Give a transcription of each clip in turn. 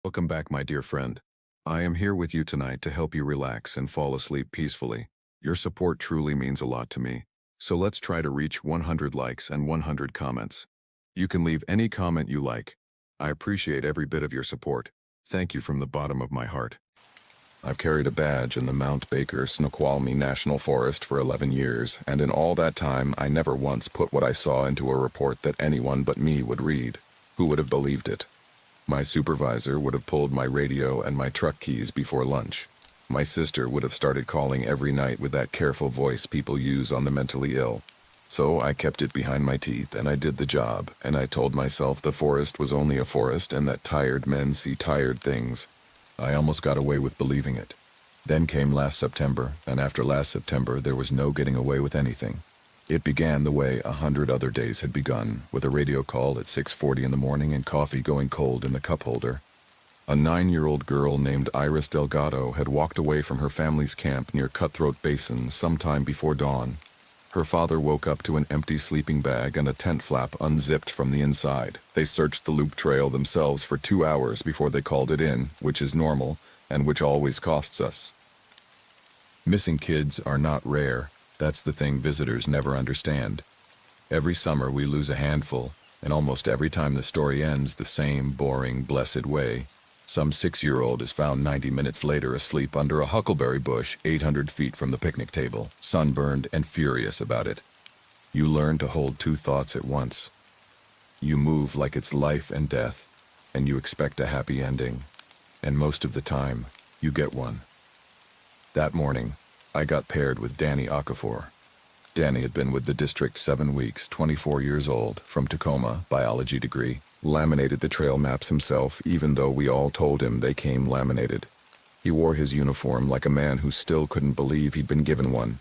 Welcome back, my dear friend. I am here with you tonight to help you relax and fall asleep peacefully. Your support truly means a lot to me. So let's try to reach 100 likes and 100 comments. You can leave any comment you like. I appreciate every bit of your support. Thank you from the bottom of my heart. I've carried a badge in the Mount Baker Snoqualmie National Forest for 11 years, and in all that time I never once put what I saw into a report that anyone but me would read. Who would have believed it? My supervisor would have pulled my radio and my truck keys before lunch. My sister would have started calling every night with that careful voice people use on the mentally ill. So I kept it behind my teeth and I did the job, and I told myself the forest was only a forest and that tired men see tired things. I almost got away with believing it. Then came last September, and after last September there was no getting away with anything. It began the way 100 other days had begun, with a radio call at 6:40 in the morning and coffee going cold in the cup holder. A 9-year-old girl named Iris Delgado had walked away from her family's camp near Cutthroat Basin sometime before dawn. Her father woke up to an empty sleeping bag and a tent flap unzipped from the inside. They searched the loop trail themselves for 2 hours before they called it in, which is normal, and which always costs us. Missing kids are not rare. That's the thing visitors never understand. Every summer we lose a handful, and almost every time the story ends the same boring, blessed way. Some 6-year-old is found 90 minutes later asleep under a huckleberry bush 800 feet from the picnic table, sunburned and furious about it. You learn to hold two thoughts at once. You move like it's life and death, and you expect a happy ending. And most of the time, you get one. That morning, I got paired with Danny Okafor. Danny had been with the district 7 weeks, 24 years old, from Tacoma, biology degree, laminated the trail maps himself, even though we all told him they came laminated. He wore his uniform like a man who still couldn't believe he'd been given one.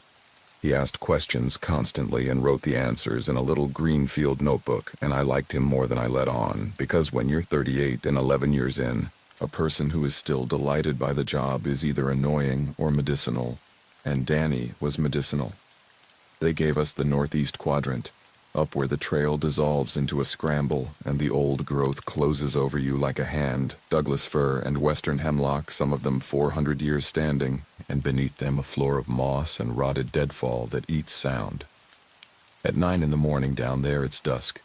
He asked questions constantly and wrote the answers in a little green field notebook, and I liked him more than I let on, because when you're 38 and 11 years in, a person who is still delighted by the job is either annoying or medicinal, and Danny was medicinal. They gave us the northeast quadrant, up where the trail dissolves into a scramble and the old growth closes over you like a hand, Douglas fir and western hemlock, some of them 400 years standing, and beneath them a floor of moss and rotted deadfall that eats sound. At 9 in the morning down there it's dusk.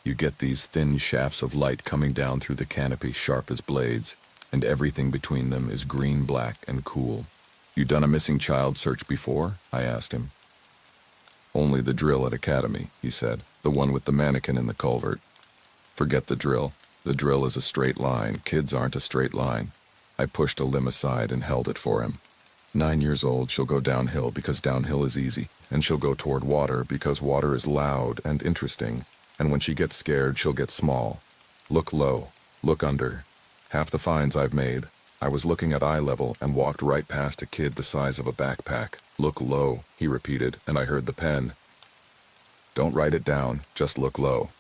You get these thin shafts of light coming down through the canopy sharp as blades, and everything between them is green-black and cool. You done a missing child search before? I asked him. Only the drill at Academy, he said, the one with the mannequin in the culvert. Forget the drill. The drill is a straight line. Kids aren't a straight line. I pushed a limb aside and held it for him. 9 years old, she'll go downhill because downhill is easy, and she'll go toward water because water is loud and interesting, and when she gets scared, she'll get small. Look low. Look under. Half the finds I've made, I was looking at eye level and walked right past a kid the size of a backpack. Look low, he repeated, and I heard the pen. Don't write it down, just look low.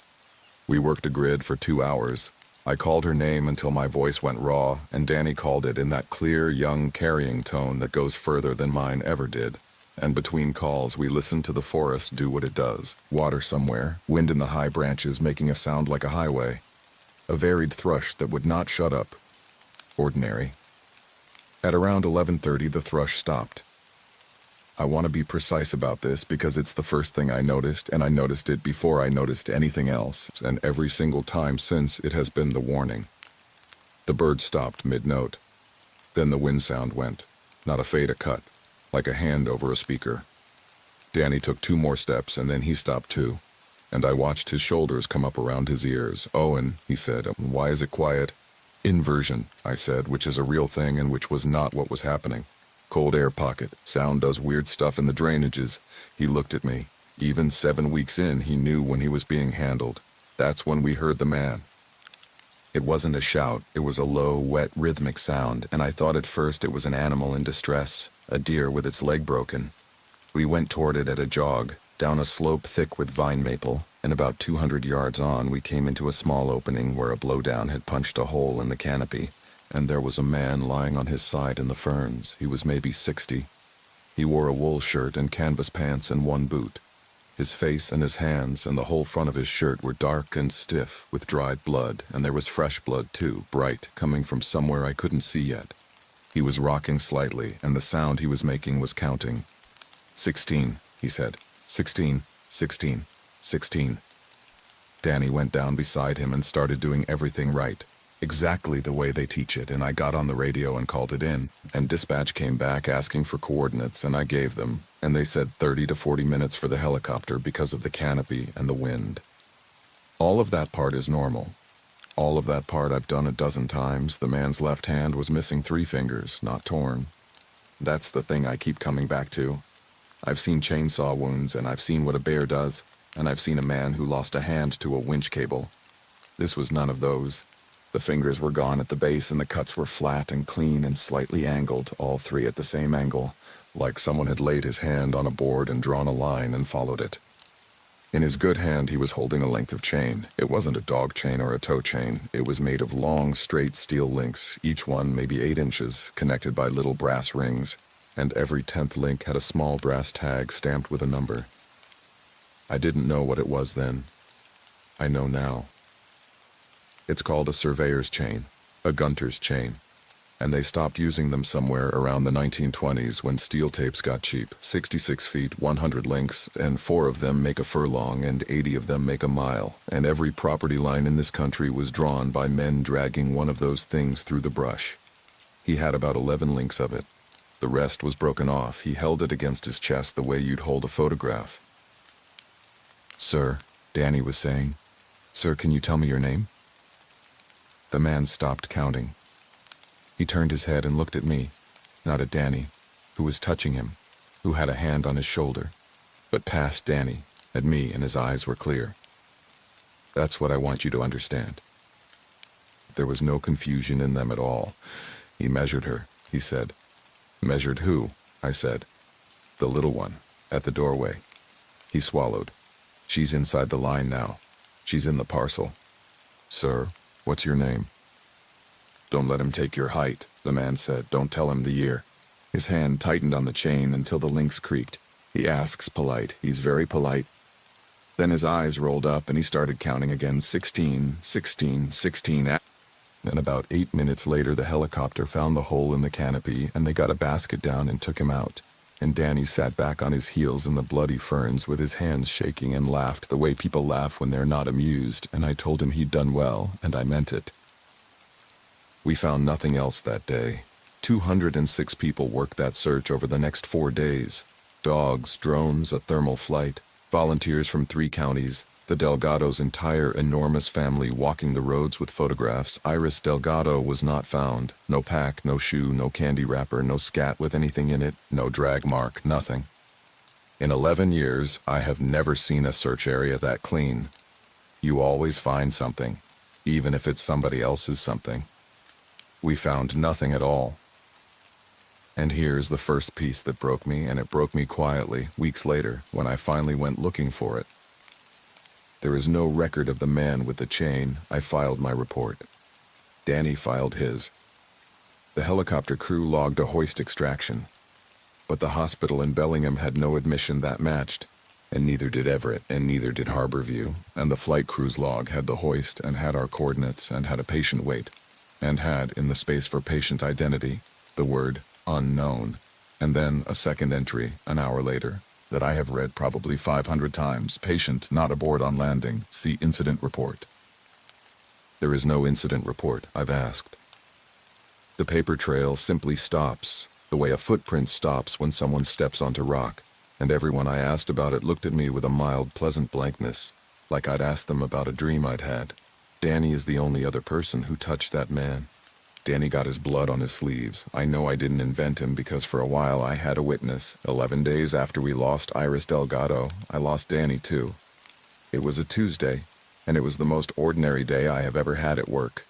We worked a grid for 2 hours. I called her name until my voice went raw, and Danny called it in that clear, young, carrying tone that goes further than mine ever did. And between calls, we listened to the forest do what it does. Water somewhere, wind in the high branches making a sound like a highway. A varied thrush that would not shut up. Ordinary. At around 11:30, the thrush stopped. I want to be precise about this because it's the first thing I noticed, and I noticed it before I noticed anything else, and every single time since it has been the warning. The bird stopped mid-note. Then the wind sound went, not a fade, a cut, like a hand over a speaker. Danny took 2 more steps, and then he stopped too, and I watched his shoulders come up around his ears. Owen, he said, why is it quiet? Inversion, I said, which is a real thing and which was not what was happening. Cold air pocket. Sound does weird stuff in the drainages. He looked at me. Even 7 weeks in, he knew when he was being handled. That's when we heard the man. It wasn't a shout. It was a low, wet, rhythmic sound, and I thought at first it was an animal in distress, a deer with its leg broken. We went toward it at a jog, down a slope thick with vine maple, and about 200 yards on we came into a small opening where a blowdown had punched a hole in the canopy, and there was a man lying on his side in the ferns. He was maybe 60. He wore a wool shirt and canvas pants and 1 boot. His face and his hands and the whole front of his shirt were dark and stiff with dried blood, and there was fresh blood too, bright, coming from somewhere I couldn't see yet. He was rocking slightly, and the sound he was making was counting. 16, he said. 16, 16, 16. Danny went down beside him and started doing everything right, exactly the way they teach it, and I got on the radio and called it in, and dispatch came back asking for coordinates, and I gave them, and they said 30 to 40 minutes for the helicopter because of the canopy and the wind. All of that part is normal. All of that part I've done a dozen times. The man's left hand was missing 3 fingers, not torn. That's the thing I keep coming back to. I've seen chainsaw wounds, and I've seen what a bear does, and I've seen a man who lost a hand to a winch cable. This was none of those. The fingers were gone at the base, and the cuts were flat and clean and slightly angled, all 3 at the same angle, like someone had laid his hand on a board and drawn a line and followed it. In his good hand he was holding a length of chain. It wasn't a dog chain or a toe chain. It was made of long, straight steel links, each one maybe 8 inches, connected by little brass rings, and every 10th link had a small brass tag stamped with a number. I didn't know what it was then. I know now. It's called a surveyor's chain, a gunter's chain, and they stopped using them somewhere around the 1920s when steel tapes got cheap. 66 feet, 100 links, and 4 of them make a furlong and 80 of them make a mile, and every property line in this country was drawn by men dragging one of those things through the brush. He had about 11 links of it. The rest was broken off. He held it against his chest the way you'd hold a photograph. "Sir," Danny was saying. "Sir, can you tell me your name?" The man stopped counting. He turned his head and looked at me, not at Danny, who was touching him, who had a hand on his shoulder, but past Danny, at me, and his eyes were clear. That's what I want you to understand. There was no confusion in them at all. He measured her, he said. "Measured who?" I said. "The little one, at the doorway." He swallowed. "She's inside the line now. She's in the parcel." "Sir, what's your name?" "Don't let him take your height," the man said. "Don't tell him the year." His hand tightened on the chain until the links creaked. He asks polite. He's very polite. Then his eyes rolled up and he started counting again. 16, 16, 16. And about 8 minutes later the helicopter found the hole in the canopy and they got a basket down and took him out. And Danny sat back on his heels in the bloody ferns with his hands shaking and laughed the way people laugh when they're not amused, and I told him he'd done well, and I meant it. We found nothing else that day. 206 people worked that search over the next 4 days. Dogs, drones, a thermal flight, volunteers from 3 counties, the Delgado's entire enormous family walking the roads with photographs. Iris Delgado was not found. No pack, no shoe, no candy wrapper, no scat with anything in it, no drag mark, nothing. In 11 years, I have never seen a search area that clean. You always find something, even if it's somebody else's something. We found nothing at all. And here's the first piece that broke me, and it broke me quietly, weeks later, when I finally went looking for it. There is no record of the man with the chain. I filed my report. Danny filed his. The helicopter crew logged a hoist extraction. But the hospital in Bellingham had no admission that matched, and neither did Everett, and neither did Harborview, and the flight crew's log had the hoist and had our coordinates and had a patient weight, and had, in the space for patient identity, the word unknown, and then a second entry, an hour later, that I have read probably 500 times. Patient not aboard on landing. See incident report. There is no incident report, I've asked. The paper trail simply stops, the way a footprint stops when someone steps onto rock, and everyone I asked about it looked at me with a mild, pleasant blankness, like I'd asked them about a dream I'd had. Danny is the only other person who touched that man. Danny got his blood on his sleeves. I know I didn't invent him because for a while I had a witness. 11 days after we lost Iris Delgado, I lost Danny too. It was a Tuesday, and it was the most ordinary day I have ever had at work.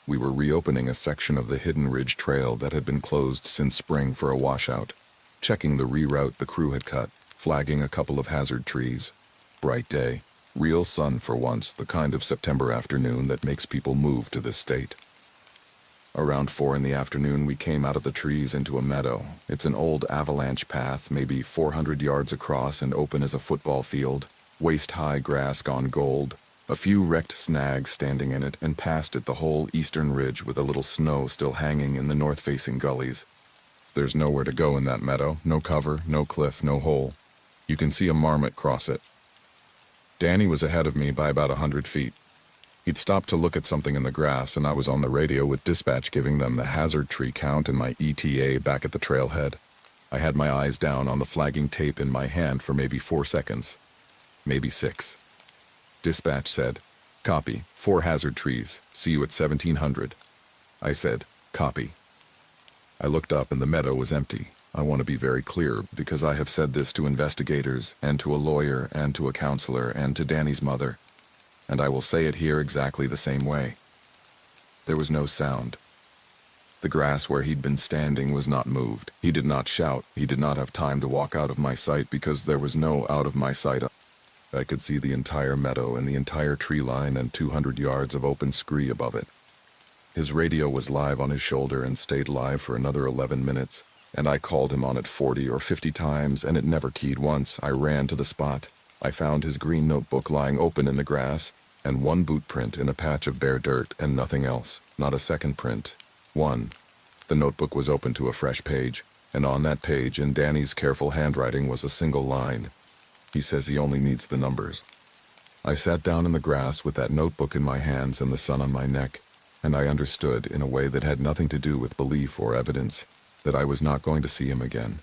We were reopening a section of the Hidden Ridge Trail that had been closed since spring for a washout, checking the reroute the crew had cut, flagging a couple of hazard trees. Bright day, real sun for once, the kind of September afternoon that makes people move to this state. Around 4 in the afternoon, we came out of the trees into a meadow. It's an old avalanche path, maybe 400 yards across and open as a football field. Waist-high grass gone gold. A few wrecked snags standing in it, and past it the whole eastern ridge with a little snow still hanging in the north-facing gullies. There's nowhere to go in that meadow. No cover, no cliff, no hole. You can see a marmot cross it. Danny was ahead of me by about 100 feet. He'd stopped to look at something in the grass, and I was on the radio with dispatch giving them the hazard tree count and my ETA back at the trailhead. I had my eyes down on the flagging tape in my hand for maybe 4 seconds. Maybe 6. Dispatch said, "Copy, 4 hazard trees. See you at 1700. I said, "Copy." I looked up and the meadow was empty. I want to be very clear, because I have said this to investigators, and to a lawyer, and to a counselor, and to Danny's mother. And I will say it here exactly the same way. There was no sound. The grass where he'd been standing was not moved. He did not shout. He did not have time to walk out of my sight because there was no out of my sight. I could see the entire meadow and the entire tree line and 200 yards of open scree above it. His radio was live on his shoulder and stayed live for another 11 minutes, and I called him on it 40 or 50 times, and it never keyed once. I ran to the spot. I found his green notebook lying open in the grass, and 1 boot print in a patch of bare dirt, and nothing else. Not a second print. 1. The notebook was open to a fresh page, and on that page, in Danny's careful handwriting, was a single line. He says he only needs the numbers. I sat down in the grass with that notebook in my hands and the sun on my neck, and I understood, in a way that had nothing to do with belief or evidence, that I was not going to see him again.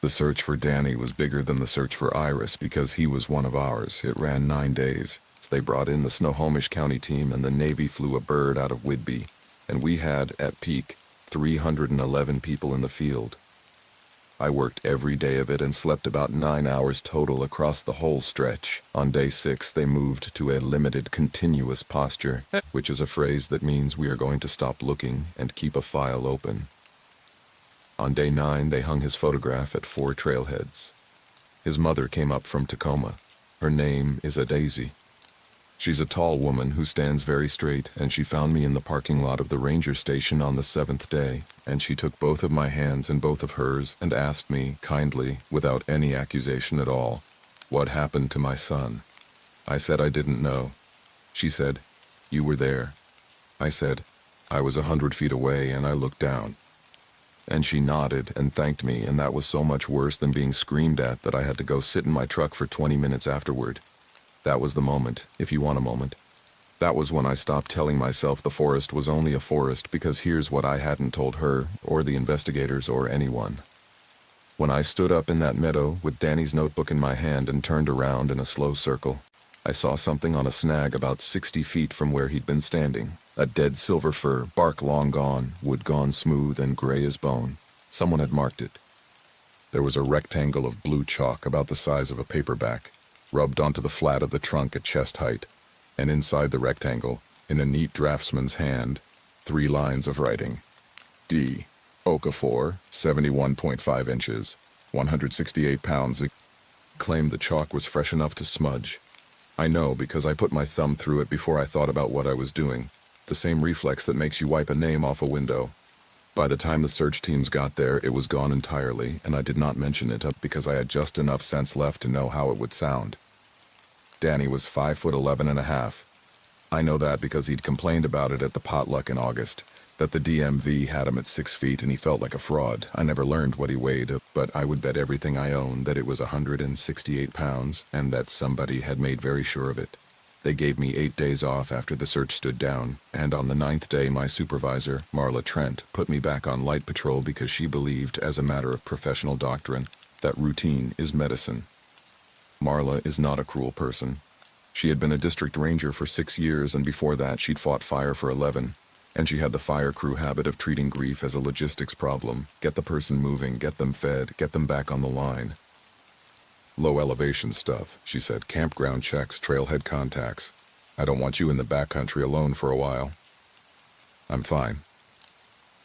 The search for Danny was bigger than the search for Iris because he was one of ours. It ran 9 days. They brought in the Snohomish County team and the Navy flew a bird out of Whidbey, and we had, at peak, 311 people in the field. I worked every day of it and slept about 9 hours total across the whole stretch. On day 6, they moved to a limited continuous posture, which is a phrase that means we are going to stop looking and keep a file open. On day 9, they hung his photograph at 4 trailheads. His mother came up from Tacoma. Her name is a Daisy. She's a tall woman who stands very straight, and she found me in the parking lot of the ranger station on the 7th day, and she took both of my hands in both of hers and asked me, kindly, without any accusation at all, what happened to my son. I said I didn't know. She said, "You were there." I said, "I was 100 feet away and I looked down." And she nodded and thanked me, and that was so much worse than being screamed at that I had to go sit in my truck for 20 minutes afterward. That was the moment, if you want a moment. That was when I stopped telling myself the forest was only a forest, because here's what I hadn't told her, or the investigators, or anyone. When I stood up in that meadow with Danny's notebook in my hand and turned around in a slow circle, I saw something on a snag about 60 feet from where he'd been standing. A dead silver fir, bark long gone, wood gone smooth and gray as bone. Someone had marked it. There was a rectangle of blue chalk about the size of a paperback, rubbed onto the flat of the trunk at chest height, and inside the rectangle, in a neat draftsman's hand, 3 lines of writing. D. Okafor, 71.5 inches, 168 pounds. Claimed the chalk was fresh enough to smudge. I know because I put my thumb through it before I thought about what I was doing, the same reflex that makes you wipe a name off a window. By the time the search teams got there, it was gone entirely, and I did not mention it because I had just enough sense left to know how it would sound. Danny was 5'11.5". I know that because he'd complained about it at the potluck in August, that the DMV had him at 6 feet and he felt like a fraud. I never learned what he weighed, but I would bet everything I own that it was 168 pounds and that somebody had made very sure of it. They gave me 8 days off after the search stood down, and on the 9th day my supervisor, Marla Trent, put me back on light patrol because she believed, as a matter of professional doctrine, that routine is medicine. Marla is not a cruel person. She had been a district ranger for 6 years, and before that she'd fought fire for 11, and she had the fire crew habit of treating grief as a logistics problem. Get the person moving, get them fed, get them back on the line. Low elevation stuff, she said. Campground checks, trailhead contacts. I don't want you in the backcountry alone for a while. I'm fine.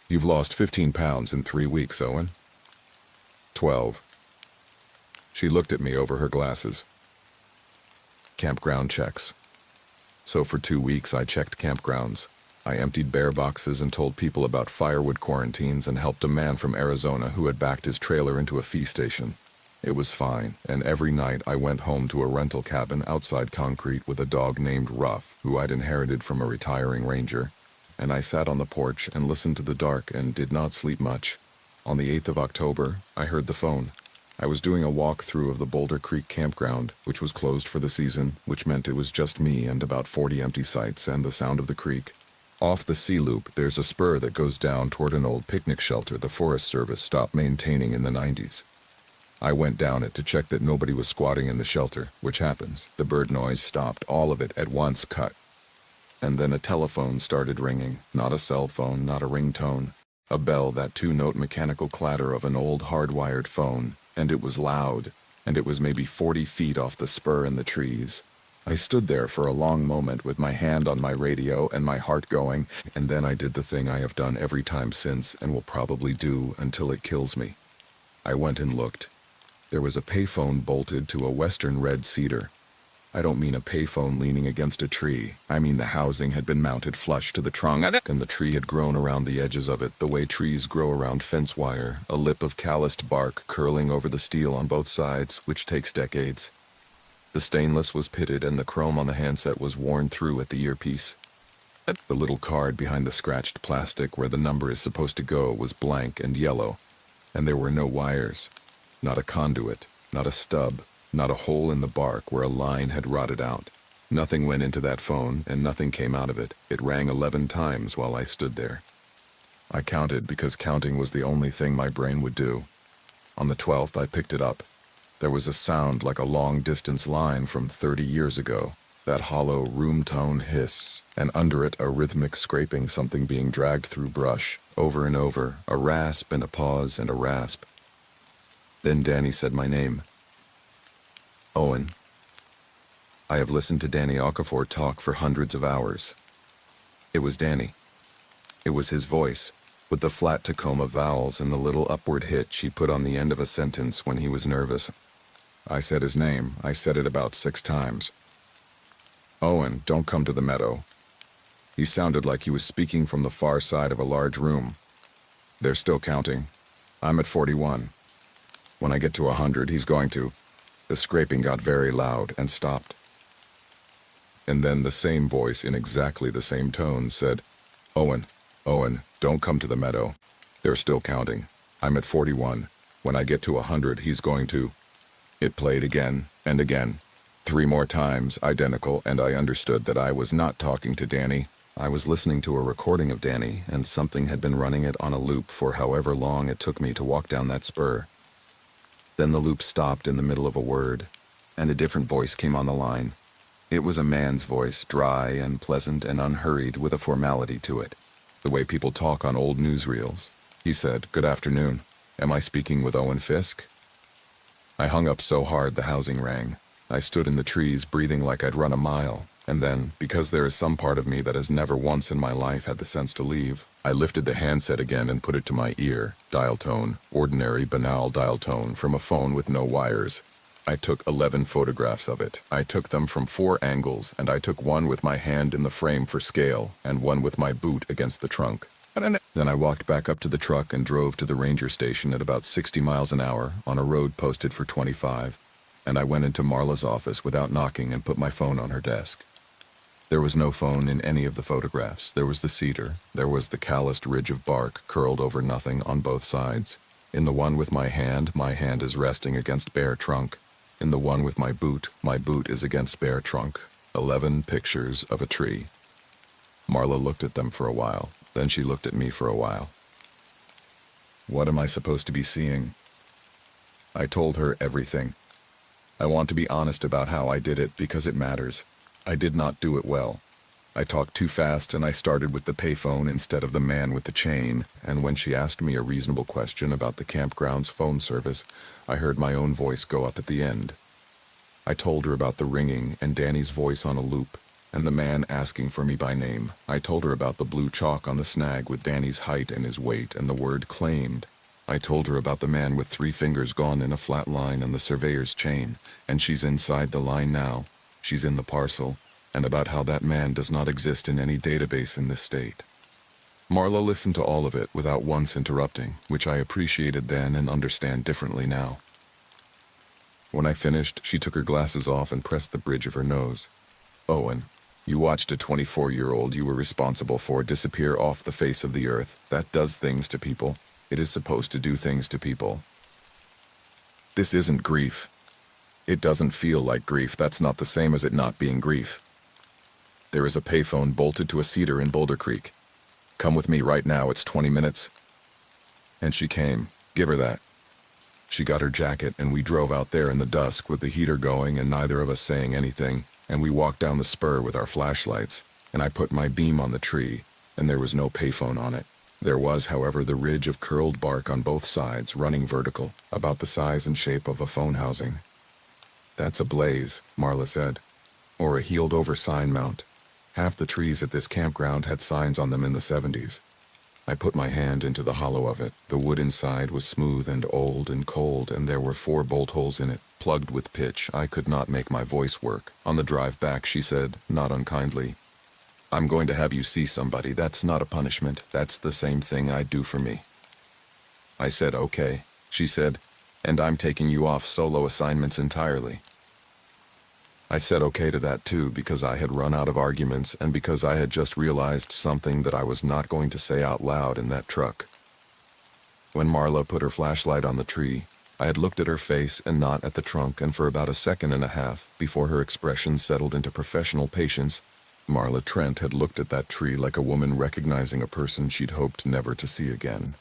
You've lost 15 pounds in 3 weeks, Owen. 12. She looked at me over her glasses. Campground checks. So for 2 weeks I checked campgrounds. I emptied bear boxes and told people about firewood quarantines and helped a man from Arizona who had backed his trailer into a fee station. It was fine, and every night I went home to a rental cabin outside concrete with a dog named Ruff, who I'd inherited from a retiring ranger, and I sat on the porch and listened to the dark and did not sleep much. On the 8th of October, I heard the phone. I was doing a walk-through of the Boulder Creek campground, which was closed for the season, which meant it was just me and about 40 empty sites and the sound of the creek. Off the sea loop, there's a spur that goes down toward an old picnic shelter the Forest Service stopped maintaining in the 90s. I went down it to check that nobody was squatting in the shelter, which happens. The bird noise stopped, all of it at once cut. And then a telephone started ringing, not a cell phone, not a ringtone. A bell, that two-note mechanical clatter of an old hardwired phone, and it was loud, and it was maybe 40 feet off the spur in the trees. I stood there for a long moment with my hand on my radio and my heart going, and then I did the thing I have done every time since and will probably do until it kills me. I went and looked. There was a payphone bolted to a western red cedar. I don't mean a payphone leaning against a tree. I mean the housing had been mounted flush to the trunk, and the tree had grown around the edges of it the way trees grow around fence wire, a lip of calloused bark curling over the steel on both sides, which takes decades. The stainless was pitted and the chrome on the handset was worn through at the earpiece. The little card behind the scratched plastic where the number is supposed to go was blank and yellow, and there were no wires. Not a conduit, not a stub, not a hole in the bark where a line had rotted out. Nothing went into that phone, and nothing came out of it. It rang 11 times while I stood there. I counted because counting was the only thing my brain would do. On the 12th, I picked it up. There was a sound like a long-distance line from 30 years ago, that hollow room-tone hiss, and under it a rhythmic scraping, something being dragged through brush, over and over, a rasp and a pause and a rasp. Then Danny said my name. Owen. I have listened to Danny Okafor talk for hundreds of hours. It was Danny. It was his voice, with the flat Tacoma vowels and the little upward hitch he put on the end of a sentence when he was nervous. I said his name. I said it about 6 times. Owen, don't come to the meadow. He sounded like he was speaking from the far side of a large room. They're still counting. I'm at 41. When I get to 100, he's going to. The scraping got very loud and stopped. And then the same voice in exactly the same tone said, Owen, don't come to the meadow. They're still counting. I'm at 41. When I get to 100, he's going to. It played again and again. 3 more times, identical, and I understood that I was not talking to Danny. I was listening to a recording of Danny, and something had been running it on a loop for however long it took me to walk down that spur. Then the loop stopped in the middle of a word, and a different voice came on the line. It was a man's voice, dry and pleasant and unhurried with a formality to it, the way people talk on old newsreels. He said, "Good afternoon. Am I speaking with Owen Fisk?" I hung up so hard the housing rang. I stood in the trees breathing like I'd run a mile, and then, because there is some part of me that has never once in my life had the sense to leave, I lifted the handset again and put it to my ear. Dial tone, ordinary, banal dial tone from a phone with no wires. I took 11 photographs of it. I took them from 4 angles, and I took one with my hand in the frame for scale, and one with my boot against the trunk. Then I walked back up to the truck and drove to the ranger station at about 60 miles an hour on a road posted for 25, and I went into Marla's office without knocking and put my phone on her desk. There was no phone in any of the photographs. There was the cedar. There was the calloused ridge of bark curled over nothing on both sides. In the one with my hand is resting against bare trunk. In the one with my boot is against bare trunk. 11 pictures of a tree. Marla looked at them for a while. Then she looked at me for a while. What am I supposed to be seeing? I told her everything. I want to be honest about how I did it because it matters. I did not do it well. I talked too fast and I started with the payphone instead of the man with the chain, and when she asked me a reasonable question about the campground's phone service, I heard my own voice go up at the end. I told her about the ringing and Danny's voice on a loop, and the man asking for me by name. I told her about the blue chalk on the snag with Danny's height and his weight and the word claimed. I told her about the man with 3 fingers gone in a flat line and the surveyor's chain, and she's inside the line now. She's in the parcel, and about how that man does not exist in any database in this state. Marla listened to all of it without once interrupting, which I appreciated then and understand differently now. When I finished, she took her glasses off and pressed the bridge of her nose. "Owen, you watched a 24-year-old you were responsible for disappear off the face of the earth. That does things to people. It is supposed to do things to people. This isn't grief. It doesn't feel like grief. That's not the same as it not being grief. There is a payphone bolted to a cedar in Boulder Creek. Come with me right now, it's 20 minutes. And she came. Give her that. She got her jacket and we drove out there in the dusk with the heater going and neither of us saying anything, and we walked down the spur with our flashlights, and I put my beam on the tree, and there was no payphone on it. There was, however, the ridge of curled bark on both sides, running vertical, about the size and shape of a phone housing. That's a blaze, Marla said. Or a healed-over sign mount. Half the trees at this campground had signs on them in the 70s. I put my hand into the hollow of it. The wood inside was smooth and old and cold, and there were 4 bolt holes in it, plugged with pitch. I could not make my voice work. On the drive back, she said, not unkindly, "I'm going to have you see somebody. That's not a punishment. That's the same thing I'd do for me." I said, "Okay," she said, "and I'm taking you off solo assignments entirely." I said okay to that too, because I had run out of arguments and because I had just realized something that I was not going to say out loud in that truck. When Marla put her flashlight on the tree, I had looked at her face and not at the trunk, and for about a second and a half, before her expression settled into professional patience, Marla Trent had looked at that tree like a woman recognizing a person she'd hoped never to see again.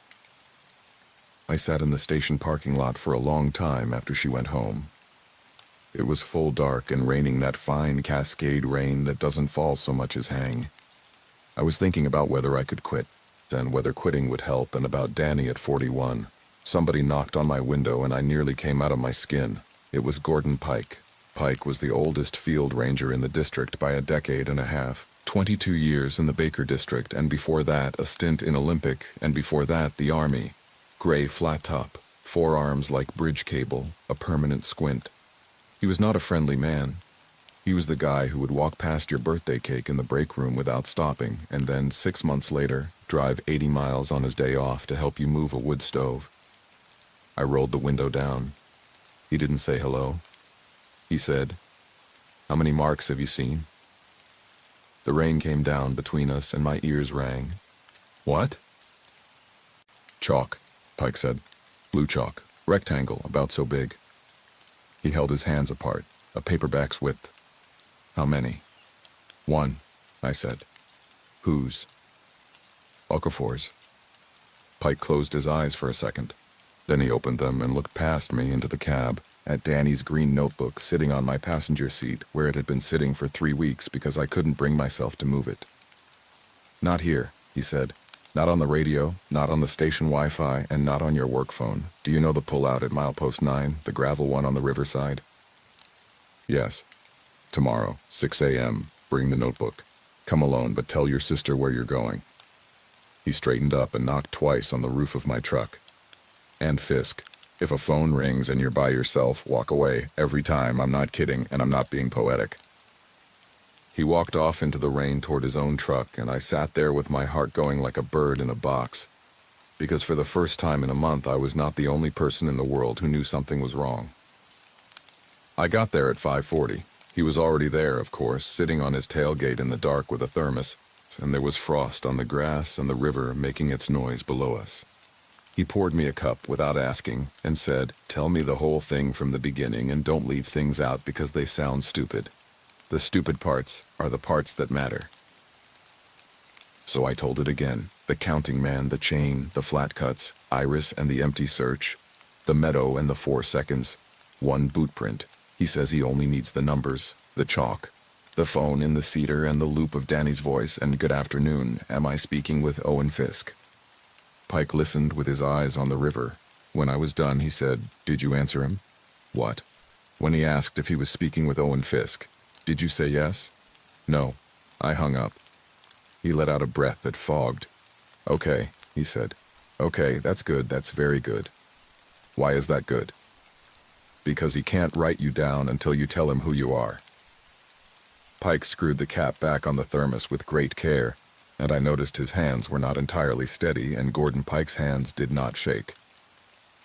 I sat in the station parking lot for a long time after she went home. It was full dark and raining, that fine cascade rain that doesn't fall so much as hang. I was thinking about whether I could quit, and whether quitting would help, and about Danny at 41. Somebody knocked on my window and I nearly came out of my skin. It was Gordon Pike. Pike was the oldest field ranger in the district by a decade and a half, 22 years in the Baker district, and before that a stint in Olympic, and before that the Army. Gray flat top, forearms like bridge cable, a permanent squint. He was not a friendly man. He was the guy who would walk past your birthday cake in the break room without stopping, and then 6 months later, drive 80 miles on his day off to help you move a wood stove. I rolled the window down. He didn't say hello. He said, "How many marks have you seen?" The rain came down between us and my ears rang. "What?" "Chalk," Pike said. "Blue chalk. Rectangle, about so big." He held his hands apart, a paperback's width. "How many?" "1," I said. "Whose?" "Okafor's." Pike closed his eyes for a second. Then he opened them and looked past me into the cab, at Danny's green notebook sitting on my passenger seat, where it had been sitting for 3 weeks because I couldn't bring myself to move it. "Not here," he said. "Not on the radio, not on the station Wi-Fi, and not on your work phone. Do you know the pull-out at milepost 9, the gravel one on the riverside?" "Yes." "Tomorrow, 6 a.m., bring the notebook. Come alone, but tell your sister where you're going." He straightened up and knocked twice on the roof of my truck. "And Fisk, if a phone rings and you're by yourself, walk away, every time. I'm not kidding, and I'm not being poetic." He walked off into the rain toward his own truck, and I sat there with my heart going like a bird in a box, because for the first time in a month I was not the only person in the world who knew something was wrong. I got there at 5:40. He was already there, of course, sitting on his tailgate in the dark with a thermos, and there was frost on the grass and the river making its noise below us. He poured me a cup without asking and said, "Tell me the whole thing from the beginning and don't leave things out because they sound stupid. The stupid parts are the parts that matter." So I told it again. The counting man, the chain, the flat cuts, Iris and the empty search, the meadow and the 4 seconds, 1 boot print. He says he only needs the numbers, the chalk, the phone in the cedar and the loop of Danny's voice, and "Good afternoon, am I speaking with Owen Fisk?" Pike listened with his eyes on the river. When I was done, he said, "Did you answer him?" "What?" "When he asked if he was speaking with Owen Fisk, did you say yes?" "No." I hung up. He let out a breath that fogged. "Okay," he said. "Okay, that's good, that's very good." "Why is that good?" "Because he can't write you down until you tell him who you are." Pike screwed the cap back on the thermos with great care, and I noticed his hands were not entirely steady, and Gordon Pike's hands did not shake.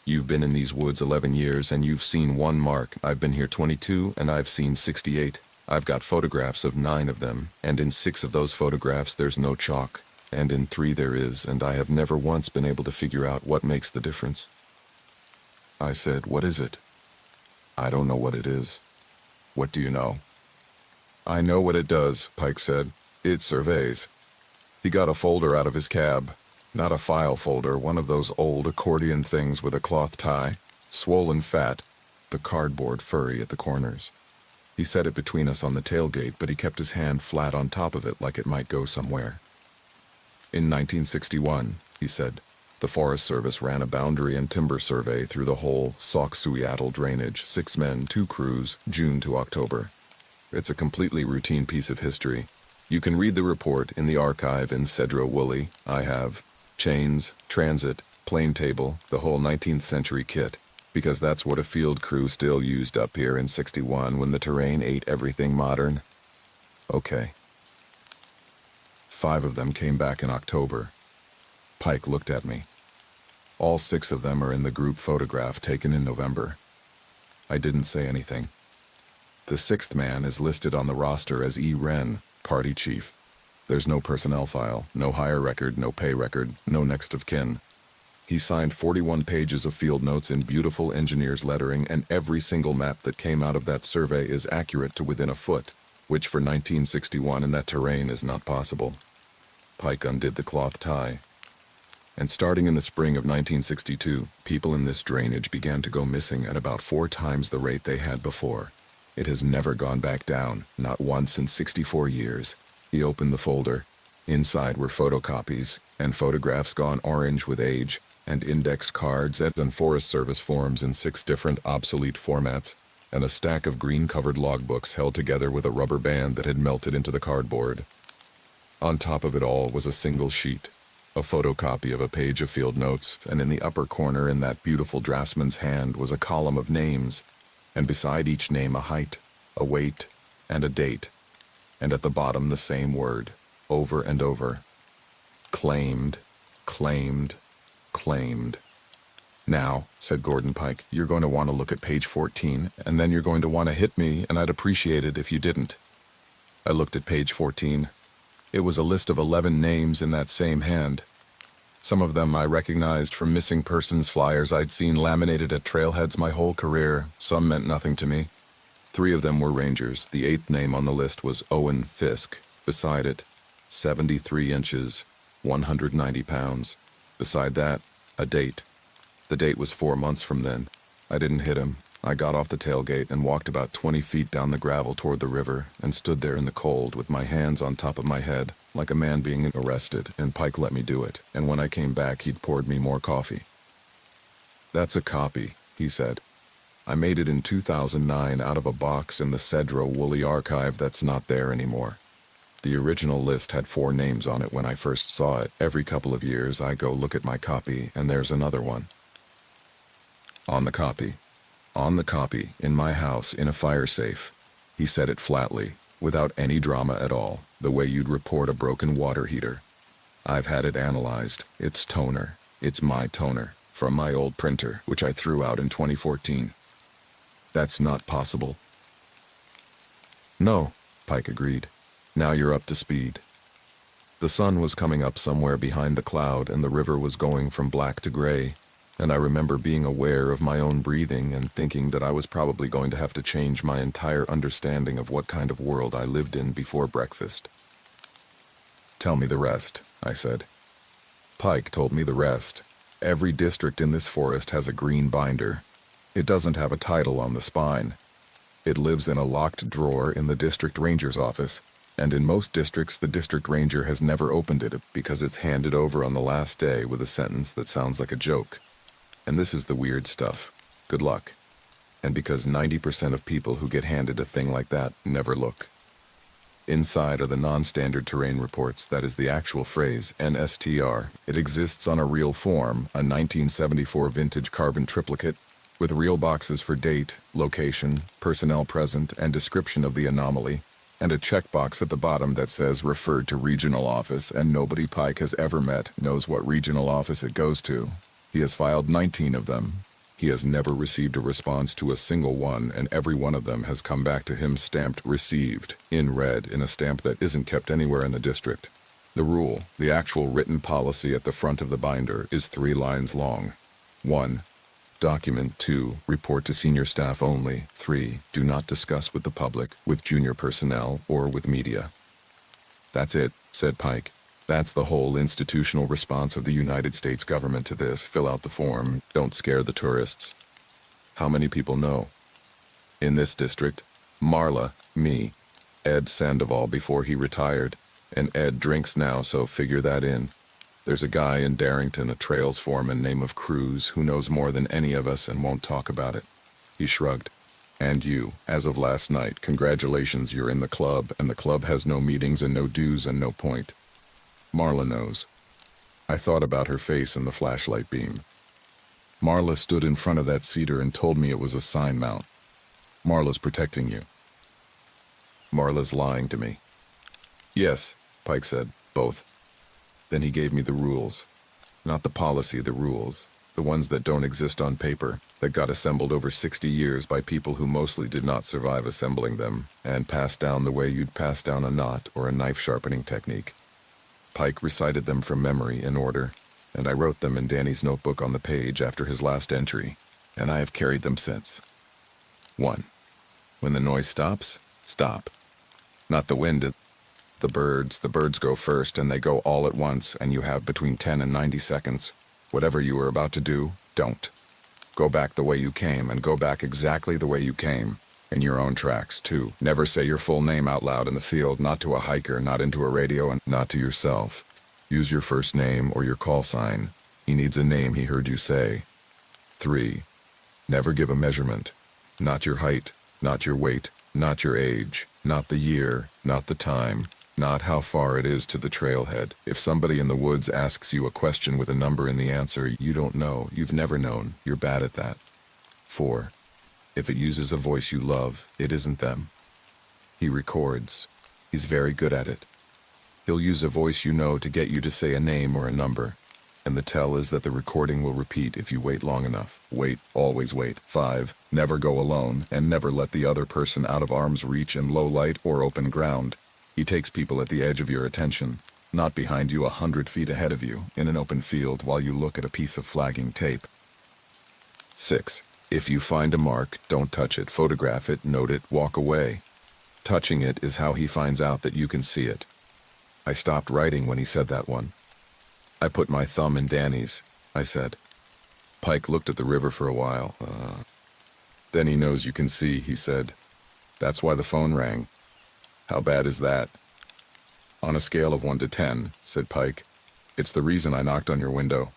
"You've been in these woods 11 years, and you've seen one mark. I've been here 22, and I've seen 68. I've got photographs of 9 of them, and in 6 of those photographs there's no chalk, and in 3 there is, and I have never once been able to figure out what makes the difference." I said, "What is it?" "I don't know what it is." "What do you know?" "I know what it does," Pike said. "It surveys." He got a folder out of his cab. Not a file folder, one of those old accordion things with a cloth tie, swollen fat, the cardboard furry at the corners. He set it between us on the tailgate, but he kept his hand flat on top of it like it might go somewhere. "In 1961, he said, "the Forest Service ran a boundary and timber survey through the whole Sauk-Suiattle drainage, 6 men, 2 crews, June to October. It's a completely routine piece of history. You can read the report in the archive in Cedro Woolley. I have chains, transit, plane table, the whole 19th century kit, because that's what a field crew still used up here in 61 when the terrain ate everything modern." "Okay." 5 of them came back in October. Pike looked at me. "All 6 of them are in the group photograph taken in November." I didn't say anything. "The 6th man is listed on the roster as E. Wren, party chief. There's no personnel file, no hire record, no pay record, no next of kin. He signed 41 pages of field notes in beautiful engineer's lettering, and every single map that came out of that survey is accurate to within a foot, which for 1961 in that terrain is not possible." Pike undid the cloth tie. "And starting in the spring of 1962, people in this drainage began to go missing at about 4 times the rate they had before. It has never gone back down, not once in 64 years. He opened the folder. Inside were photocopies, and photographs gone orange with age, and index cards and Forest Service forms in 6 different obsolete formats, and a stack of green-covered logbooks held together with a rubber band that had melted into the cardboard. On top of it all was a single sheet, a photocopy of a page of field notes, and in the upper corner in that beautiful draftsman's hand was a column of names, and beside each name a height, a weight, and a date, and at the bottom the same word, over and over. Claimed, claimed, claimed. "Now," said Gordon Pike, "you're going to want to look at page 14, and then you're going to want to hit me, and I'd appreciate it if you didn't." I looked at page 14. It was a list of 11 names in that same hand. Some of them I recognized from missing persons flyers I'd seen laminated at trailheads my whole career. Some meant nothing to me. 3 of them were rangers. The 8th name on the list was Owen Fisk. Beside it, 73 inches, 190 pounds. Beside that, a date. The date was 4 months from then. I didn't hit him. I got off the tailgate and walked about 20 feet down the gravel toward the river and stood there in the cold with my hands on top of my head, like a man being arrested, and Pike let me do it, and when I came back he'd poured me more coffee. "That's a copy," he said. "I made it in 2009 out of a box in the Cedro Woolley archive that's not there anymore. The original list had 4 names on it when I first saw it. Every couple of years I go look at my copy, and there's another one. On the copy, in my house, in a fire safe." He said it flatly, without any drama at all, the way you'd report a broken water heater. "I've had it analyzed. It's toner. It's my toner, from my old printer, which I threw out in 2014. "That's not possible." "No," Pike agreed. "Now you're up to speed." The sun was coming up somewhere behind the cloud, and the river was going from black to gray, and I remember being aware of my own breathing and thinking that I was probably going to have to change my entire understanding of what kind of world I lived in before breakfast. "Tell me the rest," I said. Pike told me the rest. Every district in this forest has a green binder. It doesn't have a title on the spine. It lives in a locked drawer in the district ranger's office, and in most districts the district ranger has never opened it because it's handed over on the last day with a sentence that sounds like a joke. And this is the weird stuff. Good luck. And because 90% of people who get handed a thing like that never look. Inside are the non-standard terrain reports, that is the actual phrase, NSTR. It exists on a real form, a 1974 vintage carbon triplicate, with real boxes for date, location, personnel present, and description of the anomaly, and a checkbox at the bottom that says referred to regional office, and nobody Pike has ever met knows what regional office it goes to. He has filed 19 of them. He has never received a response to a single one, and every one of them has come back to him stamped received, in red, in a stamp that isn't kept anywhere in the district. The rule, the actual written policy at the front of the binder, is 3 lines long. 1. Document. 2. Report to senior staff only. 3. Do not discuss with the public, with junior personnel, or with media. That's it, said Pike. That's the whole institutional response of the United States government to this. Fill out the form. Don't scare the tourists. How many people know? In this district, Marla, me, Ed Sandoval before he retired, and Ed drinks now, so figure that in. There's a guy in Darrington, a trails foreman name of Cruz, who knows more than any of us and won't talk about it. He shrugged. And you, as of last night, congratulations, you're in the club, and the club has no meetings and no dues and no point. Marla knows. I thought about her face in the flashlight beam. Marla stood in front of that cedar and told me it was a sign mount. Marla's protecting you. Marla's lying to me. Yes, Pike said, both. Then he gave me the rules. Not the policy, the rules. The ones that don't exist on paper, that got assembled over 60 years by people who mostly did not survive assembling them, and passed down the way you'd pass down a knot or a knife sharpening technique. Pike recited them from memory in order, and I wrote them in Danny's notebook on the page after his last entry, and I have carried them since. 1. When the noise stops, stop. Not the wind, the birds go first, and they go all at once, and you have between 10 and 90 seconds. Whatever you were about to do, don't. Go back the way you came, and go back exactly the way you came. In your own tracks, too. Never say your full name out loud in the field, not to a hiker, not into a radio, and not to yourself. Use your first name or your call sign. He needs a name he heard you say. 3. Never give a measurement. Not your height, not your weight, not your age, not the year, not the time, not how far it is to the trailhead. If somebody in the woods asks you a question with a number in the answer, you don't know, you've never known, you're bad at that. 4. If it uses a voice you love, it isn't them. He records. He's very good at it. He'll use a voice you know to get you to say a name or a number. And the tell is that the recording will repeat if you wait long enough. Wait, always wait. 5. Never go alone, and never let the other person out of arm's reach in low light or open ground. He takes people at the edge of your attention, not behind you 100 feet ahead of you, in an open field while you look at a piece of flagging tape. 6. If you find a mark, don't touch it, photograph it, note it, walk away. Touching it is how he finds out that you can see it. I stopped writing when he said that one. I put my thumb in Danny's, I said. Pike looked at the river for a while. Then he knows you can see, he said. That's why the phone rang. How bad is that? On a scale of 1 to 10, said Pike. It's the reason I knocked on your window.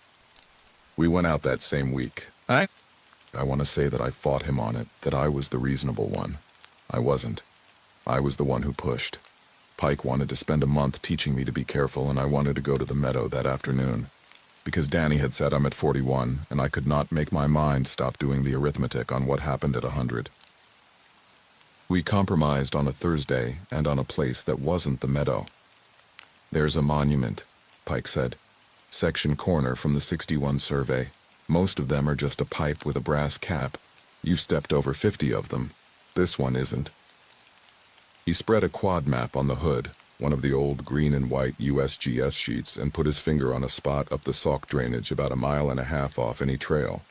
We went out that same week. I want to say that I fought him on it, that I was the reasonable one. I wasn't. I was the one who pushed. Pike wanted to spend a month teaching me to be careful, and I wanted to go to the meadow that afternoon. Because Danny had said I'm at 41, and I could not make my mind stop doing the arithmetic on what happened at 100. We compromised on a Thursday and on a place that wasn't the meadow. There's a monument, Pike said. Section corner from the 61 survey. Most of them are just a pipe with a brass cap. You've stepped over 50 of them. This one isn't. He spread a quad map on the hood, one of the old green and white USGS sheets, and put his finger on a spot up the Sauk drainage about 1.5 miles off any trail.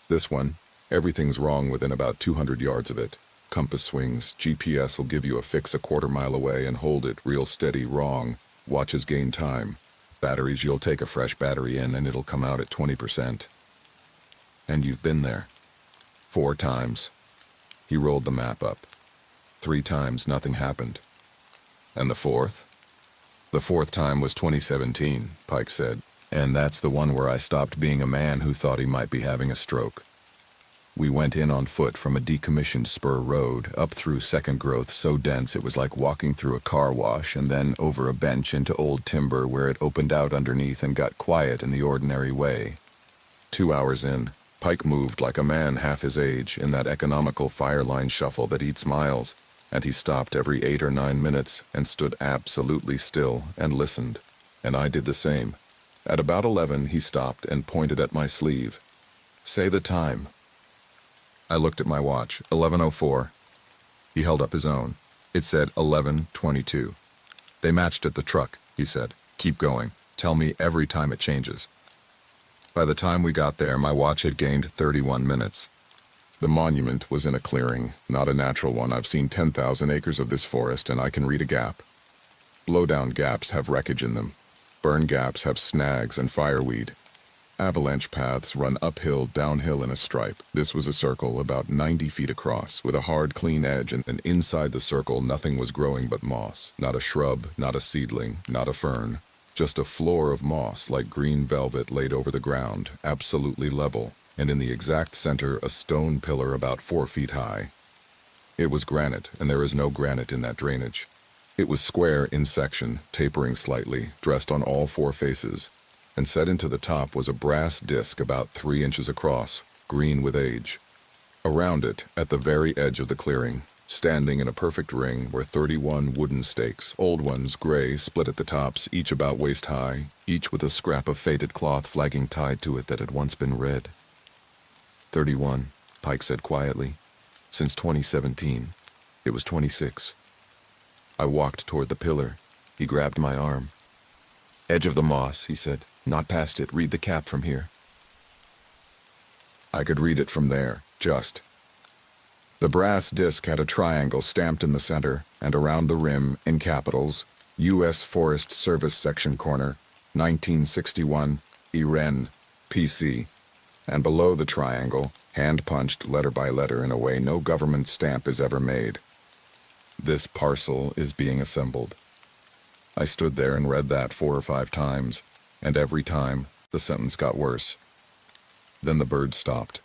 This one, everything's wrong within about 200 yards of it. Compass swings, GPS will give you a fix 1/4 mile away and hold it real steady wrong. Watches gain time. Batteries, you'll take a fresh battery in and it'll come out at 20%. And you've been there. 4 times. He rolled the map up. 3 times nothing happened. And the 4th? The 4th time was 2017, Pike said, and that's the one where I stopped being a man who thought he might be having a stroke. We went in on foot from a decommissioned spur road, up through second growth so dense it was like walking through a car wash, and then over a bench into old timber where it opened out underneath and got quiet in the ordinary way. 2 hours in, Pike moved like a man half his age in that economical fireline shuffle that eats miles. and he stopped every 8 or 9 minutes and stood absolutely still and listened, and I did the same. At about 11, he stopped and pointed at my sleeve. "Say the time." I looked at my watch, 11:04. He held up his own. It said 11:22. "They matched at the truck," he said. "Keep going. Tell me every time it changes." By the time we got there, my watch had gained 31 minutes. The monument was in a clearing, not a natural one. I've seen 10,000 acres of this forest, and I can read a gap. Blowdown gaps have wreckage in them. Burn gaps have snags and fireweed. Avalanche paths run uphill, downhill in a stripe. This was a circle about 90 feet across, with a hard, clean edge, and inside the circle nothing was growing but moss. Not a shrub, not a seedling, not a fern. Just a floor of moss like green velvet laid over the ground, absolutely level, and in the exact center a stone pillar about 4 feet high. It was granite, and there is no granite in that drainage. It was square in section, tapering slightly, dressed on all 4 faces, and set into the top was a brass disc about 3 inches across, green with age. Around it, at the very edge of the clearing, standing in a perfect ring, were 31 wooden stakes, old ones, gray, split at the tops, each about waist high, each with a scrap of faded cloth flagging tied to it that had once been red. 31, Pike said quietly. Since 2017. It was 26. I walked toward the pillar. He grabbed my arm. "Edge of the moss," he said. "Not past it. Read the cap from here." I could read it from there, just. The brass disc had a triangle stamped in the center, and around the rim, in capitals, U.S. Forest Service Section Corner, 1961, Iren, PC. And below the triangle, hand-punched letter by letter in a way no government stamp is ever made. "This parcel is being assembled." I stood there and read that 4 or 5 times, and every time, the sentence got worse. Then the bird stopped.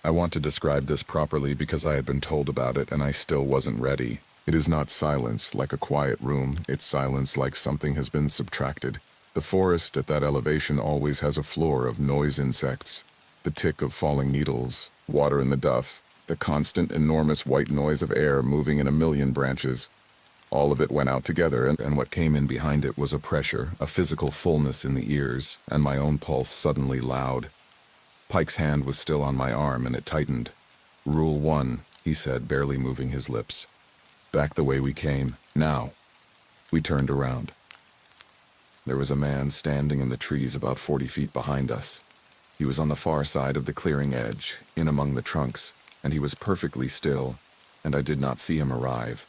I want to describe this properly because I had been told about it and I still wasn't ready. It is not silence like a quiet room, it's silence like something has been subtracted. The forest at that elevation always has a floor of noise insects, the tick of falling needles, water in the duff, the constant enormous white noise of air moving in a million branches. All of it went out together, and what came in behind it was a pressure, a physical fullness in the ears, and my own pulse suddenly loud. Pike's hand was still on my arm, and it tightened. "Rule 1, he said, barely moving his lips. "Back the way we came, now." We turned around. There was a man standing in the trees about 40 feet behind us. He was on the far side of the clearing edge, in among the trunks, and he was perfectly still, and I did not see him arrive.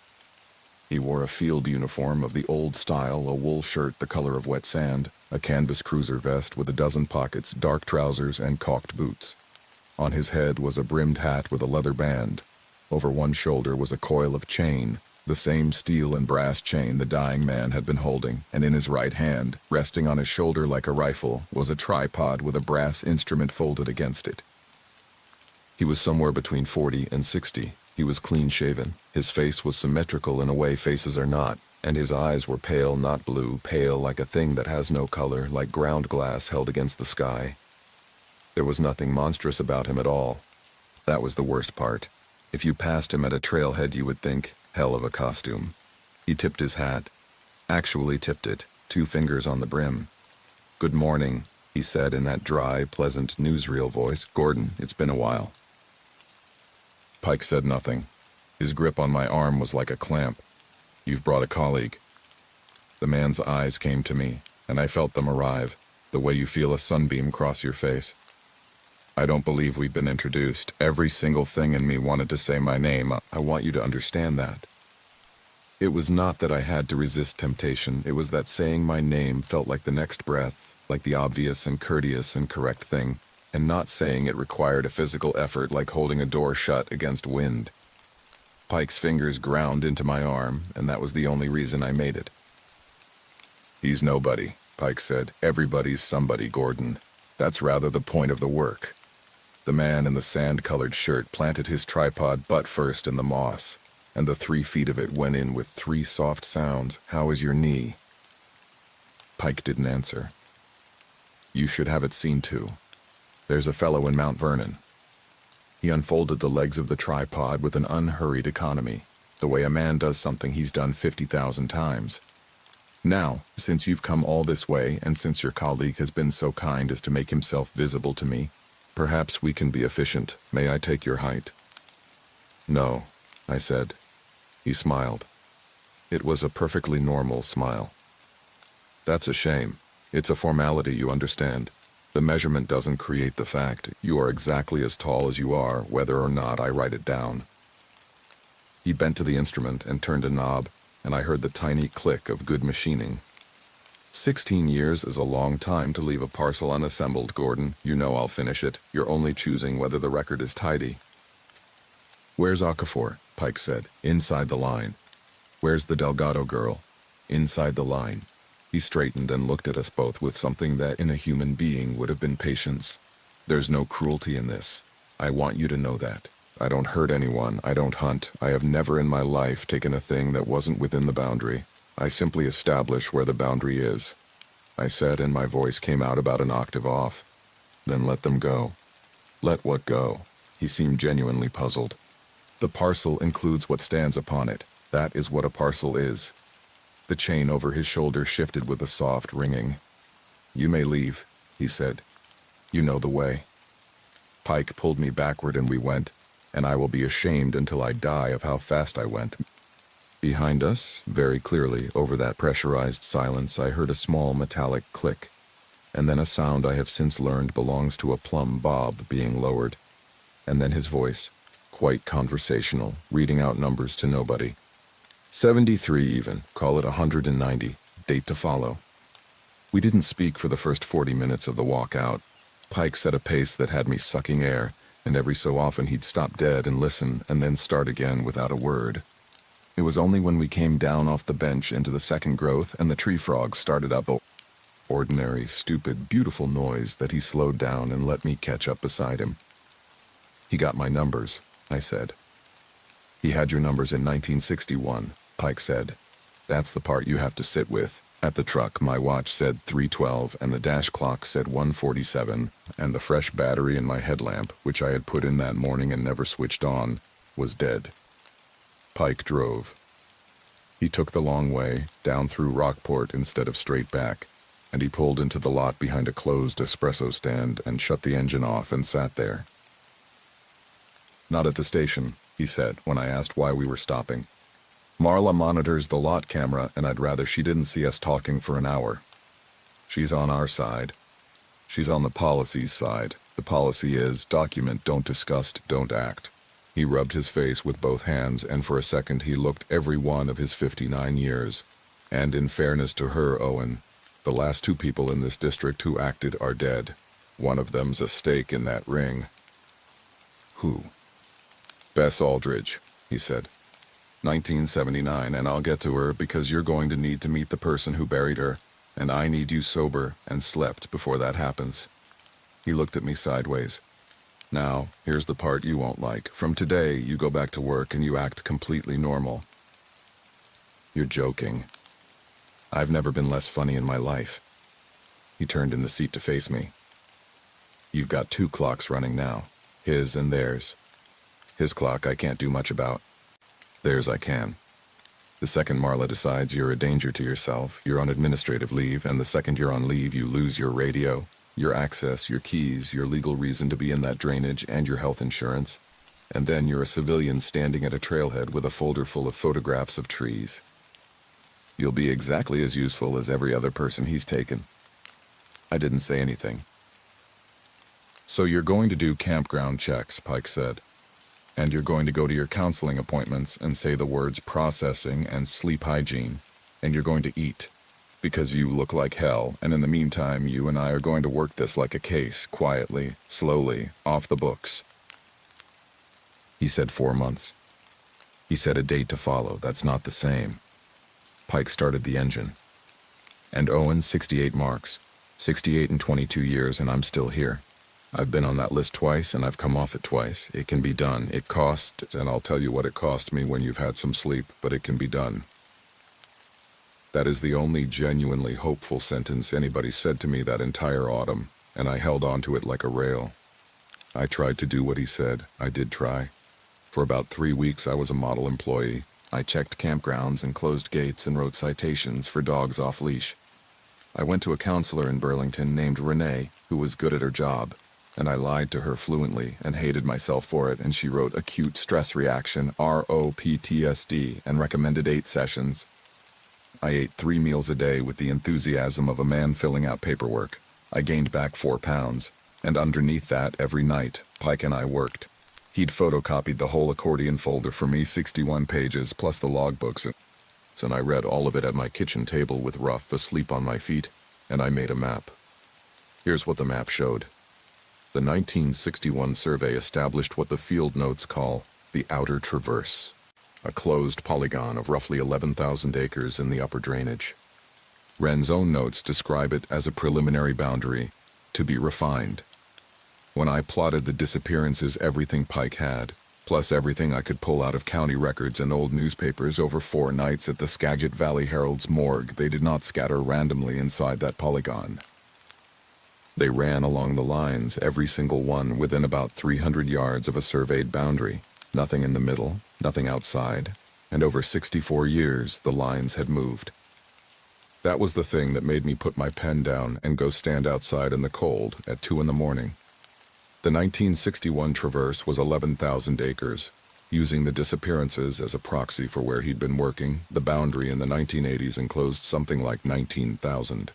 He wore a field uniform of the old style, a wool shirt the color of wet sand, a canvas cruiser vest with a dozen pockets, dark trousers, and caulked boots. On his head was a brimmed hat with a leather band. Over one shoulder was a coil of chain, the same steel and brass chain the dying man had been holding, and in his right hand, resting on his shoulder like a rifle, was a tripod with a brass instrument folded against it. He was somewhere between 40 and 60. He was clean-shaven. His face was symmetrical in a way faces are not, and his eyes were pale, not blue, pale like a thing that has no color, like ground glass held against the sky. There was nothing monstrous about him at all. That was the worst part. If you passed him at a trailhead, you would think, hell of a costume. He tipped his hat. Actually tipped it, 2 fingers on the brim. "Good morning," he said in that dry, pleasant newsreel voice. "Gordon, it's been a while." Pike said nothing. His grip on my arm was like a clamp. "You've brought a colleague." The man's eyes came to me, and I felt them arrive, the way you feel a sunbeam cross your face. "I don't believe we've been introduced. Every single thing in me wanted to say my name. I want you to understand that." It was not that I had to resist temptation. It was that saying my name felt like the next breath, like the obvious and courteous and correct thing, and not saying it required a physical effort like holding a door shut against wind. Pike's fingers ground into my arm, and that was the only reason I made it. "He's nobody," Pike said. "Everybody's somebody, Gordon. That's rather the point of the work." The man in the sand-colored shirt planted his tripod butt first in the moss, and the 3 feet of it went in with 3 soft sounds. "How is your knee?" Pike didn't answer. "You should have it seen to. There's a fellow in Mount Vernon." He unfolded the legs of the tripod with an unhurried economy. The way a man does something he's done 50,000 times. Now, since you've come all this way and since your colleague has been so kind as to make himself visible to me, perhaps we can be efficient. May I take your height? No, I said. He smiled. It was a perfectly normal smile. That's a shame. It's a formality, you understand. The measurement doesn't create the fact. You are exactly as tall as you are, whether or not I write it down. He bent to the instrument and turned a knob, and I heard the tiny click of good machining. 16 years is a long time to leave a parcel unassembled, Gordon. You know I'll finish it. You're only choosing whether the record is tidy. Where's Okafor? Pike said. Inside the line. Where's the Delgado girl? Inside the line. He straightened and looked at us both with something that in a human being would have been patience. There's no cruelty in this. I want you to know that. I don't hurt anyone. I don't hunt. I have never in my life taken a thing that wasn't within the boundary. I simply establish where the boundary is. I said, and my voice came out about an octave off. Then let them go. Let what go? He seemed genuinely puzzled. The parcel includes what stands upon it. That is what a parcel is. The chain over his shoulder shifted with a soft ringing. You may leave, he said. You know the way. Pike pulled me backward and we went, and I will be ashamed until I die of how fast I went. Behind us, very clearly, over that pressurized silence, I heard a small metallic click, and then a sound I have since learned belongs to a plumb bob being lowered, and then his voice, quite conversational, reading out numbers to nobody. 73 even, call it 190, date to follow. We didn't speak for the first 40 minutes of the walk out. Pike set a pace that had me sucking air, and every so often he'd stop dead and listen and then start again without a word. It was only when we came down off the bench into the second growth and the tree frogs started up the ordinary, stupid, beautiful noise that he slowed down and let me catch up beside him. He got my numbers, I said. He had your numbers in 1961, Pike said. That's the part you have to sit with. At the truck, my watch said 3:12 and the dash clock said 1:47, and the fresh battery in my headlamp, which I had put in that morning and never switched on, was dead. Pike drove. He took the long way, down through Rockport instead of straight back, and he pulled into the lot behind a closed espresso stand and shut the engine off and sat there. Not at the station, he said, when I asked why we were stopping. Marla monitors the lot camera, and I'd rather she didn't see us talking for an hour. She's on our side. She's on the policy's side. The policy is, document, don't discuss, don't act. He rubbed his face with both hands, and for a second he looked every one of his 59 years. And in fairness to her, Owen, the last two people in this district who acted are dead. One of them's a stake in that ring. Who? Bess Aldridge, he said. 1979, and I'll get to her because you're going to need to meet the person who buried her, and I need you sober and slept before that happens. He looked at me sideways. Now, here's the part you won't like. From today, you go back to work and you act completely normal. You're joking. I've never been less funny in my life. He turned in the seat to face me. You've got two clocks running now, his and theirs. His clock I can't do much about. Theirs I can. The second Marla decides you're a danger to yourself, you're on administrative leave, and the second you're on leave you lose your radio, your access, your keys, your legal reason to be in that drainage, and your health insurance, and then you're a civilian standing at a trailhead with a folder full of photographs of trees. You'll be exactly as useful as every other person he's taken. I didn't say anything. So you're going to do campground checks, Pike said. And you're going to go to your counseling appointments and say the words processing and sleep hygiene, and you're going to eat, because you look like hell, and in the meantime you and I are going to work this like a case, quietly, slowly, off the books. He said 4 months. He said a date to follow. That's not the same. Pike started the engine. And Owen, 68 marks. 68 in 22 years, and I'm still here. I've been on that list twice, and I've come off it twice. It can be done. It costs, and I'll tell you what it cost me when you've had some sleep, but it can be done. That is the only genuinely hopeful sentence anybody said to me that entire autumn, and I held on to it like a rail. I tried to do what he said. I did try. For about 3 weeks I was a model employee, I checked campgrounds and closed gates and wrote citations for dogs off leash. I went to a counselor in Burlington named Renee, who was good at her job, and I lied to her fluently and hated myself for it, and she wrote acute stress reaction, ROPTSD, and recommended 8 sessions. I ate 3 meals a day with the enthusiasm of a man filling out paperwork. I gained back 4 pounds, and underneath that, every night, Pike and I worked. He'd photocopied the whole accordion folder for me, 61 pages, plus the logbooks, and I read all of it at my kitchen table with Ruff asleep on my feet, and I made a map. Here's what the map showed. The 1961 survey established what the field notes call the Outer Traverse, a closed polygon of roughly 11,000 acres in the upper drainage. Wren's own notes describe it as a preliminary boundary, to be refined. When I plotted the disappearances everything Pike had, plus everything I could pull out of county records and old newspapers over 4 nights at the Skagit Valley Herald's morgue, they did not scatter randomly inside that polygon. They ran along the lines, every single one within about 300 yards of a surveyed boundary, nothing in the middle, nothing outside, and over 64 years the lines had moved. That was the thing that made me put my pen down and go stand outside in the cold at 2 in the morning. The 1961 traverse was 11,000 acres. Using the disappearances as a proxy for where he'd been working, the boundary in the 1980s enclosed something like 19,000.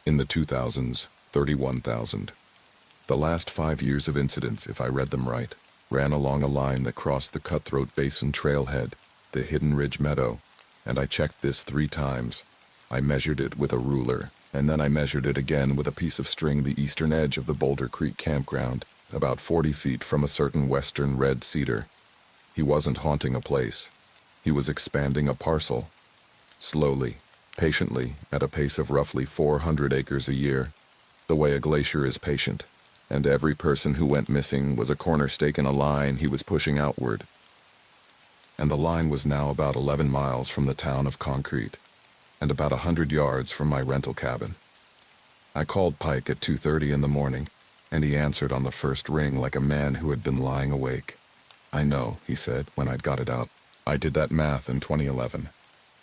In the 2000s, 31,000. The last 5 years of incidents, if I read them right, ran along a line that crossed the Cutthroat Basin trailhead, the Hidden Ridge Meadow, and I checked this 3 times. I measured it with a ruler, and then I measured it again with a piece of string the eastern edge of the Boulder Creek campground, about 40 feet from a certain western red cedar. He wasn't haunting a place. He was expanding a parcel. Slowly, patiently, at a pace of roughly 400 acres a year, the way a glacier is patient, and every person who went missing was a corner stake in a line he was pushing outward. And the line was now about 11 miles from the town of Concrete, and about 100 yards from my rental cabin. I called Pike at 2:30 in the morning, and he answered on the first ring like a man who had been lying awake. "I know," he said when I'd got it out. "I did that math in 2011.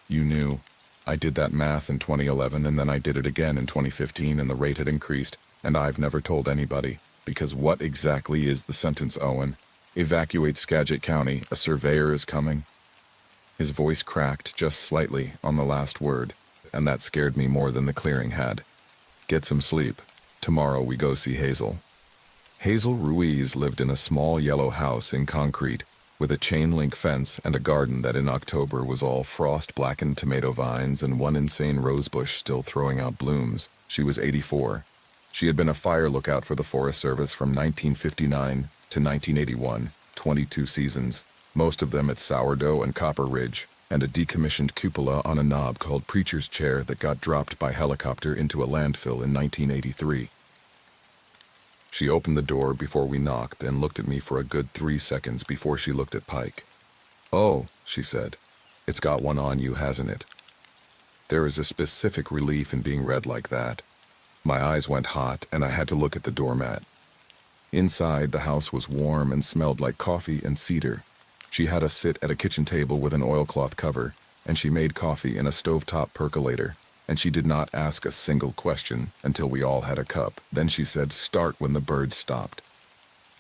You knew. I did that math in 2011, and then I did it again in 2015, and the rate had increased, and I've never told anybody, because what exactly is the sentence, Owen? Evacuate Skagit County, a surveyor is coming." His voice cracked just slightly on the last word, and that scared me more than the clearing had. "Get some sleep. Tomorrow we go see Hazel." Hazel Ruiz lived in a small yellow house in Concrete, with a chain-link fence and a garden that in October was all frost-blackened tomato vines and one insane rosebush still throwing out blooms. She was 84. She had been a fire lookout for the Forest Service from 1959 to 1981, 22 seasons, most of them at Sourdough and Copper Ridge, and a decommissioned cupola on a knob called Preacher's Chair that got dropped by helicopter into a landfill in 1983. She opened the door before we knocked and looked at me for a good 3 seconds before she looked at Pike. "Oh," she said, "it's got one on you, hasn't it?" There is a specific relief in being read like that. My eyes went hot and I had to look at the doormat. Inside, the house was warm and smelled like coffee and cedar. She had us sit at a kitchen table with an oilcloth cover, and she made coffee in a stovetop percolator, and she did not ask a single question until we all had a cup. Then she said, "Start when the birds stopped."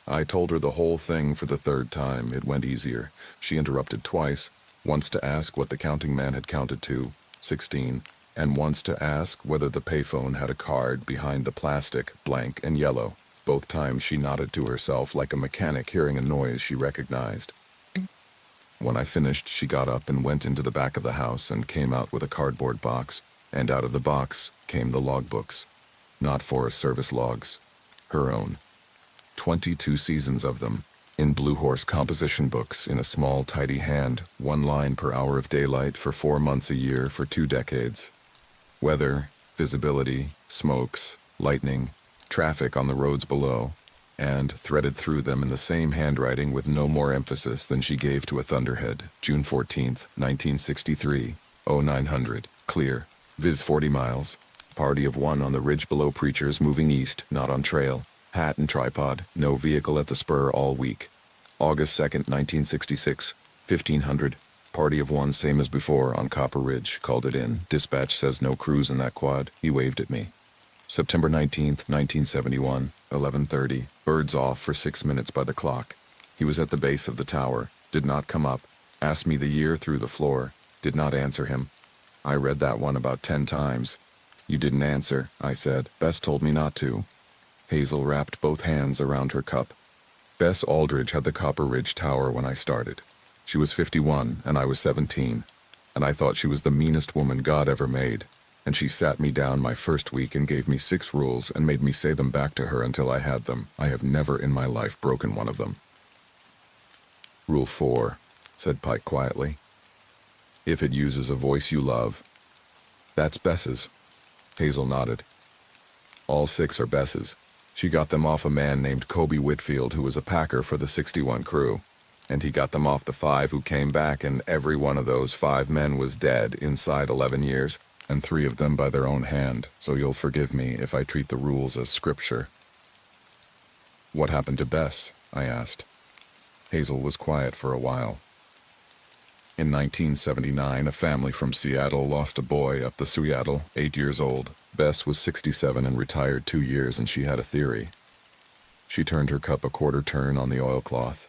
I told her the whole thing for the 3rd time. It went easier. She interrupted twice, once to ask what the counting man had counted to, 16, and once to ask whether the payphone had a card behind the plastic, blank and yellow. Both times she nodded to herself like a mechanic hearing a noise she recognized. When I finished, she got up and went into the back of the house and came out with a cardboard box, and out of the box came the logbooks. Not Forest Service logs. Her own. 22 seasons of them, in Blue Horse composition books in a small, tidy hand, 1 line per hour of daylight for 4 months a year for 2 decades. Weather, visibility, smokes, lightning, traffic on the roads below, and threaded through them in the same handwriting with no more emphasis than she gave to a thunderhead. June 14th, 1963, 0900, clear, viz 40 miles, party of 1 on the ridge below Preachers moving east, not on trail, hat and tripod, no vehicle at the spur all week. August 2nd, 1966, 1500, Party of one, same as before, on Copper Ridge. Called it in. Dispatch says no crews in that quad. He waved at me. September 19th, 1971, 11:30. Birds off for 6 minutes by the clock. He was at the base of the tower. Did not come up. Asked me the year through the floor. Did not answer him. I read that one about 10 times. You didn't answer, I said. Bess told me not to. Hazel wrapped both hands around her cup. Bess Aldridge had the Copper Ridge Tower when I started. She was 51 and I was 17, and I thought she was the meanest woman God ever made, and she sat me down my first week and gave me 6 rules and made me say them back to her until I had them. I have never in my life broken one of them. Rule 4, said Pike quietly. If it uses a voice you love. That's Bess's. Hazel nodded. All 6 are Bess's. She got them off a man named Kobe Whitfield, who was a packer for the 61 crew. And he got them off the 5 who came back, and every one of those 5 men was dead inside 11 years, and 3 of them by their own hand, so you'll forgive me if I treat the rules as scripture. What happened to Bess? I asked. Hazel was quiet for a while. In 1979, a family from Seattle lost a boy up the Seattle, 8 years old. Bess was 67 and retired 2 years, and she had a theory. She turned her cup a quarter turn on the oilcloth.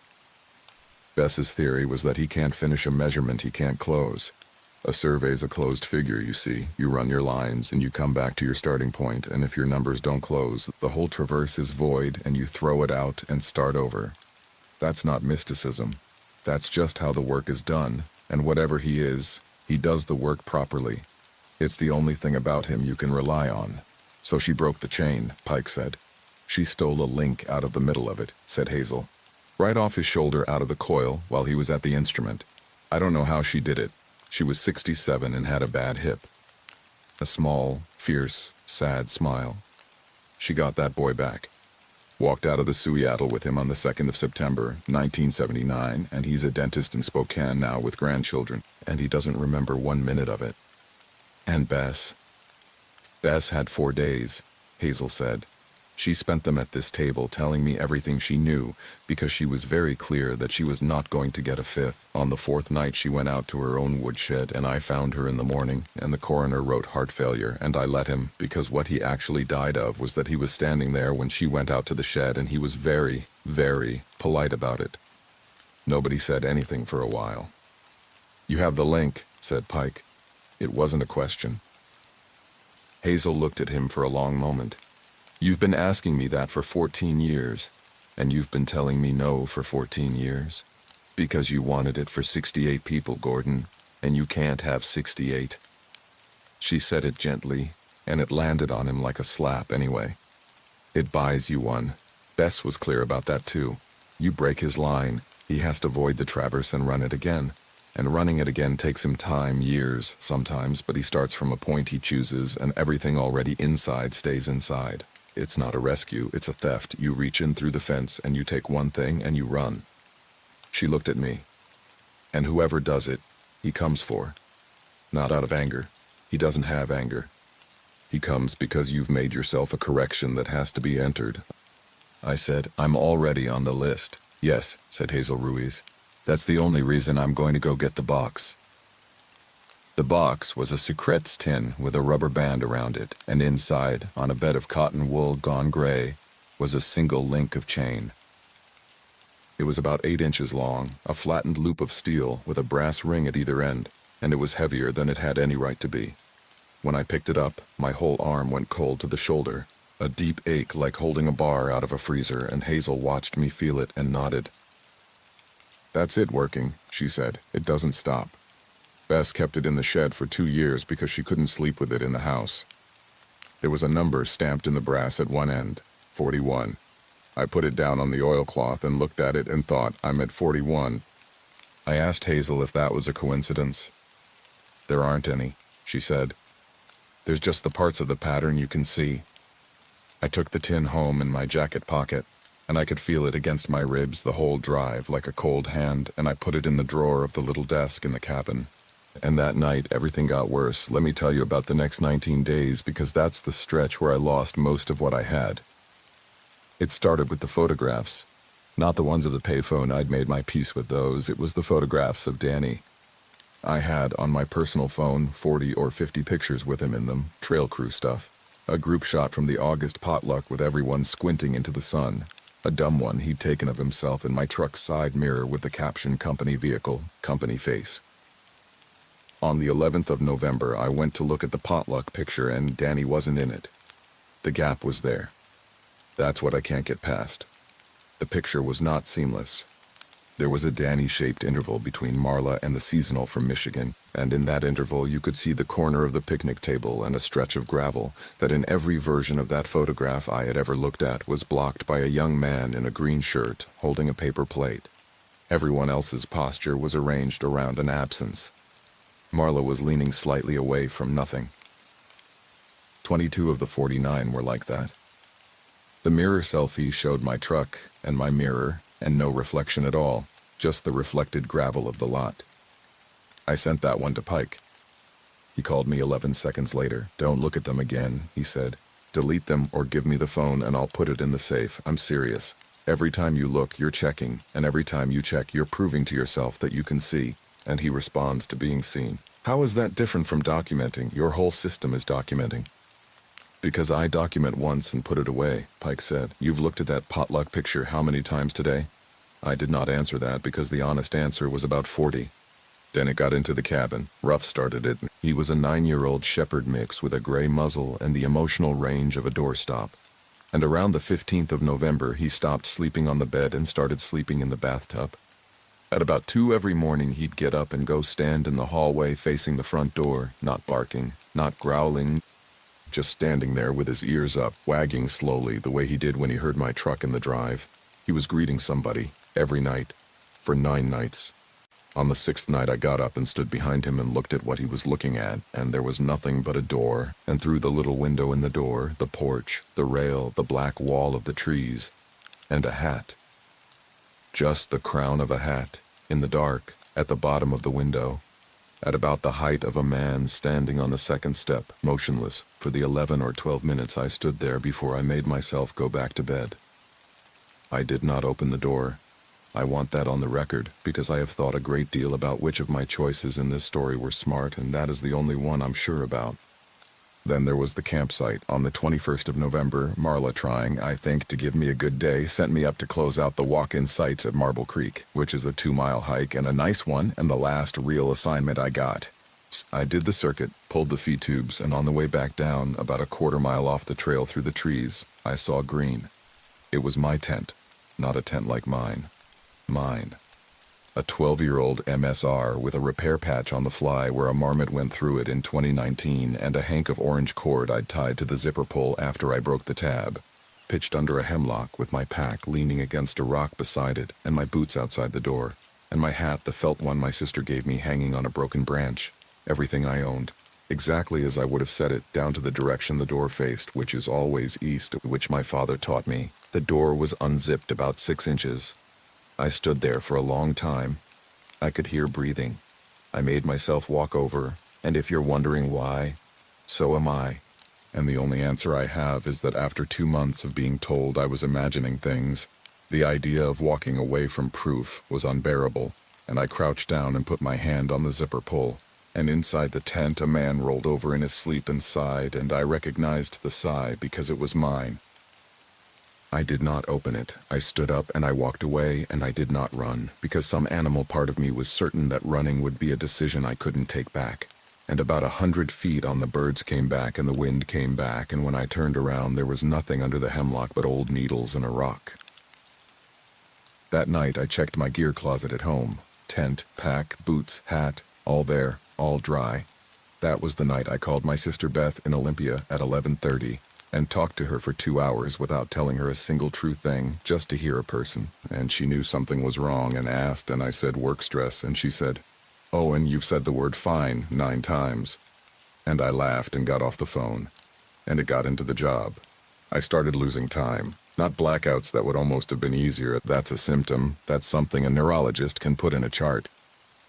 Bess's theory was that he can't finish a measurement he can't close. A survey's a closed figure, you see. You run your lines, and you come back to your starting point, and if your numbers don't close, the whole traverse is void, and you throw it out and start over. That's not mysticism. That's just how the work is done, and whatever he is, he does the work properly. It's the only thing about him you can rely on. So she broke the chain, Pike said. She stole a link out of the middle of it, said Hazel. Right off his shoulder out of the coil while he was at the instrument. I don't know how she did it. She was 67 and had a bad hip. A small, fierce, sad smile. She got that boy back. Walked out of the Seattle with him on the 2nd of September, 1979, and he's a dentist in Spokane now with grandchildren, and he doesn't remember 1 minute of it. And Bess? Bess had 4 days, Hazel said. She spent them at this table telling me everything she knew, because she was very clear that she was not going to get a 5th. On the 4th night she went out to her own woodshed, and I found her in the morning, and the coroner wrote heart failure, and I let him, because what he actually died of was that he was standing there when she went out to the shed, and he was very, very polite about it. Nobody said anything for a while. You have the link, said Pike. It wasn't a question. Hazel looked at him for a long moment. You've been asking me that for 14 years, and you've been telling me no for 14 years. Because you wanted it for 68 people, Gordon, and you can't have 68. She said it gently, and it landed on him like a slap anyway. It buys you one. Bess was clear about that too. You break his line, he has to void the traverse and run it again. And running it again takes him time, years, sometimes, but he starts from a point he chooses, and everything already inside stays inside. It's not a rescue, it's a theft. You reach in through the fence, and you take one thing, and you run. She looked at me. And whoever does it, he comes for. Not out of anger. He doesn't have anger. He comes because you've made yourself a correction that has to be entered. I said, I'm already on the list. Yes, said Hazel Ruiz. That's the only reason I'm going to go get the box. The box was a Sucrets tin with a rubber band around it, and inside, on a bed of cotton wool gone gray, was a single link of chain. It was about 8 inches long, a flattened loop of steel with a brass ring at either end, and it was heavier than it had any right to be. When I picked it up, my whole arm went cold to the shoulder, a deep ache like holding a bar out of a freezer, and Hazel watched me feel it and nodded. That's it working, she said. It doesn't stop. Bess kept it in the shed for 2 years because she couldn't sleep with it in the house. There was a number stamped in the brass at one end, 41. I put it down on the oilcloth and looked at it and thought, I'm at 41. I asked Hazel if that was a coincidence. There aren't any, she said. There's just the parts of the pattern you can see. I took the tin home in my jacket pocket, and I could feel it against my ribs the whole drive like a cold hand, and I put it in the drawer of the little desk in the cabin. And that night, everything got worse. Let me tell you about the next 19 days, because that's the stretch where I lost most of what I had. It started with the photographs. Not the ones of the payphone. I'd made my peace with those. It was the photographs of Danny. I had, on my personal phone, 40 or 50 pictures with him in them, trail crew stuff. A group shot from the August potluck with everyone squinting into the sun. A dumb one he'd taken of himself in my truck's side mirror with the caption "Company Vehicle, Company Face." On the 11th of November, I went to look at the potluck picture and Danny wasn't in it. The gap was there. That's what I can't get past. The picture was not seamless. There was a Danny-shaped interval between Marla and the seasonal from Michigan, and in that interval you could see the corner of the picnic table and a stretch of gravel that in every version of that photograph I had ever looked at was blocked by a young man in a green shirt holding a paper plate. Everyone else's posture was arranged around an absence. Marla was leaning slightly away from nothing. 22 of the 49 were like that. The mirror selfie showed my truck and my mirror and no reflection at all, just the reflected gravel of the lot. I sent that one to Pike. He called me 11 seconds later. "Don't look at them again," he said. "Delete them or give me the phone and I'll put it in the safe. I'm serious. Every time you look, you're checking, and every time you check, you're proving to yourself that you can see." And he responds to being seen. "How is that different from documenting? Your whole system is documenting." "Because I document once and put it away," Pike said. "You've looked at that potluck picture how many times today?" I did not answer that because the honest answer was about 40. Then it got into the cabin. Ruff started it. He was a 9-year-old shepherd mix with a gray muzzle and the emotional range of a doorstop. And around the 15th of November, he stopped sleeping on the bed and started sleeping in the bathtub. At about 2 every morning, he'd get up and go stand in the hallway facing the front door, not barking, not growling, just standing there with his ears up, wagging slowly the way he did when he heard my truck in the drive. He was greeting somebody, every night, for 9 nights. On the 6th night I got up and stood behind him and looked at what he was looking at, and there was nothing but a door, and through the little window in the door, the porch, the rail, the black wall of the trees, and a hat. Just the crown of a hat, in the dark, at the bottom of the window, at about the height of a man standing on the second step, motionless, for the 11 or 12 minutes I stood there before I made myself go back to bed. I did not open the door. I want that on the record, because I have thought a great deal about which of my choices in this story were smart, and that is the only one I'm sure about. Then there was the campsite. On the 21st of November, Marla, trying, I think, to give me a good day, sent me up to close out the walk-in sites at Marble Creek, which is a 2-mile hike and a nice one, and the last real assignment I got. I did the circuit, pulled the feed tubes, and on the way back down, about a quarter-mile off the trail through the trees, I saw green. It was my tent, not a tent like mine. Mine. A 12-year-old MSR with a repair patch on the fly where a marmot went through it in 2019 and a hank of orange cord I'd tied to the zipper pull after I broke the tab. Pitched under a hemlock with my pack leaning against a rock beside it and my boots outside the door, and my hat, the felt one my sister gave me, hanging on a broken branch. Everything I owned. Exactly as I would have said it, down to the direction the door faced, which is always east, which my father taught me. The door was unzipped about 6 inches. I stood there for a long time. I could hear breathing. I made myself walk over, and if you're wondering why, so am I. And the only answer I have is that after 2 months of being told I was imagining things, the idea of walking away from proof was unbearable, and I crouched down and put my hand on the zipper pull. And inside the tent a man rolled over in his sleep and sighed, and I recognized the sigh because it was mine. I did not open it. I stood up and I walked away, and I did not run, because some animal part of me was certain that running would be a decision I couldn't take back. And about 100 feet on, the birds came back and the wind came back, and when I turned around there was nothing under the hemlock but old needles and a rock. That night I checked my gear closet at home. Tent, pack, boots, hat, all there, all dry. That was the night I called my sister Beth in Olympia at 11:30. And talked to her for 2 hours without telling her a single true thing, just to hear a person. And she knew something was wrong and asked, and I said work stress, and she said, "Oh, and you've said the word fine 9 times. And I laughed and got off the phone. And it got into the job. I started losing time. Not blackouts that would almost have been easier. That's a symptom. That's something a neurologist can put in a chart.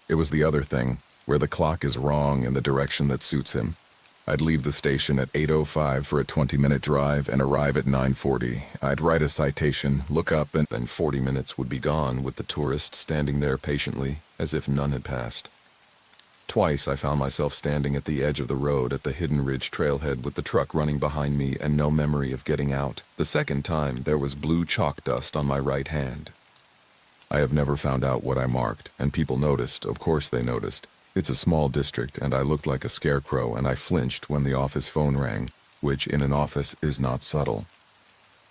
It was the other thing, where the clock is wrong in the direction that suits him. I'd leave the station at 8:05 for a 20-minute drive and arrive at 9:40. I'd write a citation, look up, and then 40 minutes would be gone with the tourist standing there patiently, as if none had passed. Twice I found myself standing at the edge of the road at the Hidden Ridge trailhead with the truck running behind me and no memory of getting out. The second time, there was blue chalk dust on my right hand. I have never found out what I marked, and people noticed. Of course they noticed. It's a small district, and I looked like a scarecrow, and I flinched when the office phone rang, which in an office is not subtle.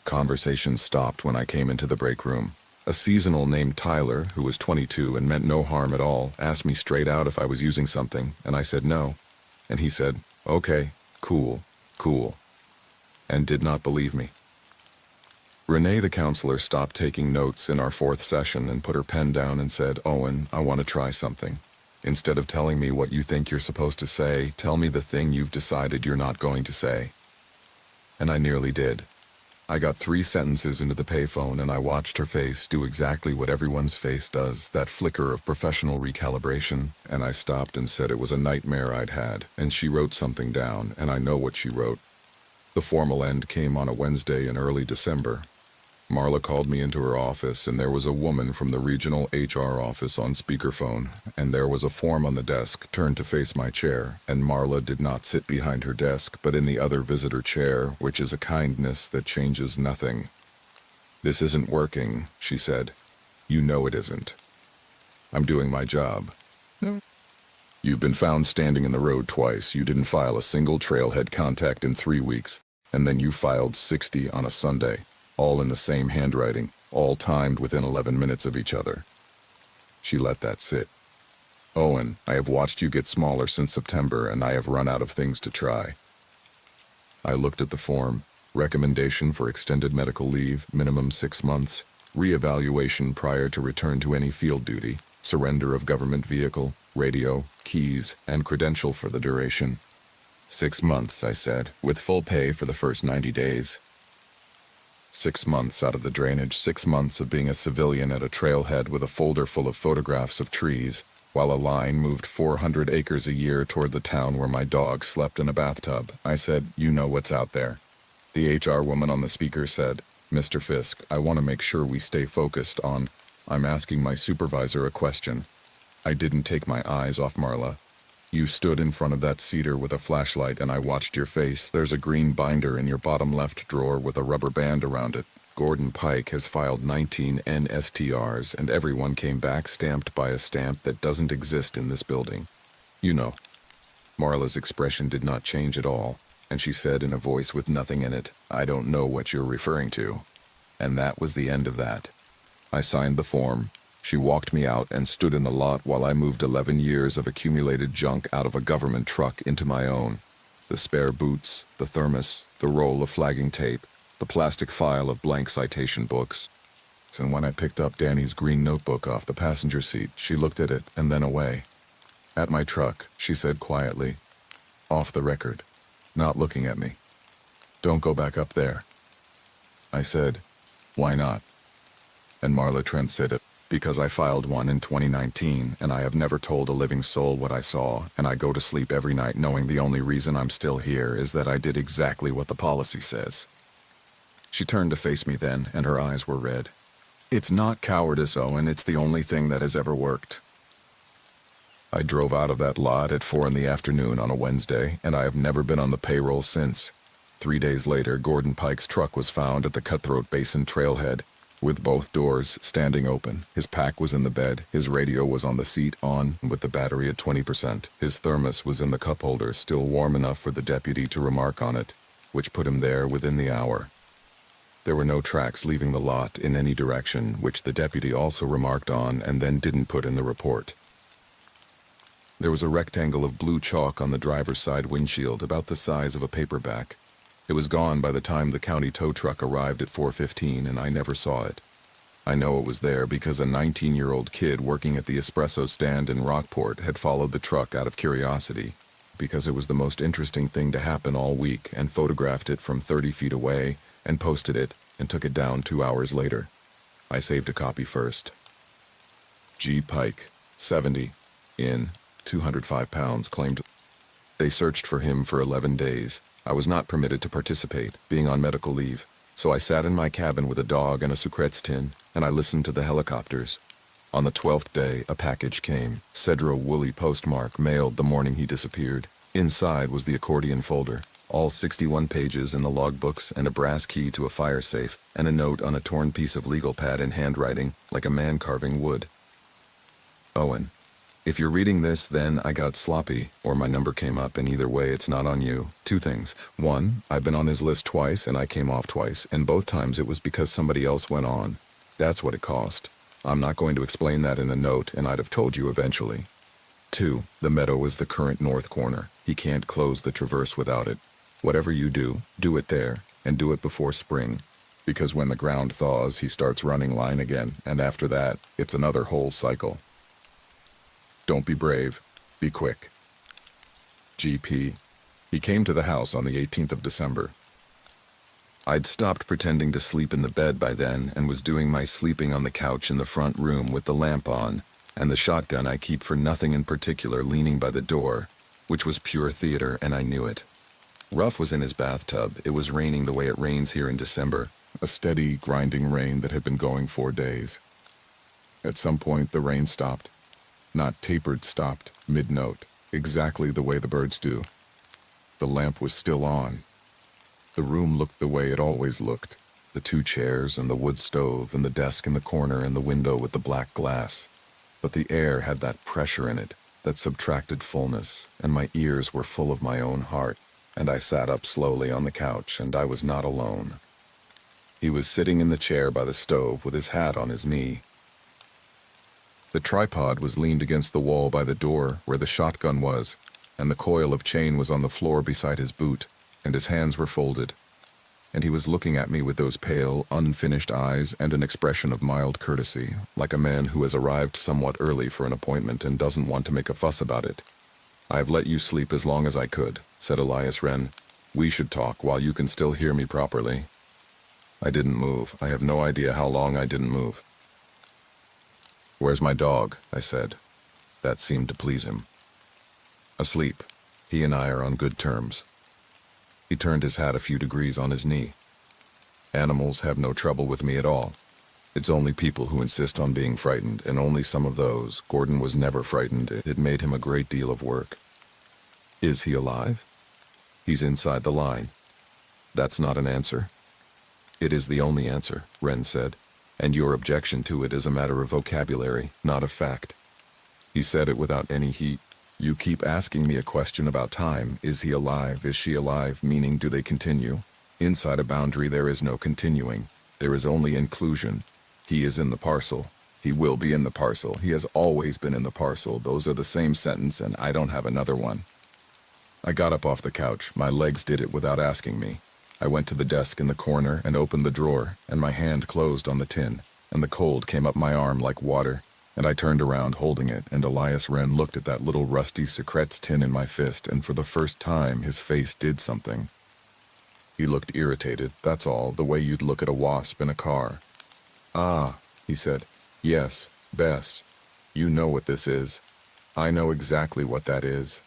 Conversation stopped when I came into the break room. A seasonal named Tyler, who was 22 and meant no harm at all, asked me straight out if I was using something, and I said no. And he said, "Okay, cool, and did not believe me. Renee, the counselor, stopped taking notes in our fourth session and put her pen down and said, "Owen, I want to try something. Instead of telling me what you think you're supposed to say, tell me the thing you've decided you're not going to say." And I nearly did. I got 3 sentences into the payphone and I watched her face do exactly what everyone's face does, that flicker of professional recalibration, and I stopped and said it was a nightmare I'd had, and she wrote something down, and I know what she wrote. The formal end came on a Wednesday in early December. Marla called me into her office, and there was a woman from the regional HR office on speakerphone, and there was a form on the desk turned to face my chair, and Marla did not sit behind her desk but in the other visitor chair, which is a kindness that changes nothing. "This isn't working," she said. "You know it isn't. I'm doing my job. You've been found standing in the road twice, you didn't file a single trailhead contact in 3 weeks, and then you filed 60 on a Sunday. All in the same handwriting, all timed within 11 minutes of each other." She let that sit. "Owen, I have watched you get smaller since September, and I have run out of things to try." I looked at the form. Recommendation for extended medical leave, minimum 6 months, reevaluation prior to return to any field duty, surrender of government vehicle, radio, keys, and credential for the duration. 6 months, I said, with full pay for the first 90 days. 6 months out of the drainage, 6 months of being a civilian at a trailhead with a folder full of photographs of trees, while a line moved 400 acres a year toward the town where my dog slept in a bathtub. I said, "You know what's out there." The HR woman on the speaker said, "Mr. Fisk, I want to make sure we stay focused on, I'm asking my supervisor a question." I didn't take my eyes off Marla. "You stood in front of that cedar with a flashlight and I watched your face. There's a green binder in your bottom left drawer with a rubber band around it. Gordon Pike has filed 19 NSTRs and everyone came back stamped by a stamp that doesn't exist in this building. You know." Marla's expression did not change at all, and she said in a voice with nothing in it, "I don't know what you're referring to." And that was the end of that. I signed the form. She walked me out and stood in the lot while I moved 11 years of accumulated junk out of a government truck into my own. The spare boots, the thermos, the roll of flagging tape, the plastic file of blank citation books. And when I picked up Danny's green notebook off the passenger seat, she looked at it and then away. "At my truck," she said quietly. Off the record. Not looking at me. "Don't go back up there." I said, "Why not?" And Marla Trent said it. "Because I filed one in 2019, and I have never told a living soul what I saw, and I go to sleep every night knowing the only reason I'm still here is that I did exactly what the policy says." She turned to face me then, and her eyes were red. "It's not cowardice, Owen, it's the only thing that has ever worked." I drove out of that lot at 4 in the afternoon on a Wednesday, and I have never been on the payroll since. 3 days later, Gordon Pike's truck was found at the Cutthroat Basin trailhead, with both doors standing open. His pack was in the bed, his radio was on the seat on, with the battery at 20%. His thermos was in the cup holder, still warm enough for the deputy to remark on it, which put him there within the hour. There were no tracks leaving the lot in any direction, which the deputy also remarked on and then didn't put in the report. There was a rectangle of blue chalk on the driver's side windshield about the size of a paperback. It was gone by the time the county tow truck arrived at 4:15, and I never saw it. I know it was there because a 19-year-old kid working at the espresso stand in Rockport had followed the truck out of curiosity, because it was the most interesting thing to happen all week, and photographed it from 30 feet away, and posted it, and took it down 2 hours later. I saved a copy first. G. Pike, 70, in, 205 pounds, claimed. They searched for him for 11 days. I was not permitted to participate, being on medical leave, so I sat in my cabin with a dog and a Sucrets tin, and I listened to the helicopters. On the 12th day, a package came. Cedro woolly postmark mailed the morning he disappeared. Inside was the accordion folder, all 61 pages in the logbooks and a brass key to a fire safe, and a note on a torn piece of legal pad in handwriting, like a man carving wood. Owen, if you're reading this, then I got sloppy, or my number came up, and either way it's not on you. Two things. One, I've been on his list twice and I came off twice, and both times it was because somebody else went on. That's what it cost. I'm not going to explain that in a note, and I'd have told you eventually. 2. The meadow is the current north corner. He can't close the traverse without it. Whatever you do, do it there, and do it before spring. Because when the ground thaws, he starts running line again, and after that, it's another whole cycle. Don't be brave. Be quick. GP. He came to the house on the 18th of December. I'd stopped pretending to sleep in the bed by then and was doing my sleeping on the couch in the front room with the lamp on, and the shotgun I keep for nothing in particular leaning by the door, which was pure theater, and I knew it. Ruff was in his bathtub. It was raining the way it rains here in December, a steady, grinding rain that had been going 4 days. At some point, the rain stopped. Not tapered, stopped, mid-note, exactly the way the birds do. The lamp was still on. The room looked the way it always looked. The 2 chairs and the wood stove and the desk in the corner and the window with the black glass. But the air had that pressure in it, that subtracted fullness, and my ears were full of my own heart, and I sat up slowly on the couch, and I was not alone. He was sitting in the chair by the stove with his hat on his knee. The tripod was leaned against the wall by the door where the shotgun was, and the coil of chain was on the floor beside his boot, and his hands were folded, and he was looking at me with those pale, unfinished eyes and an expression of mild courtesy, like a man who has arrived somewhat early for an appointment and doesn't want to make a fuss about it. "I've let you sleep as long as I could," said Elias Wren. "We should talk while you can still hear me properly." I didn't move. I have no idea how long I didn't move. "Where's my dog?" I said. That seemed to please him. "Asleep. He and I are on good terms." He turned his hat a few degrees on his knee. "Animals have no trouble with me at all. It's only people who insist on being frightened, and only some of those. Gordon was never frightened. It made him a great deal of work." "Is he alive?" "He's inside the line." "That's not an answer." "It is the only answer," Wren said, "and your objection to it is a matter of vocabulary, not of fact." He said it without any heat. "You keep asking me a question about time. Is he alive? Is she alive? Meaning, do they continue? Inside a boundary there is no continuing. There is only inclusion. He is in the parcel. He will be in the parcel. He has always been in the parcel. Those are the same sentence, and I don't have another one." I got up off the couch. My legs did it without asking me. I went to the desk in the corner and opened the drawer, and my hand closed on the tin, and the cold came up my arm like water, and I turned around holding it, and Elias Wren looked at that little rusty secrets tin in my fist, and for the first time his face did something. He looked irritated, that's all, the way you'd look at a wasp in a car. "Ah," he said. "Yes, Bess. You know what this is. I know exactly what that is.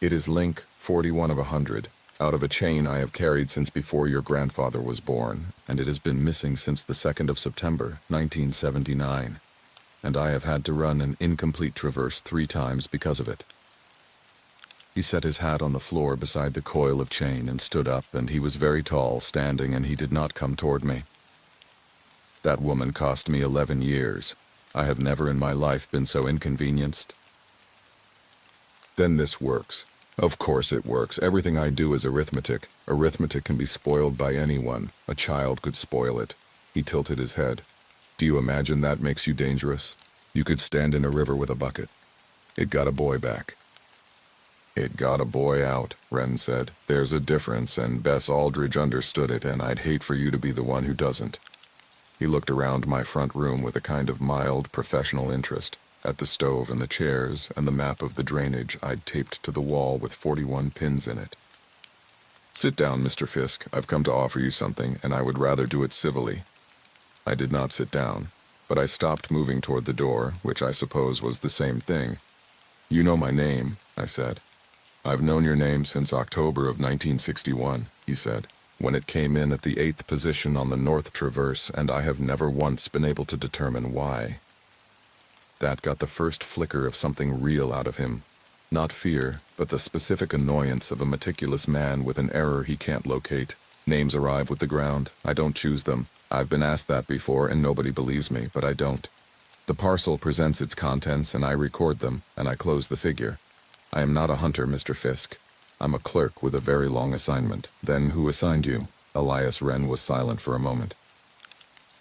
It is link 41 of 100, out of a chain I have carried since before your grandfather was born, and it has been missing since the 2nd of September, 1979. And I have had to run an incomplete traverse 3 times because of it." He set his hat on the floor beside the coil of chain and stood up, and he was very tall, standing, and he did not come toward me. "That woman cost me 11 years. I have never in my life been so inconvenienced." "Then this works." "Of course it works. Everything I do is arithmetic. Arithmetic can be spoiled by anyone. A child could spoil it." He tilted his head. "Do you imagine that makes you dangerous? You could stand in a river with a bucket. It got a boy back." "It got a boy out," Wren said. "There's a difference, and Bess Aldridge understood it, and I'd hate for you to be the one who doesn't." He looked around my front room with a kind of mild professional interest, at the stove and the chairs and the map of the drainage I'd taped to the wall with 41 pins in it. "Sit down, Mr. Fisk. I've come to offer you something, and I would rather do it civilly." I did not sit down, but I stopped moving toward the door, which I suppose was the same thing. "You know my name," I said. "I've known your name since October of 1961, he said, "when it came in at the 8th position on the North Traverse, and I have never once been able to determine why." That got the first flicker of something real out of him. Not fear, but the specific annoyance of a meticulous man with an error he can't locate. Names arrive with the ground. I don't choose them. I've been asked that before and nobody believes me, but I don't. The parcel presents its contents and I record them, and I close the figure. I am not a hunter, Mr. Fisk. I'm a clerk with a very long assignment. Then who assigned you? Elias Wren was silent for a moment.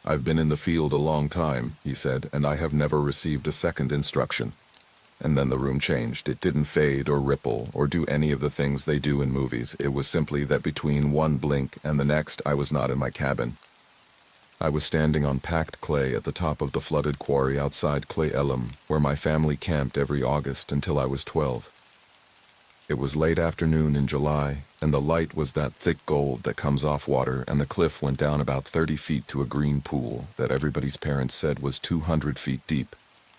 I've been in the field a long time, he said, and I have never received a second instruction. And then the room changed. It didn't fade or ripple or do any of the things they do in movies. It was simply that between one blink and the next I was not in my cabin. I was standing on packed clay at the top of the flooded quarry outside Clay Ellum, where my family camped every August until I was 12. It was late afternoon in July, and the light was that thick gold that comes off water, and the cliff went down about 30 feet to a green pool that everybody's parents said was 200 feet deep,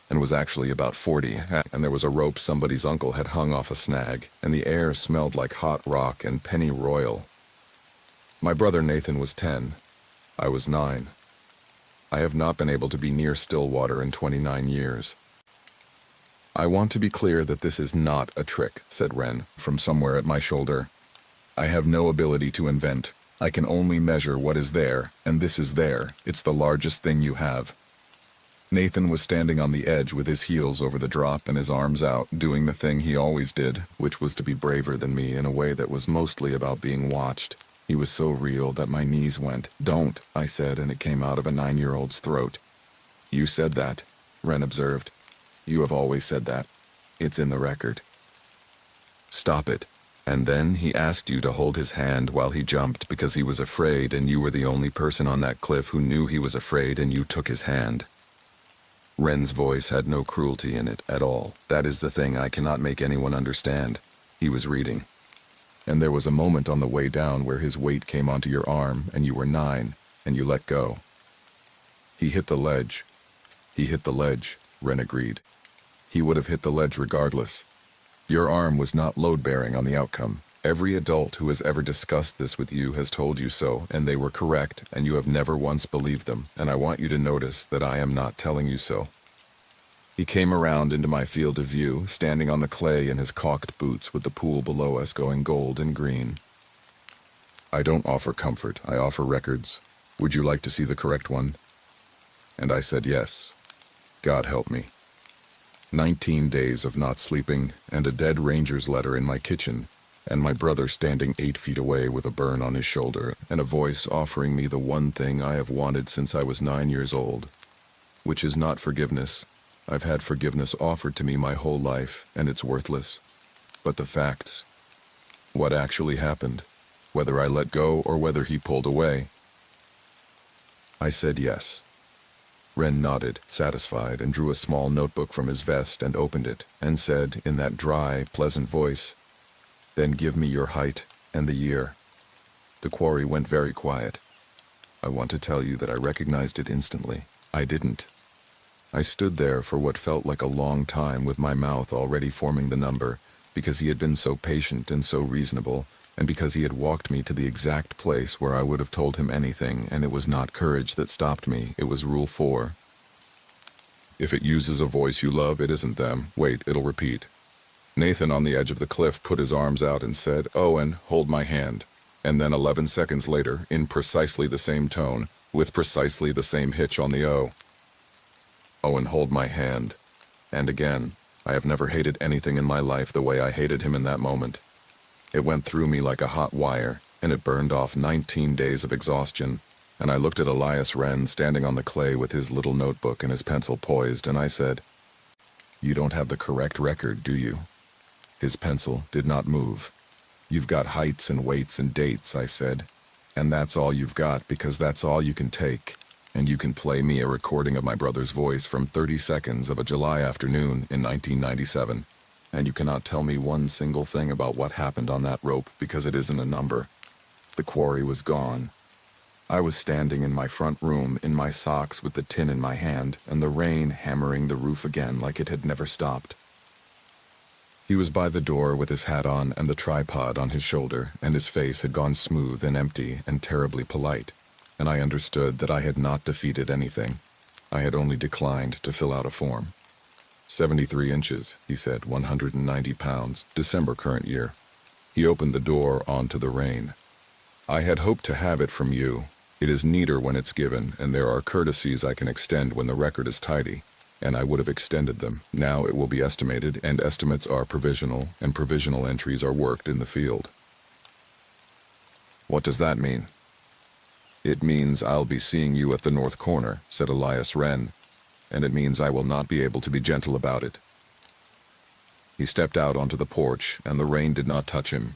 and was actually about 40, and there was a rope somebody's uncle had hung off a snag, and the air smelled like hot rock and pennyroyal. My brother Nathan was 10. I was 9. I have not been able to be near Stillwater in 29 years. I want to be clear that this is not a trick, said Wren, from somewhere at my shoulder. I have no ability to invent. I can only measure what is there, and this is there. It's the largest thing you have. Nathan was standing on the edge with his heels over the drop and his arms out, doing the thing he always did, which was to be braver than me in a way that was mostly about being watched. He was so real that my knees went. Don't, I said, and it came out of a 9-year-old's throat. You said that, Wren observed. You have always said that. It's in the record. Stop it. And then he asked you to hold his hand while he jumped because he was afraid, and you were the only person on that cliff who knew he was afraid, and you took his hand. Wren's voice had no cruelty in it at all. That is the thing I cannot make anyone understand. He was reading. And there was a moment on the way down where his weight came onto your arm, and you were 9, and you let go. He hit the ledge. He hit the ledge, Wren agreed. He would have hit the ledge regardless. Your arm was not load-bearing on the outcome. Every adult who has ever discussed this with you has told you so, and they were correct, and you have never once believed them, and I want you to notice that I am not telling you so. He came around into my field of view, standing on the clay in his caulked boots with the pool below us going gold and green. I don't offer comfort, I offer records. Would you like to see the correct one? And I said yes. God help me. 19 days of not sleeping, and a dead ranger's letter in my kitchen, and my brother standing 8 feet away with a burn on his shoulder, and a voice offering me the one thing I have wanted since I was 9 years old, which is not forgiveness. I've had forgiveness offered to me my whole life, and it's worthless. But the facts, what actually happened, whether I let go or whether he pulled away. I said yes. Wren nodded, satisfied, and drew a small notebook from his vest and opened it, and said, in that dry, pleasant voice, "Then give me your height and the year." The quarry went very quiet. I want to tell you that I recognized it instantly. I didn't. I stood there for what felt like a long time with my mouth already forming the number, because he had been so patient and so reasonable, and because he had walked me to the exact place where I would have told him anything, and it was not courage that stopped me, it was Rule 4. If it uses a voice you love, it isn't them. Wait, it'll repeat. Nathan on the edge of the cliff put his arms out and said, "Owen, hold my hand." And then 11 seconds later, in precisely the same tone, with precisely the same hitch on the O, "Owen, hold my hand." And again, I have never hated anything in my life the way I hated him in that moment. It went through me like a hot wire, and it burned off 19 days of exhaustion, and I looked at Elias Wren standing on the clay with his little notebook and his pencil poised, and I said, "You don't have the correct record, do you?" His pencil did not move. "You've got heights and weights and dates," I said, "and that's all you've got because that's all you can take. And you can play me a recording of my brother's voice from 30 seconds of a July afternoon in 1997. And you cannot tell me one single thing about what happened on that rope because it isn't a number." The quarry was gone. I was standing in my front room in my socks with the tin in my hand and the rain hammering the roof again like it had never stopped. He was by the door with his hat on and the tripod on his shoulder, and his face had gone smooth and empty and terribly polite, and I understood that I had not defeated anything. I had only declined to fill out a form. "73 inches," he said, 190 pounds, December current year. He opened the door onto the rain. "I had hoped to have it from you. It is neater when it's given, and there are courtesies I can extend when the record is tidy, and I would have extended them. Now it will be estimated, and estimates are provisional, and provisional entries are worked in the field." "What does that mean?" "It means I'll be seeing you at the north corner," said Elias Wren, "and it means I will not be able to be gentle about it." He stepped out onto the porch, and the rain did not touch him.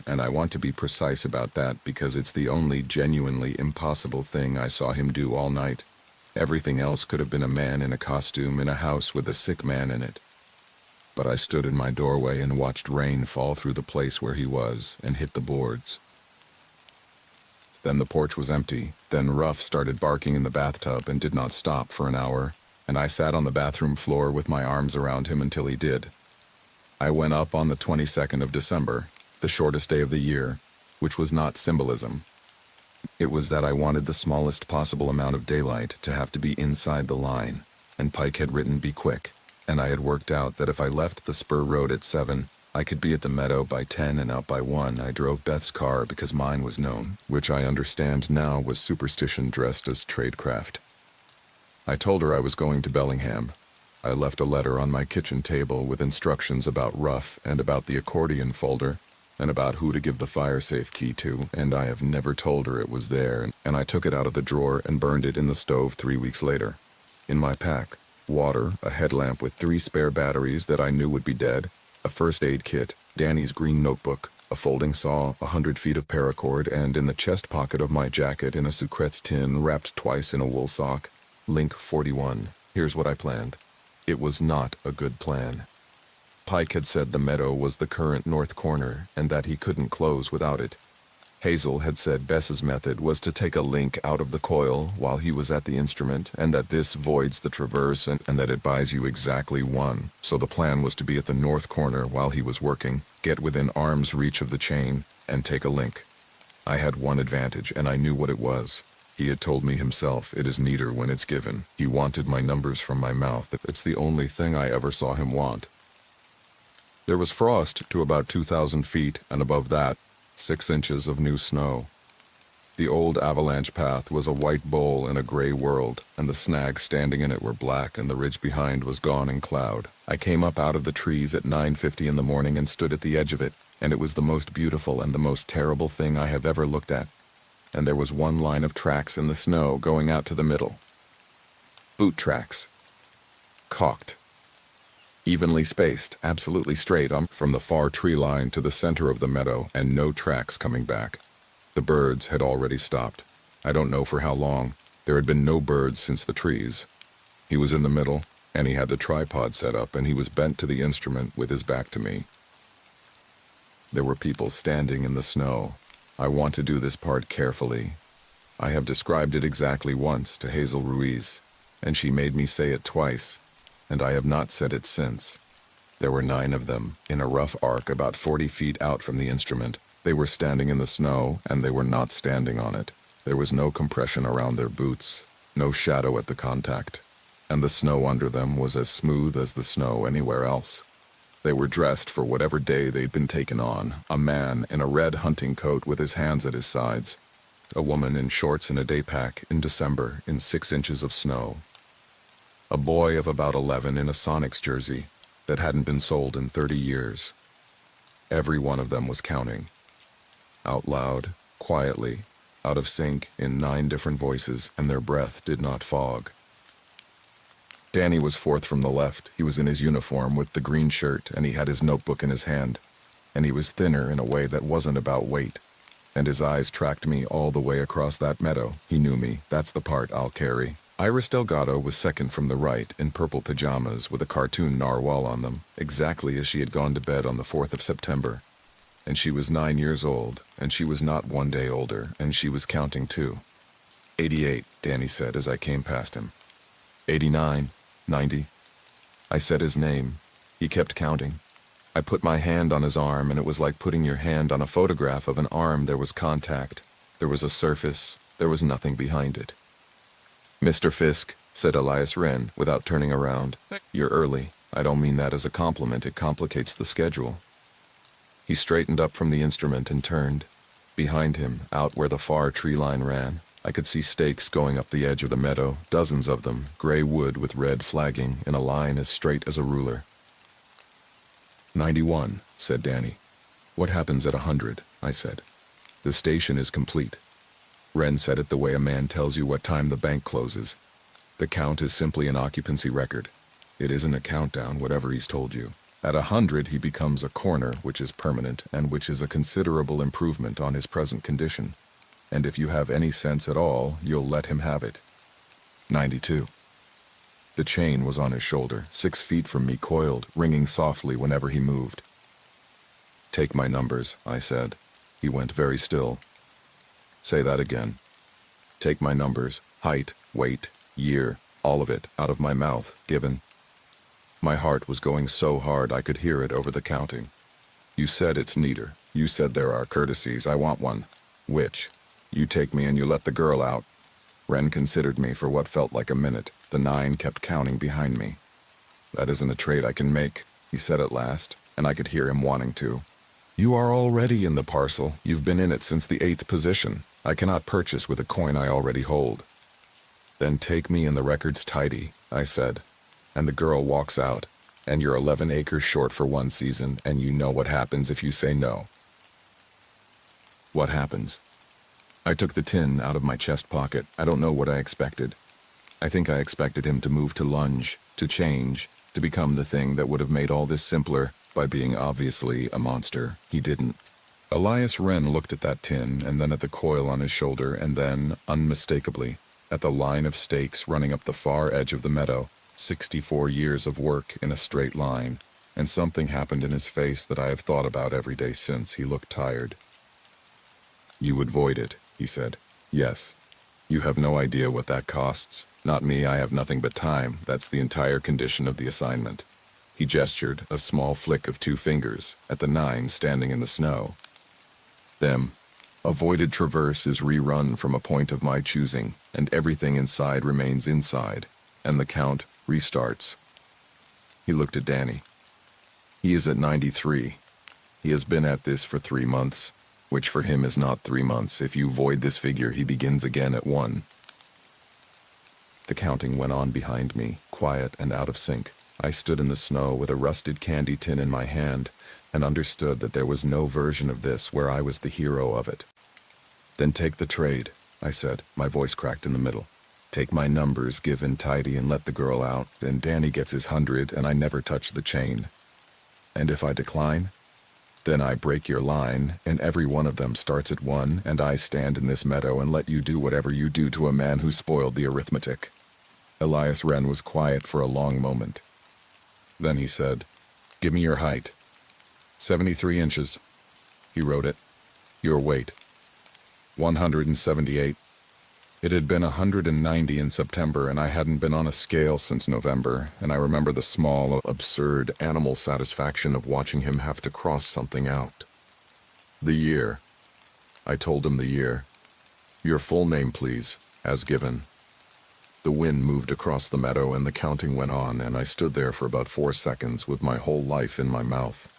And I want to be precise about that because it's the only genuinely impossible thing I saw him do all night. Everything else could have been a man in a costume in a house with a sick man in it. But I stood in my doorway and watched rain fall through the place where he was and hit the boards. Then the porch was empty. Then Ruff started barking in the bathtub and did not stop for an hour, and I sat on the bathroom floor with my arms around him until he did. I went up on the 22nd of December, the shortest day of the year, which was not symbolism. It was that I wanted the smallest possible amount of daylight to have to be inside the line, and Pike had written "be quick," and I had worked out that if I left the spur road at 7, I could be at the meadow by 10 and out by 1. I drove Beth's car because mine was known, which I understand now was superstition dressed as tradecraft. I told her I was going to Bellingham. I left a letter on my kitchen table with instructions about Ruff and about the accordion folder, and about who to give the fire-safe key to, and I have never told her it was there, and I took it out of the drawer and burned it in the stove 3 weeks later. In my pack, water, a headlamp with 3 spare batteries that I knew would be dead, a first aid kit, Danny's green notebook, a folding saw, 100 feet of paracord, and in the chest pocket of my jacket in a Sucrets tin wrapped twice in a wool sock, Link 41. Here's what I planned. It was not a good plan. Pike had said the meadow was the current north corner and that he couldn't close without it. Hazel had said Bess's method was to take a link out of the coil while he was at the instrument, and that this voids the traverse and that it buys you exactly 1. So the plan was to be at the north corner while he was working, get within arm's reach of the chain, and take a link. I had one advantage, and I knew what it was. He had told me himself, it is neater when it's given. He wanted my numbers from my mouth. It's the only thing I ever saw him want. There was frost to about 2,000 feet, and above that, 6 inches of new snow. The old avalanche path was a white bowl in a gray world, and the snags standing in it were black, and the ridge behind was gone in cloud. I came up out of the trees at 9:50 in the morning and stood at the edge of it, and it was the most beautiful and the most terrible thing I have ever looked at. And there was one line of tracks in the snow going out to the middle. Boot tracks. Caulked. Evenly spaced, absolutely straight from the far tree line to the center of the meadow, and no tracks coming back. The birds had already stopped. I don't know for how long. There had been no birds since the trees. He was in the middle, and he had the tripod set up, and he was bent to the instrument with his back to me. There were people standing in the snow. I want to do this part carefully. I have described it exactly once to Hazel Ruiz, and she made me say it twice, and I have not said it since. There were 9 of them, in a rough arc about 40 feet out from the instrument. They were standing in the snow, and they were not standing on it. There was no compression around their boots, no shadow at the contact, and the snow under them was as smooth as the snow anywhere else. They were dressed for whatever day they'd been taken on, a man in a red hunting coat with his hands at his sides, a woman in shorts and a day pack in December in 6 inches of snow. A boy of about 11 in a Sonics jersey that hadn't been sold in 30 years. Every one of them was counting. Out loud, quietly, out of sync in 9 different voices, and their breath did not fog. Danny was 4th from the left. He was in his uniform with the green shirt, and he had his notebook in his hand. And he was thinner in a way that wasn't about weight. And his eyes tracked me all the way across that meadow. He knew me. That's the part I'll carry. Iris Delgado was 2nd from the right in purple pajamas with a cartoon narwhal on them, exactly as she had gone to bed on the 4th of September. And she was 9 years old, and she was not 1 day older, and she was counting too. 88, Danny said as I came past him. 89, 90. I said his name. He kept counting. I put my hand on his arm, and it was like putting your hand on a photograph of an arm. There was contact. There was a surface. There was nothing behind it. "Mr. Fisk," said Elias Wren without turning around. You're early. I don't mean that as a compliment, it complicates the schedule. He straightened up from the instrument and turned. Behind him, out where the far tree line ran, I could see stakes going up the edge of the meadow, dozens of them, gray wood with red flagging in a line as straight as a ruler. 91, said Danny. What happens at 100? I said. The station is complete. Wren said it the way a man tells you what time the bank closes. The count is simply an occupancy record. It isn't a countdown, whatever he's told you. At 100, he becomes a corner, which is permanent, and which is a considerable improvement on his present condition. And if you have any sense at all, you'll let him have it. 92. The chain was on his shoulder, 6 feet from me, coiled, ringing softly whenever he moved. Take my numbers, I said. He went very still. Say that again. Take my numbers, height, weight, year, all of it, out of my mouth, given. My heart was going so hard I could hear it over the counting. You said it's neater. You said there are courtesies. I want one. Which? You take me and you let the girl out. Wren considered me for what felt like a minute. The 9 kept counting behind me. That isn't a trade I can make, he said at last, and I could hear him wanting to. You are already in the parcel. You've been in it since the 8th position. I cannot purchase with a coin I already hold. Then take me and the record's tidy, I said. And the girl walks out, and you're 11 acres short for 1 season, and you know what happens if you say no. What happens? I took the tin out of my chest pocket. I don't know what I expected. I think I expected him to move to lunge, to change, to become the thing that would have made all this simpler by being obviously a monster. He didn't. Elias Wren looked at that tin, and then at the coil on his shoulder, and then, unmistakably, at the line of stakes running up the far edge of the meadow. 64 years of work in a straight line, and something happened in his face that I have thought about every day since. He looked tired. You would void it, he said. Yes. You have no idea what that costs. Not me, I have nothing but time. That's the entire condition of the assignment. He gestured, a small flick of 2 fingers, at the 9 standing in the snow. Them. A voided traverse is rerun from a point of my choosing, and everything inside remains inside, and the count restarts. He looked at Danny. He is at 93. He has been at this for 3 months, which for him is not 3 months. If you void this figure, he begins again at 1. The counting went on behind me, quiet and out of sync. I stood in the snow with a rusted candy tin in my hand and understood that there was no version of this where I was the hero of it. Then take the trade, I said, my voice cracked in the middle. Take my numbers, give in tidy, and let the girl out, and Danny gets his 100, and I never touch the chain. And if I decline? Then I break your line, and every one of them starts at 1, and I stand in this meadow and let you do whatever you do to a man who spoiled the arithmetic. Elias Wren was quiet for a long moment. Then he said, Give me your height. 73 inches. He wrote it. Your weight. 178. It had been 190 in September, and I hadn't been on a scale since November, and I remember the small, absurd animal satisfaction of watching him have to cross something out. The year. I told him the year. Your full name, please, as given. The wind moved across the meadow, and the counting went on, and I stood there for about 4 seconds with my whole life in my mouth.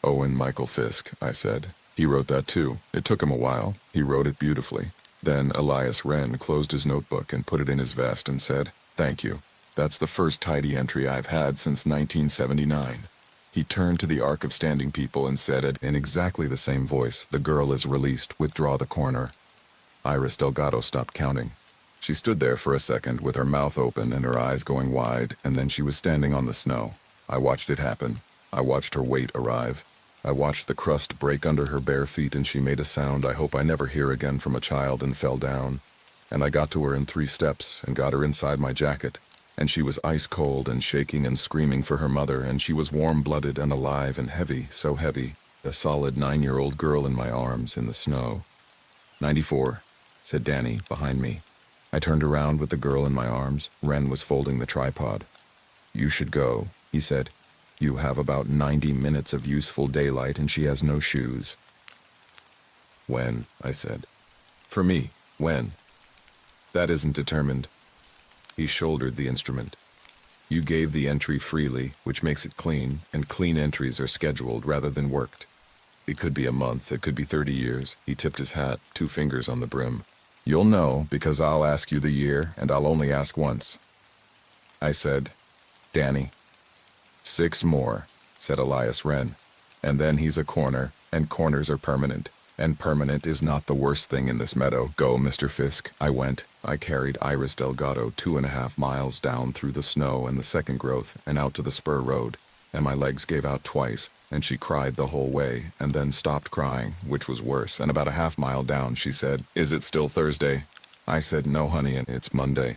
Owen Michael Fisk, I said. He wrote that too. It took him a while. He wrote it beautifully. Then Elias Wren closed his notebook and put it in his vest and said, Thank you. That's the first tidy entry I've had since 1979. He turned to the arc of standing people and said it in exactly the same voice, The girl is released. Withdraw the corner. Iris Delgado stopped counting. She stood there for a second with her mouth open and her eyes going wide, and then she was standing on the snow. I watched it happen. I watched her weight arrive. I watched the crust break under her bare feet, and she made a sound I hope I never hear again from a child, and fell down. And I got to her in 3 steps and got her inside my jacket, and she was ice cold and shaking and screaming for her mother, and she was warm-blooded and alive and heavy, so heavy, a solid 9-year-old girl in my arms in the snow. 94, said Danny behind me. I turned around with the girl in my arms. Wren was folding the tripod. You should go, he said. You have about 90 minutes of useful daylight, and she has no shoes. When? I said. For me, when? That isn't determined. He shouldered the instrument. You gave the entry freely, which makes it clean, and clean entries are scheduled rather than worked. It could be a month, it could be 30 years. He tipped his hat, 2 fingers on the brim. You'll know, because I'll ask you the year, and I'll only ask once. I said, Danny. 6 more, said Elias Wren. And then he's a corner, and corners are permanent. And permanent is not the worst thing in this meadow. Go, Mr. Fisk. I went. I carried Iris Delgado 2.5 miles down through the snow and the second growth and out to the spur road, and my legs gave out twice, and she cried the whole way, and then stopped crying, which was worse, and about a half mile down she said, "Is it still Thursday?" I said, "No, honey, and it's Monday."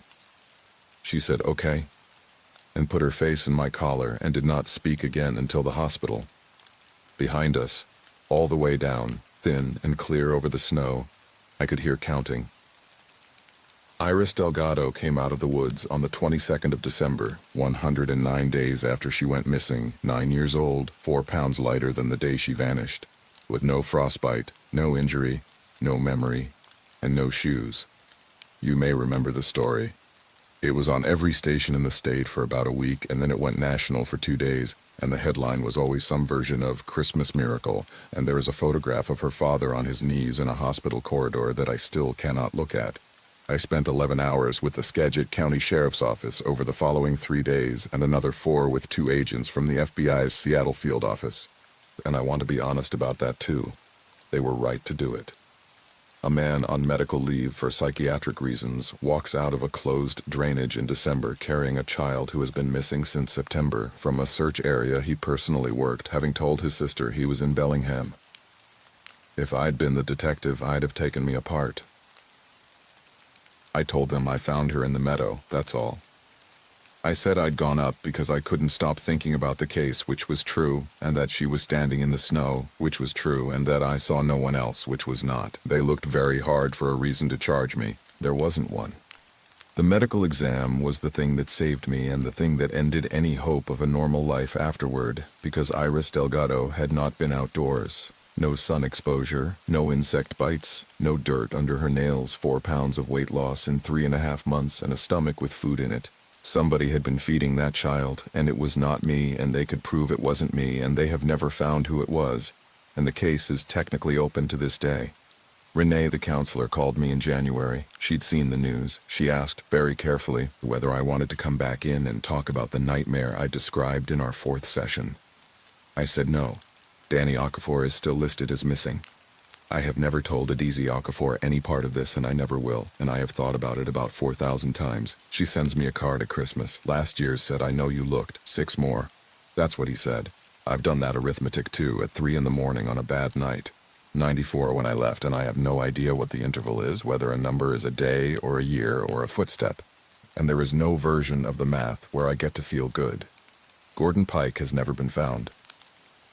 She said, "Okay," and put her face in my collar and did not speak again until the hospital. Behind us, all the way down, thin and clear over the snow, I could hear counting. Iris Delgado came out of the woods on the 22nd of December, 109 days after she went missing, 9 years old, 4 pounds lighter than the day she vanished, with no frostbite, no injury, no memory, and no shoes. You may remember the story. It was on every station in the state for about a week, and then it went national for 2 days, and the headline was always some version of Christmas Miracle, and there is a photograph of her father on his knees in a hospital corridor that I still cannot look at. I spent 11 hours with the Skagit County Sheriff's Office over the following 3 days, and another 4 with 2 agents from the FBI's Seattle field office. And I want to be honest about that too. They were right to do it. A man on medical leave for psychiatric reasons walks out of a closed drainage in December carrying a child who has been missing since September from a search area he personally worked, having told his sister he was in Bellingham. If I'd been the detective, I'd have taken me apart. I told them I found her in the meadow, that's all. I said I'd gone up because I couldn't stop thinking about the case, which was true, and that she was standing in the snow, which was true, and that I saw no one else, which was not. They looked very hard for a reason to charge me. There wasn't one. The medical exam was the thing that saved me and the thing that ended any hope of a normal life afterward, because Iris Delgado had not been outdoors. No sun exposure, no insect bites, no dirt under her nails, 4 pounds of weight loss in 3.5 months, and a stomach with food in it. Somebody had been feeding that child, and it was not me, and they could prove it wasn't me, and they have never found who it was, and the case is technically open to this day. Renee, the counselor, called me in January. She'd seen the news. She asked, very carefully, whether I wanted to come back in and talk about the nightmare I described in our 4th session. I said no. Danny Okafor is still listed as missing. I have never told Adizi Okafor any part of this, and I never will, and I have thought about it about 4,000 times. She sends me a card at Christmas. Last year's said, "I know you looked. 6 more. That's what he said. I've done that arithmetic too, at 3 in the morning on a bad night. 94 when I left, and I have no idea what the interval is, whether a number is a day or a year or a footstep. And there is no version of the math where I get to feel good. Gordon Pike has never been found.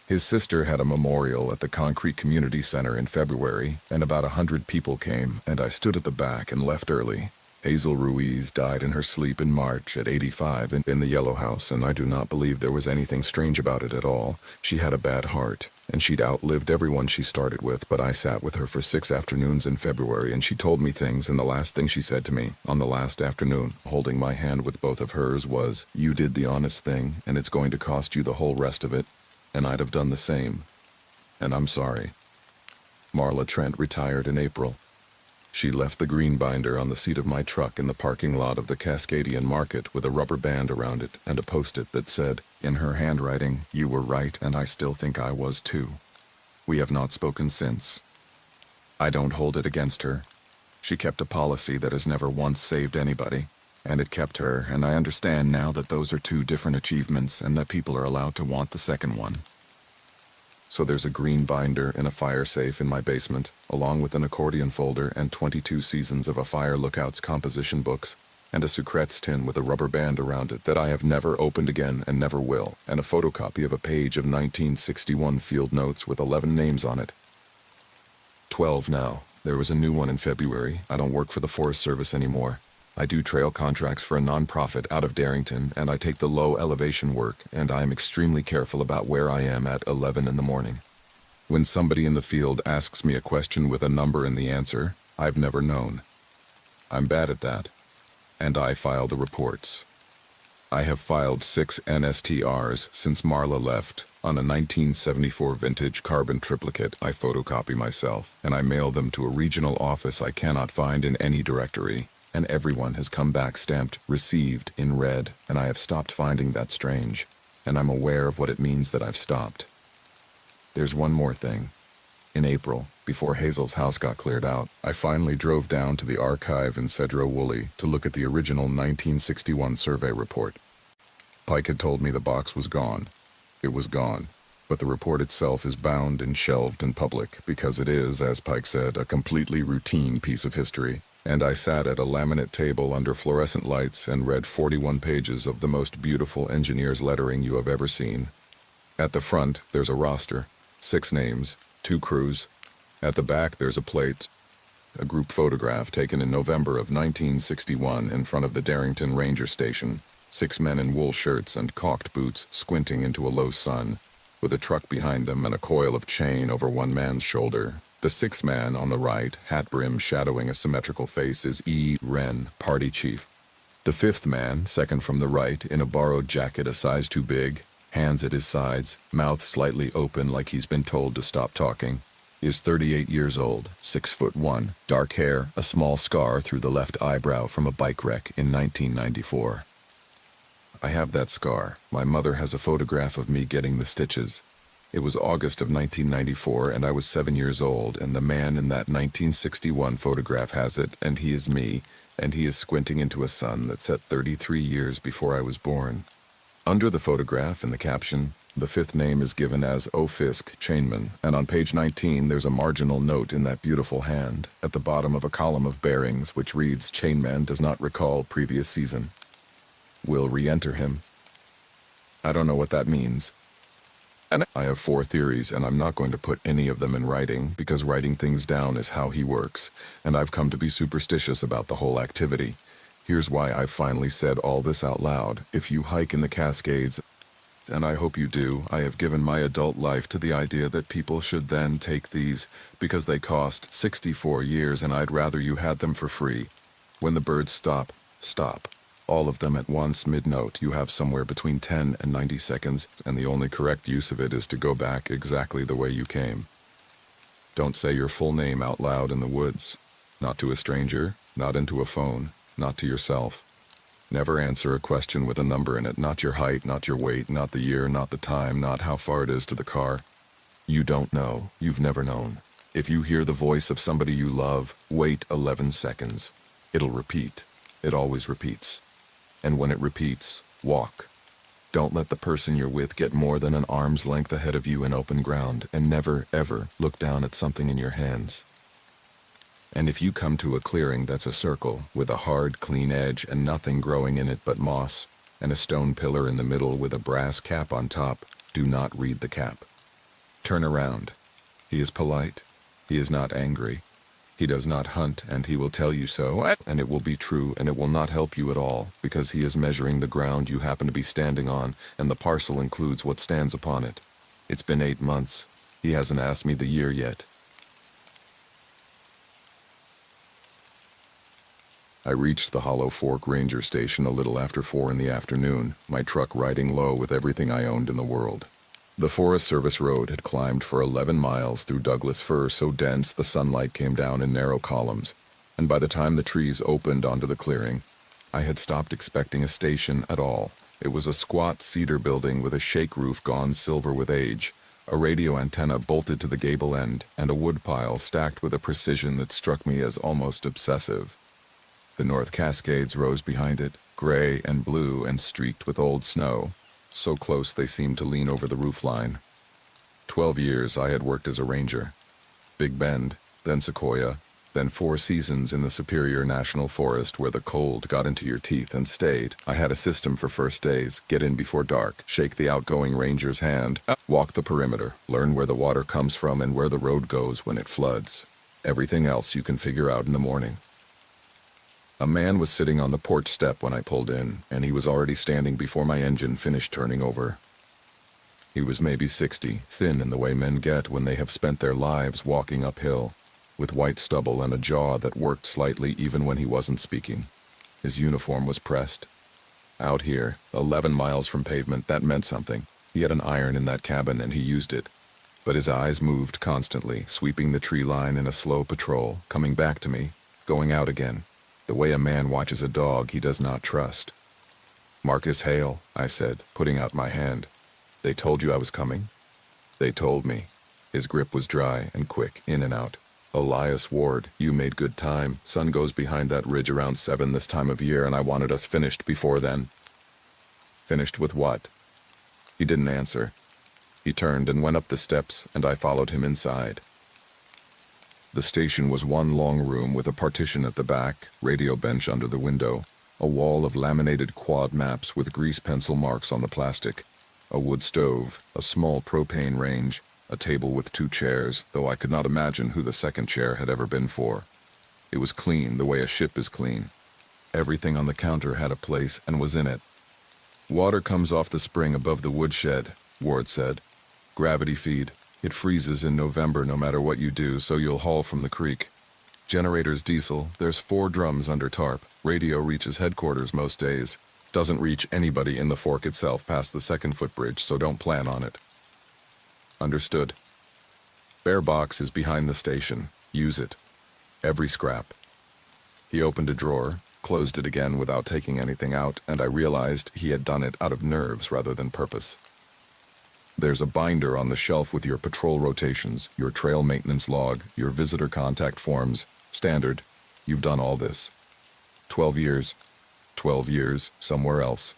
His sister had a memorial at the Concrete Community Center in February, and about 100 people came, and I stood at the back and left early. Hazel Ruiz died in her sleep in March at 85 in the Yellow House, and I do not believe there was anything strange about it at all. She had a bad heart, and she'd outlived everyone she started with, but I sat with her for 6 afternoons in February, and she told me things, and the last thing she said to me, on the last afternoon, holding my hand with both of hers, was, "You did the honest thing, and it's going to cost you the whole rest of it." And I'd have done the same. And I'm sorry. Marla Trent retired in April. She left the green binder on the seat of my truck in the parking lot of the Cascadian Market with a rubber band around it and a post-it that said, in her handwriting, "You were right, and I still think I was too." We have not spoken since. I don't hold it against her. She kept a policy that has never once saved anybody. And it kept her, and I understand now that those are 2 different achievements and that people are allowed to want the second one. So there's a green binder in a fire safe in my basement, along with an accordion folder and 22 seasons of a Fire Lookout's composition books, and a Sucrets tin with a rubber band around it that I have never opened again and never will, and a photocopy of a page of 1961 field notes with 11 names on it. 12 now. There was a new one in February. I don't work for the Forest Service anymore. I do trail contracts for a nonprofit out of Darrington, and I take the low elevation work, and I am extremely careful about where I am at 11 in the morning. When somebody in the field asks me a question with a number in the answer, I've never known. I'm bad at that. and I file the reports. I have filed 6 NSTRs since Marla left. On a 1974 vintage carbon triplicate I photocopy myself, and I mail them to a regional office I cannot find in any directory, and everyone has come back stamped "received" in red, and I have stopped finding that strange, and I'm aware of what it means that I've stopped. There's one more thing. In April, before Hazel's house got cleared out, I finally drove down to the archive in Cedro Woolley to look at the original 1961 survey report. Pike had told me the box was gone. It was gone, but the report itself is bound and shelved in public because it is, as Pike said, a completely routine piece of history, and I sat at a laminate table under fluorescent lights and read 41 pages of the most beautiful engineer's lettering you have ever seen. At the front, there's a roster, 6 names, 2 crews. At the back, there's a plate, a group photograph taken in November of 1961 in front of the Darrington Ranger Station. 6 men in wool shirts and caulked boots squinting into a low sun, with a truck behind them and a coil of chain over one man's shoulder. The 6th man on the right, hat brim shadowing a symmetrical face, is E. Wren, party chief. The 5th man, second from the right, in a borrowed jacket a size too big, hands at his sides, mouth slightly open like he's been told to stop talking, is 38 years old, 6'1", dark hair, a small scar through the left eyebrow from a bike wreck in 1994. I have that scar. My mother has a photograph of me getting the stitches. It was August of 1994, and I was 7 years old, and the man in that 1961 photograph has it, and he is me, and he is squinting into a sun that set 33 years before I was born. Under the photograph, in the caption, the 5th name is given as O. Fisk, chainman, and on page 19 there's a marginal note in that beautiful hand, at the bottom of a column of bearings, which reads, "Chainman does not recall previous season. Will re-enter him." I don't know what that means. And I have 4 theories, and I'm not going to put any of them in writing, because writing things down is how he works, and I've come to be superstitious about the whole activity. Here's why I've finally said all this out loud. If you hike in the Cascades, and I hope you do, I have given my adult life to the idea that people should then take these, because they cost 64 years, and I'd rather you had them for free. When the birds stop, stop. All of them at once, mid-note. You have somewhere between 10 and 90 seconds, and the only correct use of it is to go back exactly the way you came. Don't say your full name out loud in the woods. Not to a stranger, not into a phone, not to yourself. Never answer a question with a number in it, not your height, not your weight, not the year, not the time, not how far it is to the car. You don't know. You've never known. If you hear the voice of somebody you love, wait 11 seconds. It'll repeat. It always repeats. And when it repeats, walk. Don't let the person you're with get more than an arm's length ahead of you in open ground, and never, ever look down at something in your hands. And if you come to a clearing that's a circle, with a hard, clean edge and nothing growing in it but moss, and a stone pillar in the middle with a brass cap on top, do not read the cap. Turn around. He is polite. He is not angry. He does not hunt, and he will tell you so, and it will be true, and it will not help you at all, because he is measuring the ground you happen to be standing on, and the parcel includes what stands upon it. It's been 8 months. He hasn't asked me the year yet. I reached the Hollow Fork Ranger Station a little after 4 in the afternoon, my truck riding low with everything I owned in the world. The Forest Service road had climbed for 11 miles through Douglas fir so dense the sunlight came down in narrow columns, and by the time the trees opened onto the clearing, I had stopped expecting a station at all. It was a squat cedar building with a shake roof gone silver with age, a radio antenna bolted to the gable end, and a woodpile stacked with a precision that struck me as almost obsessive. The North Cascades rose behind it, gray and blue and streaked with old snow, so close they seemed to lean over the roofline. 12 years I had worked as a ranger. Big Bend, then Sequoia, then 4 seasons in the Superior National Forest where the cold got into your teeth and stayed. I had a system for first days: get in before dark, shake the outgoing ranger's hand, walk the perimeter, learn where the water comes from and where the road goes when it floods. Everything else you can figure out in the morning. A man was sitting on the porch step when I pulled in, and he was already standing before my engine finished turning over. He was maybe 60, thin in the way men get when they have spent their lives walking uphill, with white stubble and a jaw that worked slightly even when he wasn't speaking. His uniform was pressed. Out here, 11 miles from pavement, that meant something. He had an iron in that cabin and he used it. But his eyes moved constantly, sweeping the tree line in a slow patrol, coming back to me, going out again, the way a man watches a dog he does not trust. "Marcus Hale," I said, putting out my hand. "They told you I was coming?" "They told me." His grip was dry and quick, in and out. "Elias Ward, you made good time. Sun goes behind that ridge around 7 this time of year, and I wanted us finished before then." "Finished with what?" He didn't answer. He turned and went up the steps, and I followed him inside. The station was one long room with a partition at the back, radio bench under the window, a wall of laminated quad maps with grease pencil marks on the plastic, a wood stove, a small propane range, a table with 2 chairs, though I could not imagine who the second chair had ever been for. It was clean the way a ship is clean. Everything on the counter had a place and was in it. "Water comes off the spring above the woodshed," Ward said. "Gravity feed. It freezes in November no matter what you do, so you'll haul from the creek. Generator's diesel. There's 4 drums under tarp. Radio reaches headquarters most days. Doesn't reach anybody in the fork itself past the second footbridge, so don't plan on it." "Understood." "Bear box is behind the station. Use it. Every scrap." He opened a drawer, closed it again without taking anything out, and I realized he had done it out of nerves rather than purpose. "There's a binder on the shelf with your patrol rotations, your trail maintenance log, your visitor contact forms. Standard. You've done all this." 12 years. 12 years, somewhere else.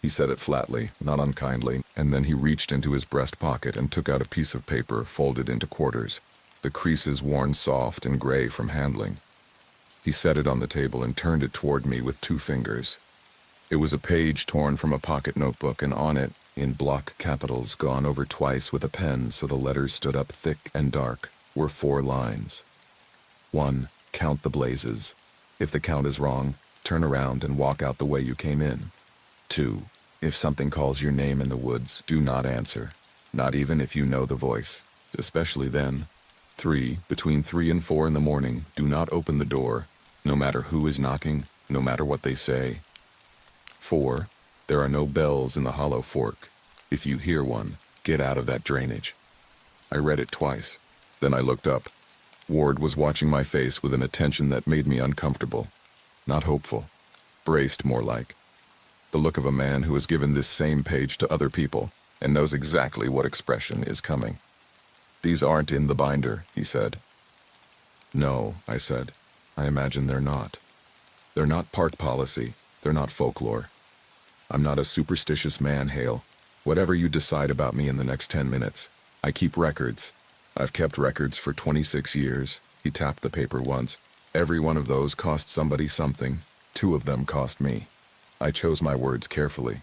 He said it flatly, not unkindly, and then he reached into his breast pocket and took out a piece of paper folded into quarters, the creases worn soft and gray from handling. He set it on the table and turned it toward me with 2 fingers. It was a page torn from a pocket notebook, and on it, in block capitals gone over twice with a pen so the letters stood up thick and dark, were 4 lines. 1. Count the blazes. If the count is wrong, turn around and walk out the way you came in. 2. If something calls your name in the woods, do not answer, not even if you know the voice, especially then. 3. Between 3 and 4 in the morning, do not open the door, no matter who is knocking, no matter what they say. 4. There are no bells in the hollow fork. If you hear one, get out of that drainage. I read it twice. Then I looked up. Ward was watching my face with an attention that made me uncomfortable. Not hopeful. Braced, more like. The look of a man who has given this same page to other people and knows exactly what expression is coming. "These aren't in the binder," he said. "No," I said. "I imagine they're not. They're not park policy. They're not folklore. I'm not a superstitious man, Hale. Whatever you decide about me in the next 10 minutes, I keep records. I've kept records for 26 years. He tapped the paper once. Every one of those cost somebody something. 2 of them cost me. I chose my words carefully.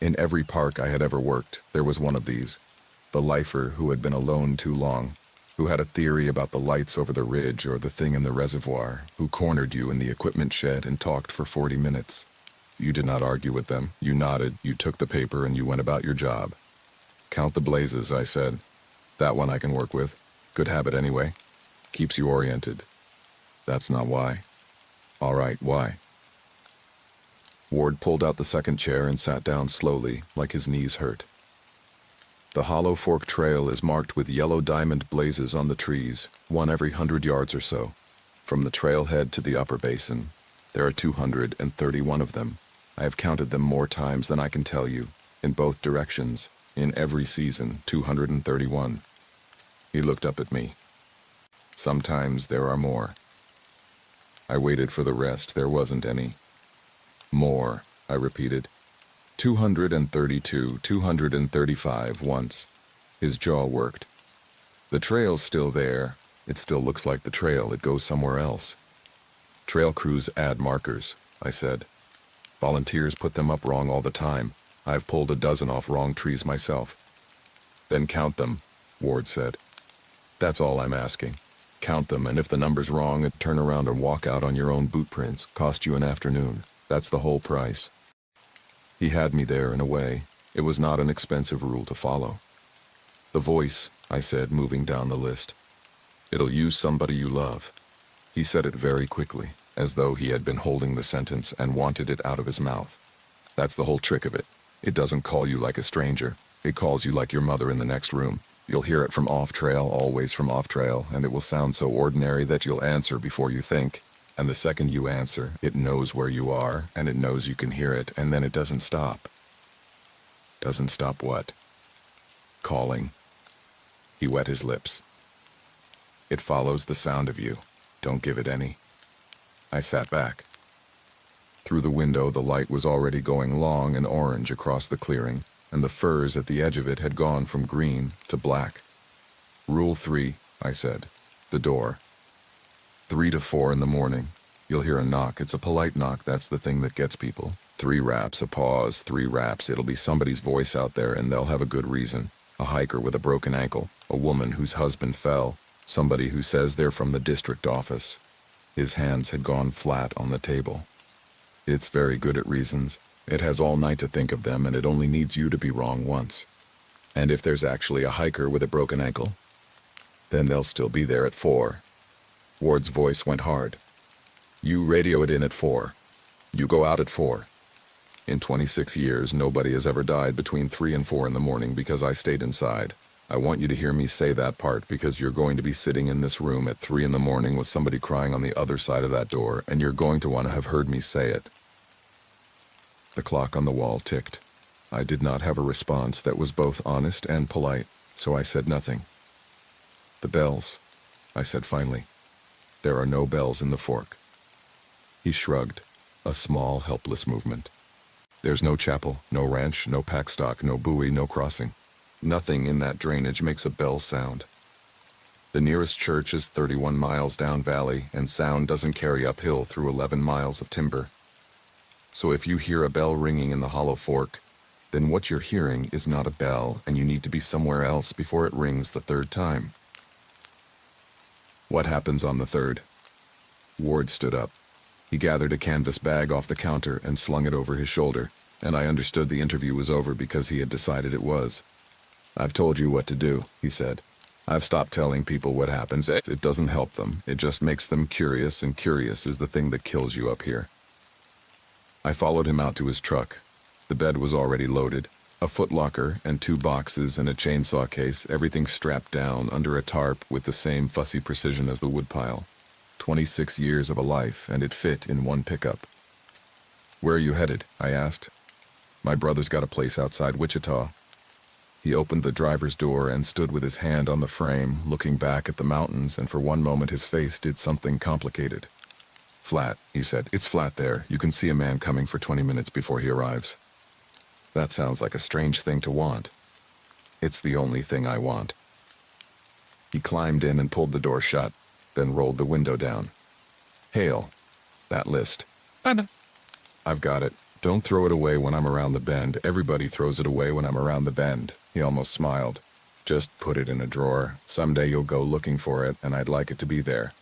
In every park I had ever worked, there was one of these. The lifer who had been alone too long, who had a theory about the lights over the ridge or the thing in the reservoir, who cornered you in the equipment shed and talked for 40 minutes. You did not argue with them. You nodded, you took the paper, and you went about your job. "Count the blazes," I said. "That one I can work with. Good habit anyway. Keeps you oriented." "That's not why." "All right, why?" Ward pulled out the second chair and sat down slowly, like his knees hurt. "The Hollow Fork Trail is marked with yellow diamond blazes on the trees, 1 every 100 yards or so. From the trailhead to the upper basin, there are 231 of them. I have counted them more times than I can tell you, in both directions, in every season, 231. He looked up at me. "Sometimes there are more." I waited for the rest. There wasn't any. "More," I repeated. 232, 235 once. His jaw worked. "The trail's still there. It still looks like the trail. It goes somewhere else." "Trail crews add markers," I said. "Volunteers put them up wrong all the time. I've pulled a dozen off wrong trees myself." "Then count them," Ward said. "That's all I'm asking. Count them, and if the number's wrong, turn around and walk out on your own boot prints. Cost you an afternoon. That's the whole price." He had me there in a way. It was not an expensive rule to follow. "The voice," I said, moving down the list. "It'll use somebody you love." He said it very quickly. as though he had been holding the sentence and wanted it out of his mouth. That's the whole trick of it. It doesn't call you like a stranger. It calls you like your mother in the next room. You'll hear it from off trail, always from off trail, and it will sound so ordinary that you'll answer before you think. And the second you answer, it knows where you are, and it knows you can hear it, and then it doesn't stop. Doesn't stop what? Calling. He wet his lips. It follows the sound of you. Don't give it any. I sat back. Through the window, the light was already going long and orange across the clearing, and the firs at the edge of it had gone from green to black. Rule 3, I said. The door. 3 to 4 in the morning. You'll hear a knock. It's a polite knock. That's the thing that gets people. 3 raps, a pause, 3 raps. It'll be somebody's voice out there, and they'll have a good reason. A hiker with a broken ankle, a woman whose husband fell, somebody who says they're from the district office. His hands had gone flat on the table. It's very good at reasons. It has all night to think of them, and it only needs you to be wrong once. And if there's actually a hiker with a broken ankle, then they'll still be there at 4. Ward's voice went hard. You radio it in at 4. You go out at 4. In 26 years, nobody has ever died between 3 and 4 in the morning because I stayed inside. I want you to hear me say that part because you're going to be sitting in this room at 3 in the morning with somebody crying on the other side of that door, and you're going to want to have heard me say it. The clock on the wall ticked. I did not have a response that was both honest and polite, so I said nothing. The bells, I said finally. There are no bells in the fork. He shrugged, a small, helpless movement. There's no chapel, no ranch, no pack stock, no buoy, no crossing. Nothing in that drainage makes a bell sound. The nearest church is 31 miles down valley, and sound doesn't carry uphill through 11 miles of timber. So if you hear a bell ringing in the hollow fork, then what you're hearing is not a bell, and you need to be somewhere else before it rings the 3rd time. What happens on the 3rd? Ward stood up. He gathered a canvas bag off the counter and slung it over his shoulder, and I understood the interview was over because he had decided it was. I've told you what to do, he said. I've stopped telling people what happens. It doesn't help them. It just makes them curious, and curious is the thing that kills you up here. I followed him out to his truck. The bed was already loaded. A footlocker and 2 boxes and a chainsaw case, everything strapped down under a tarp with the same fussy precision as the woodpile. 26 years of a life, and it fit in one pickup. Where are you headed? I asked. My brother's got a place outside Wichita. He opened the driver's door and stood with his hand on the frame, looking back at the mountains, and for one moment his face did something complicated. Flat, he said. It's flat there. You can see a man coming for 20 minutes before he arrives. That sounds like a strange thing to want. It's the only thing I want. He climbed in and pulled the door shut, then rolled the window down. Hail. That list. I've got it. Don't throw it away when I'm around the bend. Everybody throws it away when I'm around the bend. He almost smiled. Just put it in a drawer. Someday you'll go looking for it, and I'd like it to be there.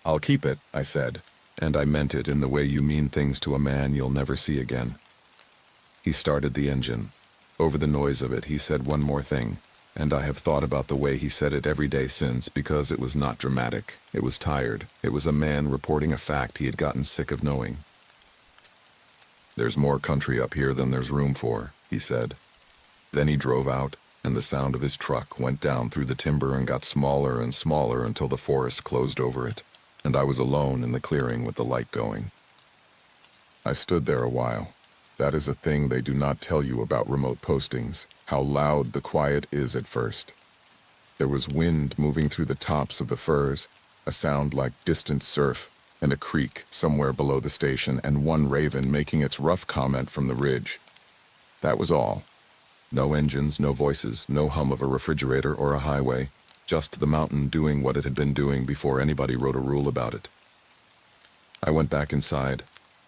I'll keep it, I said, and I meant it in the way you mean things to a man you'll never see again. He started the engine. Over the noise of it, he said one more thing, and I have thought about the way he said it every day since because it was not dramatic. It was tired. It was a man reporting a fact he had gotten sick of knowing. There's more country up here than there's room for, he said. Then he drove out, and the sound of his truck went down through the timber and got smaller and smaller until the forest closed over it, and I was alone in the clearing with the light going. I stood there a while. That is a thing they do not tell you about remote postings, how loud the quiet is at first. There was wind moving through the tops of the firs, a sound like distant surf, and a creek somewhere below the station, and one raven making its rough comment from the ridge. That was all. No engines, no voices, no hum of a refrigerator or a highway, just the mountain doing what it had been doing before anybody wrote a rule about it. I went back inside,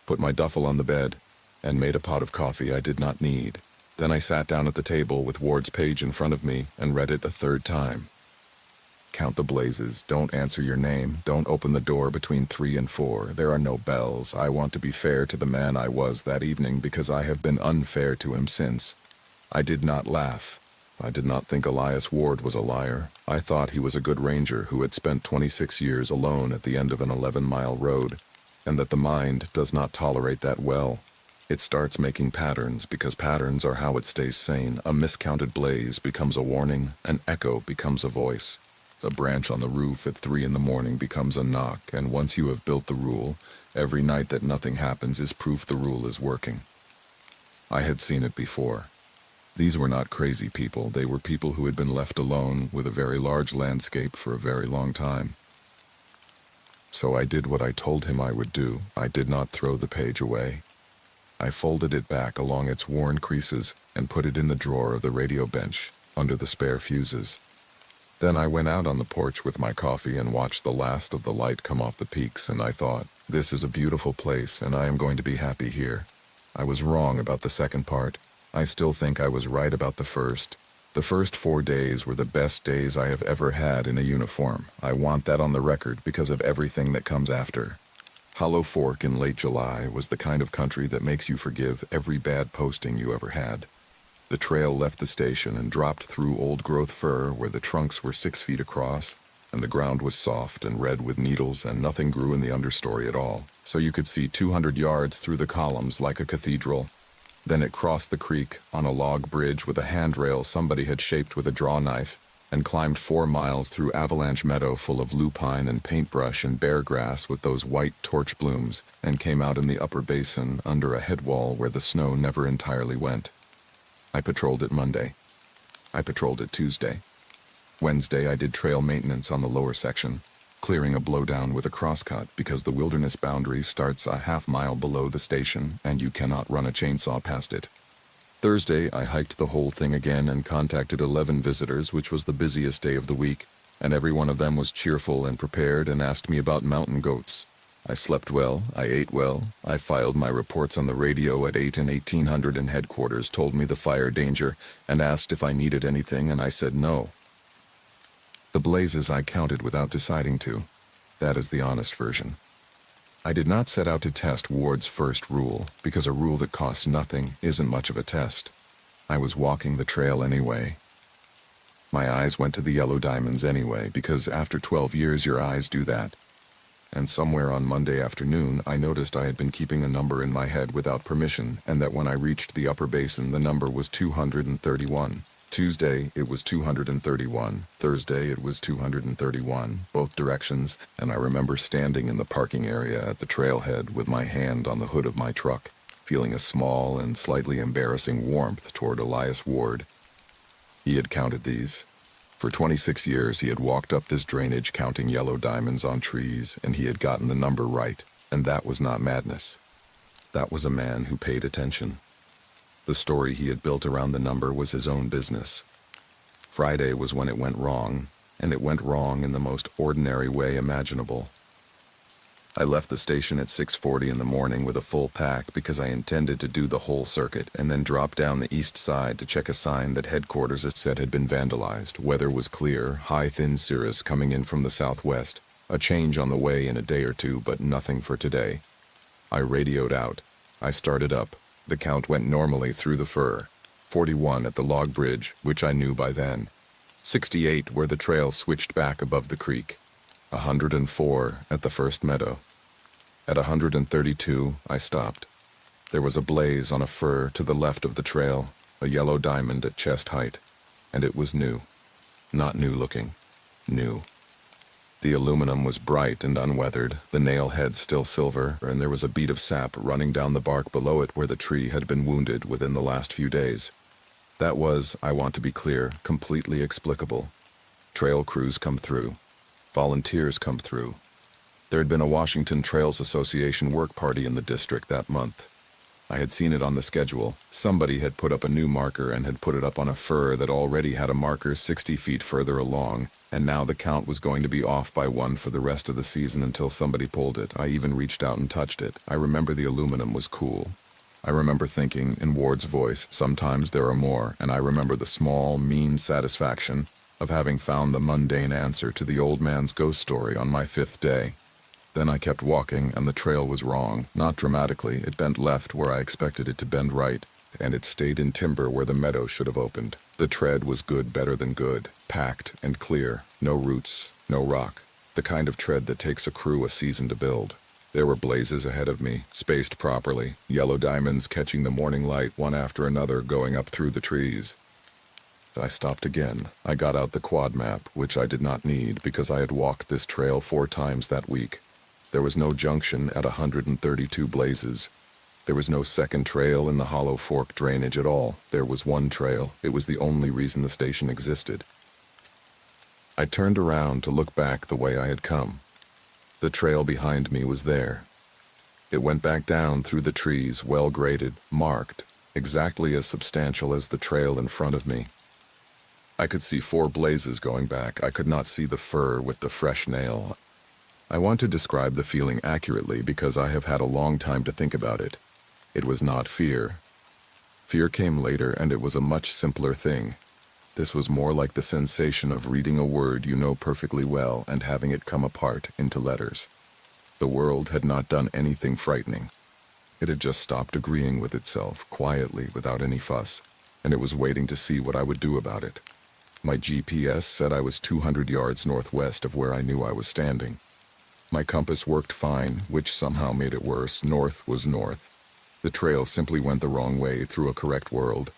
put my duffel on the bed, and made a pot of coffee I did not need. Then I sat down at the table with Ward's page in front of me and read it a 3rd time. Count the blazes. Don't answer your name. Don't open the door between 3 and 4. There are no bells. I want to be fair to the man I was that evening because I have been unfair to him since. I did not laugh. I did not think Elias Ward was a liar. I thought he was a good ranger who had spent 26 years alone at the end of an 11-mile road, and that the mind does not tolerate that well. It starts making patterns because patterns are how it stays sane. A miscounted blaze becomes a warning, an echo becomes a voice. A branch on the roof at 3 in the morning becomes a knock, and once you have built the rule, every night that nothing happens is proof the rule is working. I had seen it before. These were not crazy people, they were people who had been left alone with a very large landscape for a very long time. So I did what I told him I would do. I did not throw the page away. I folded it back along its worn creases and put it in the drawer of the radio bench, under the spare fuses. Then I went out on the porch with my coffee and watched the last of the light come off the peaks, and I thought, this is a beautiful place and I am going to be happy here. I was wrong about the second part. I still think I was right about the first. The first 4 days were the best days I have ever had in a uniform. I want that on the record because of everything that comes after. Hollow Fork in late July was the kind of country that makes you forgive every bad posting you ever had. The trail left the station and dropped through old-growth fir where the trunks were 6 feet across, and the ground was soft and red with needles and nothing grew in the understory at all, so you could see 200 yards through the columns like a cathedral. Then it crossed the creek on a log bridge with a handrail somebody had shaped with a draw knife, and climbed 4 miles through avalanche meadow full of lupine and paintbrush and bear grass with those white torch blooms, and came out in the upper basin under a head wall where the snow never entirely went. I patrolled it Monday. I patrolled it Tuesday. Wednesday I did trail maintenance on the lower section, clearing a blowdown with a crosscut because the wilderness boundary starts a half-mile below the station and you cannot run a chainsaw past it. Thursday I hiked the whole thing again and contacted 11 visitors, which was the busiest day of the week, and every one of them was cheerful and prepared and asked me about mountain goats. I slept well, I ate well, I filed my reports on the radio at 8 and 1800 and headquarters told me the fire danger and asked if I needed anything and I said no. The blazes I counted without deciding to. That is the honest version. I did not set out to test Ward's first rule, because a rule that costs nothing isn't much of a test. I was walking the trail anyway. My eyes went to the yellow diamonds anyway, because after 12 years your eyes do that. And somewhere on Monday afternoon I noticed I had been keeping a number in my head without permission, and that when I reached the upper basin the number was 231. Tuesday, it was 231. Thursday, it was 231, both directions, and I remember standing in the parking area at the trailhead with my hand on the hood of my truck, feeling a small and slightly embarrassing warmth toward Elias Ward. He had counted these. For 26 years, he had walked up this drainage counting yellow diamonds on trees, and he had gotten the number right, and that was not madness. That was a man who paid attention. The story he had built around the number was his own business. Friday was when it went wrong, and it went wrong in the most ordinary way imaginable. I left the station at 6:40 in the morning with a full pack because I intended to do the whole circuit and then drop down the east side to check a sign that headquarters had said had been vandalized. Weather was clear, high thin cirrus coming in from the southwest, a change on the way in a day or two, but nothing for today. I radioed out. I started up. The count went normally through the fir. 41 at the log bridge, which I knew by then. 68 where the trail switched back above the creek. 104 at the first meadow. At 132, I stopped. There was a blaze on a fir to the left of the trail, a yellow diamond at chest height, and it was new. Not new looking. New. The aluminum was bright and unweathered, the nail head still silver, and there was a bead of sap running down the bark below it where the tree had been wounded within the last few days. That was, I want to be clear, completely explicable. Trail crews come through. Volunteers come through. There had been a Washington Trails Association work party in the district that month. I had seen it on the schedule. Somebody had put up a new marker and had put it up on a fir that already had a marker 60 feet further along, and now the count was going to be off by 1 for the rest of the season until somebody pulled it. I even reached out and touched it. I remember the aluminum was cool. I remember thinking, in Ward's voice, sometimes there are more, and I remember the small, mean satisfaction of having found the mundane answer to the old man's ghost story on my 5th day. Then I kept walking, and the trail was wrong. Not dramatically, it bent left where I expected it to bend right, and it stayed in timber where the meadow should have opened. The tread was good, better than good, packed and clear, no roots, no rock, the kind of tread that takes a crew a season to build. There were blazes ahead of me, spaced properly, yellow diamonds catching the morning light one after another going up through the trees. I stopped again. I got out the quad map, which I did not need because I had walked this trail 4 times that week. There was no junction at 132 blazes. There was no second trail in the Hollow Fork drainage at all. There was one trail. It was the only reason the station existed. I turned around to look back the way I had come. The trail behind me was there. It went back down through the trees, well graded, marked, exactly as substantial as the trail in front of me. I could see 4 blazes going back. I could not see the fur with the fresh nail. I want to describe the feeling accurately because I have had a long time to think about it. It was not fear. Fear came later, and it was a much simpler thing. This was more like the sensation of reading a word you know perfectly well and having it come apart into letters. The world had not done anything frightening. It had just stopped agreeing with itself, quietly, without any fuss, and it was waiting to see what I would do about it. My GPS said I was 200 yards northwest of where I knew I was standing. My compass worked fine, which somehow made it worse. North was north. The trail simply went the wrong way through a correct world.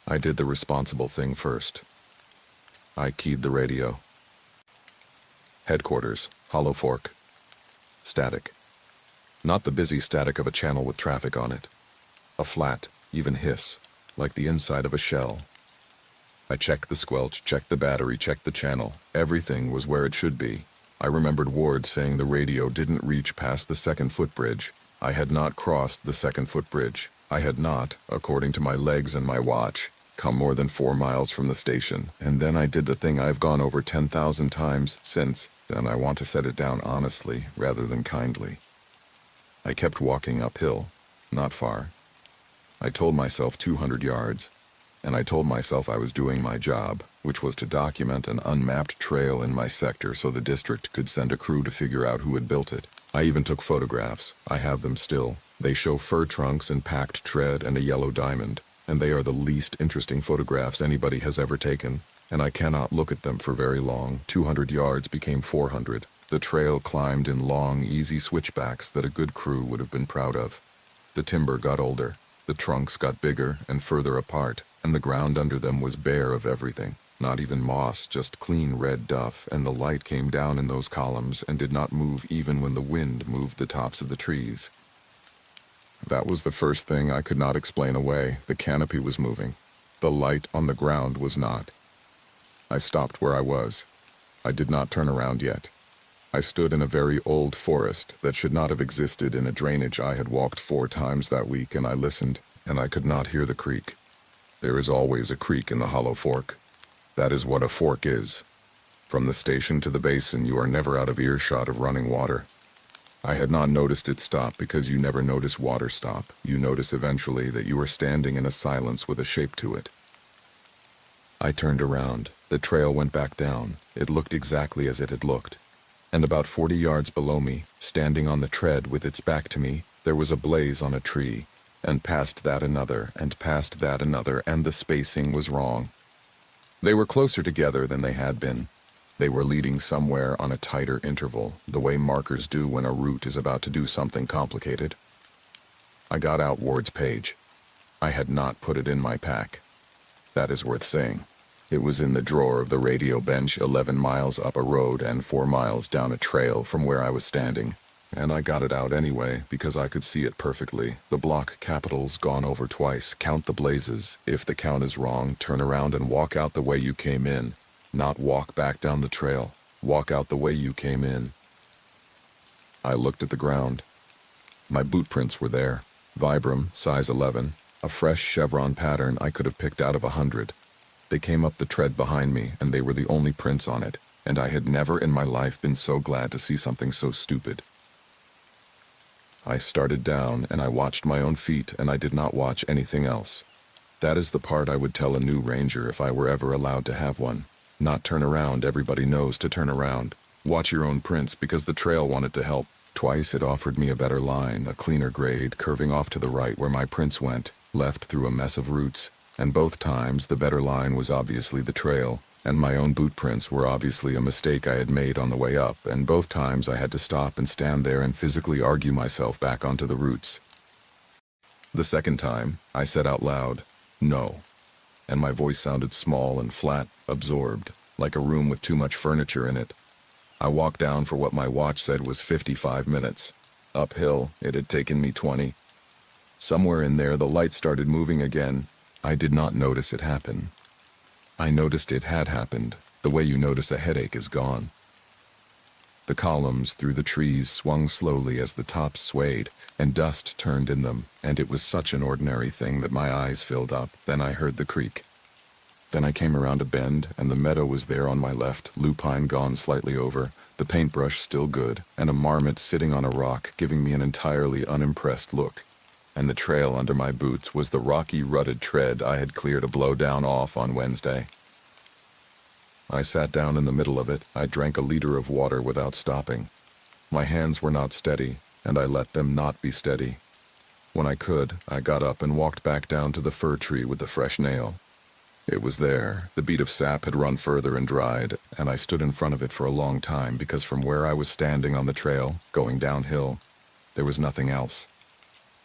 I did the responsible thing first. I keyed the radio. Headquarters, Hollow Fork. Static. Not the busy static of a channel with traffic on it. A flat, even hiss, like the inside of a shell. I checked the squelch, checked the battery, checked the channel. Everything was where it should be. I remembered Ward saying the radio didn't reach past the second footbridge. I had not crossed the second footbridge. I had not, according to my legs and my watch, come more than 4 miles from the station. And then I did the thing I've gone over 10,000 times since, and I want to set it down honestly rather than kindly. I kept walking uphill, not far. I told myself 200 yards. And I told myself I was doing my job, which was to document an unmapped trail in my sector so the district could send a crew to figure out who had built it. I even took photographs. I have them still. They show fir trunks and packed tread and a yellow diamond, and they are the least interesting photographs anybody has ever taken, and I cannot look at them for very long. 200 yards became 400. The trail climbed in long, easy switchbacks that a good crew would have been proud of. The timber got older. The trunks got bigger and further apart, and the ground under them was bare of everything. Not even moss, just clean red duff, and the light came down in those columns and did not move even when the wind moved the tops of the trees. That was the first thing I could not explain away. The canopy was moving. The light on the ground was not. I stopped where I was. I did not turn around yet. I stood in a very old forest that should not have existed in a drainage I had walked 4 times that week, and I listened, and I could not hear the creek. There is always a creek in the Hollow Fork. That is what a fork is. From the station to the basin, you are never out of earshot of running water. I had not noticed it stop because you never notice water stop. You notice eventually that you are standing in a silence with a shape to it. I turned around. The trail went back down. It looked exactly as it had looked. And about 40 yards below me, standing on the tread with its back to me, there was a blaze on a tree. And past that another, and past that another, and the spacing was wrong. They were closer together than they had been. They were leading somewhere on a tighter interval, the way markers do when a route is about to do something complicated. I got out Ward's page. I had not put it in my pack. That is worth saying. It was in the drawer of the radio bench 11 miles up a road and 4 miles down a trail from where I was standing. And I got it out anyway, because I could see it perfectly. The block capitals gone over twice. Count the blazes. If the count is wrong, turn around and walk out the way you came in. Not walk back down the trail. Walk out the way you came in. I looked at the ground. My boot prints were there. Vibram, size 11. A fresh chevron pattern I could have picked out of 100. They came up the tread behind me, and they were the only prints on it. And I had never in my life been so glad to see something so stupid. I started down, and I watched my own feet, and I did not watch anything else. That is the part I would tell a new ranger if I were ever allowed to have one. Not turn around, everybody knows to turn around. Watch your own prints, because the trail wanted to help. Twice it offered me a better line, a cleaner grade, curving off to the right where my prints went, left through a mess of roots, and both times the better line was obviously the trail, And my own boot prints were obviously a mistake I had made on the way up, and both times I had to stop and stand there and physically argue myself back onto the roots. The second time, I said out loud, "No," and my voice sounded small and flat, absorbed, like a room with too much furniture in it. I walked down for what my watch said was 55 minutes. Uphill, it had taken me 20. Somewhere in there, the light started moving again. I did not notice it happen. I noticed it had happened, the way you notice a headache is gone. The columns through the trees swung slowly as the tops swayed, and dust turned in them, and it was such an ordinary thing that my eyes filled up. Then I heard the creak. Then I came around a bend, and the meadow was there on my left, lupine gone slightly over, the paintbrush still good, and a marmot sitting on a rock giving me an entirely unimpressed look. And the trail under my boots was the rocky, rutted tread I had cleared a blowdown off on Wednesday. I sat down in the middle of it. I drank a liter of water without stopping. My hands were not steady, and I let them not be steady. When I could, I got up and walked back down to the fir tree with the fresh nail. It was there. The bead of sap had run further and dried, and I stood in front of it for a long time because from where I was standing on the trail, going downhill, there was nothing else.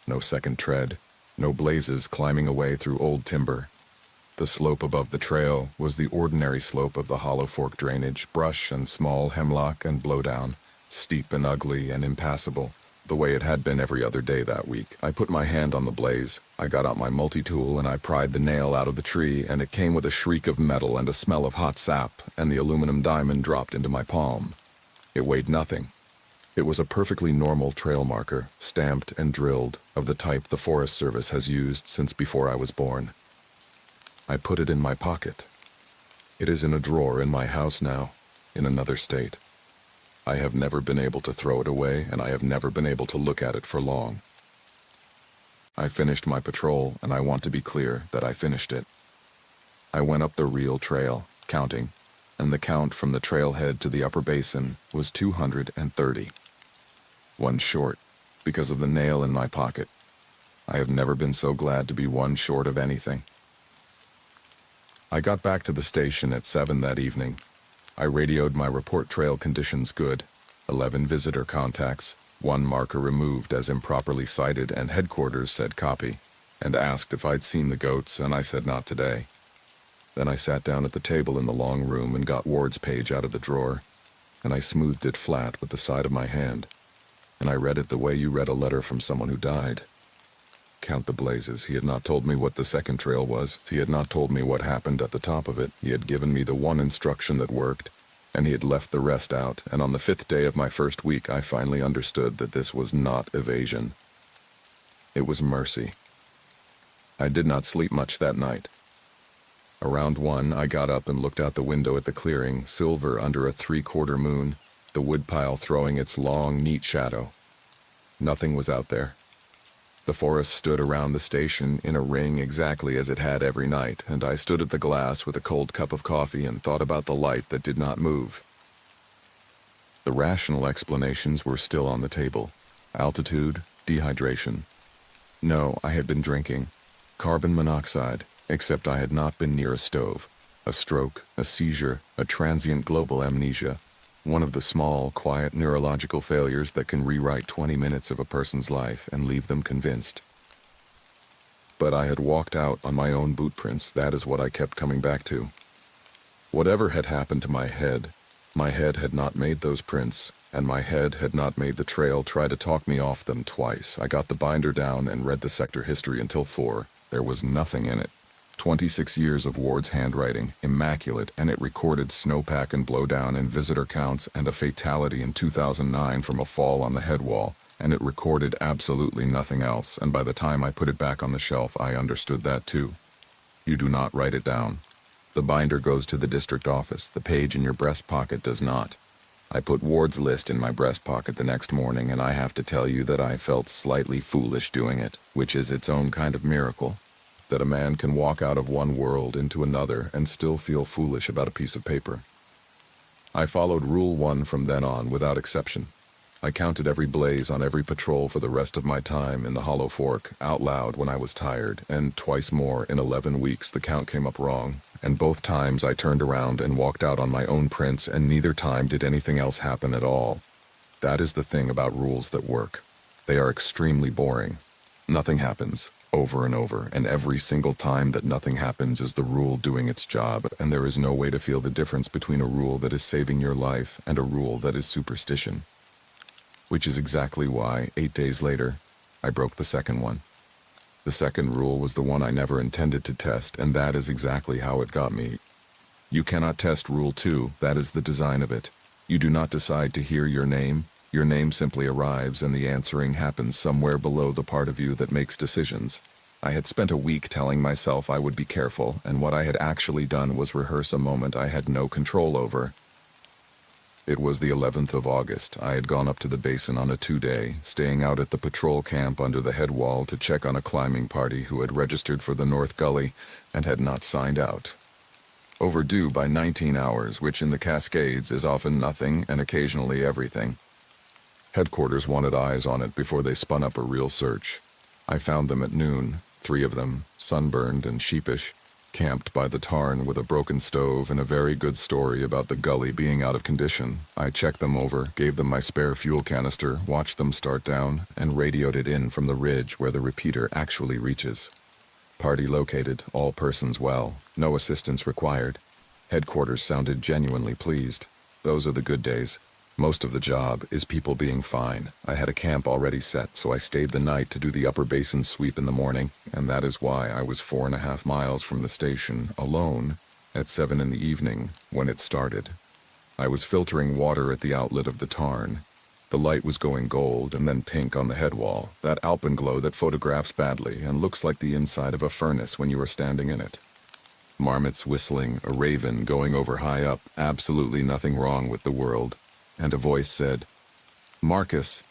No second tread, no blazes climbing away through old timber. The slope above the trail was the ordinary slope of the Hollow Fork drainage, brush and small hemlock and blowdown, steep and ugly and impassable, the way it had been every other day that week. I put my hand on the blaze. I got out my multi-tool and I pried the nail out of the tree, and it came with a shriek of metal and a smell of hot sap, and the aluminum diamond dropped into my palm. It weighed nothing. It was a perfectly normal trail marker, stamped and drilled, of the type the Forest Service has used since before I was born. I put it in my pocket. It is in a drawer in my house now, in another state. I have never been able to throw it away, and I have never been able to look at it for long. I finished my patrol, and I want to be clear that I finished it. I went up the real trail, counting, and the count from the trailhead to the upper basin was 230. One short, because of the nail in my pocket. I have never been so glad to be one short of anything. I got back to the station at 7 that evening. I radioed my report trail conditions good, 11 visitor contacts, 1 marker removed as improperly cited, and headquarters said copy, and asked if I'd seen the goats, and I said not today. Then I sat down at the table in the long room and got Ward's page out of the drawer, and I smoothed it flat with the side of my hand, and I read it the way you read a letter from someone who died. Count the blazes. He had not told me what the second trail was. He had not told me what happened at the top of it. He had given me the one instruction that worked, and he had left the rest out, and on the 5th day of my first week I finally understood that this was not evasion. It was mercy. I did not sleep much that night. Around 1, I got up and looked out the window at the clearing, silver under a 3/4 moon, the woodpile throwing its long, neat shadow. Nothing was out there. The forest stood around the station in a ring exactly as it had every night, and I stood at the glass with a cold cup of coffee and thought about the light that did not move. The rational explanations were still on the table. Altitude, dehydration. No, I had been drinking. Carbon monoxide, except I had not been near a stove. A stroke, a seizure, a transient global amnesia. One of the small, quiet neurological failures that can rewrite 20 minutes of a person's life and leave them convinced. But I had walked out on my own boot prints. That is what I kept coming back to. Whatever had happened to my head had not made those prints, and my head had not made the trail try to talk me off them twice. I got the binder down and read the sector history until 4. There was nothing in it. 26 years of Ward's handwriting, immaculate, and it recorded snowpack and blowdown and visitor counts and a fatality in 2009 from a fall on the head wall, and it recorded absolutely nothing else, and by the time I put it back on the shelf I understood that too. You do not write it down. The binder goes to the district office. The page in your breast pocket does not. I put Ward's list in my breast pocket the next morning, and I have to tell you that I felt slightly foolish doing it, which is its own kind of miracle. That a man can walk out of one world into another and still feel foolish about a piece of paper. I followed Rule 1 from then on without exception. I counted every blaze on every patrol for the rest of my time in the Hollow Fork, out loud when I was tired, and twice more in 11 weeks the count came up wrong, and both times I turned around and walked out on my own prints, and neither time did anything else happen at all. That is the thing about rules that work. They are extremely boring. Nothing happens, over and over, and every single time that nothing happens is the rule doing its job, and there is no way to feel the difference between a rule that is saving your life and a rule that is superstition. Which is exactly why, 8 days later, I broke the second one. The second rule was the one I never intended to test, and that is exactly how it got me. You cannot test Rule 2, that is the design of it. You do not decide to hear your name simply arrives and the answering happens somewhere below the part of you that makes decisions. I had spent a week telling myself I would be careful, and what I had actually done was rehearse a moment I had no control over. It was the 11th of August. I had gone up to the basin on a 2-day, staying out at the patrol camp under the head wall to check on a climbing party who had registered for the North Gully and had not signed out. Overdue by 19 hours, which in the Cascades is often nothing and occasionally everything. Headquarters wanted eyes on it before they spun up a real search. I found them at noon, 3 of them, sunburned and sheepish, camped by the tarn with a broken stove and a very good story about the gully being out of condition. I checked them over, gave them my spare fuel canister, watched them start down, and radioed it in from the ridge where the repeater actually reaches. Party located, all persons well, no assistance required. Headquarters sounded genuinely pleased. Those are the good days. Most of the job is people being fine. I had a camp already set, so I stayed the night to do the upper basin sweep in the morning, and that is why I was 4.5 miles from the station, alone, at 7 in the evening, when it started. I was filtering water at the outlet of the tarn. The light was going gold and then pink on the head wall, that alpenglow that photographs badly and looks like the inside of a furnace when you are standing in it. Marmots whistling, a raven going over high up, absolutely nothing wrong with the world. And a voice said, "Marcus."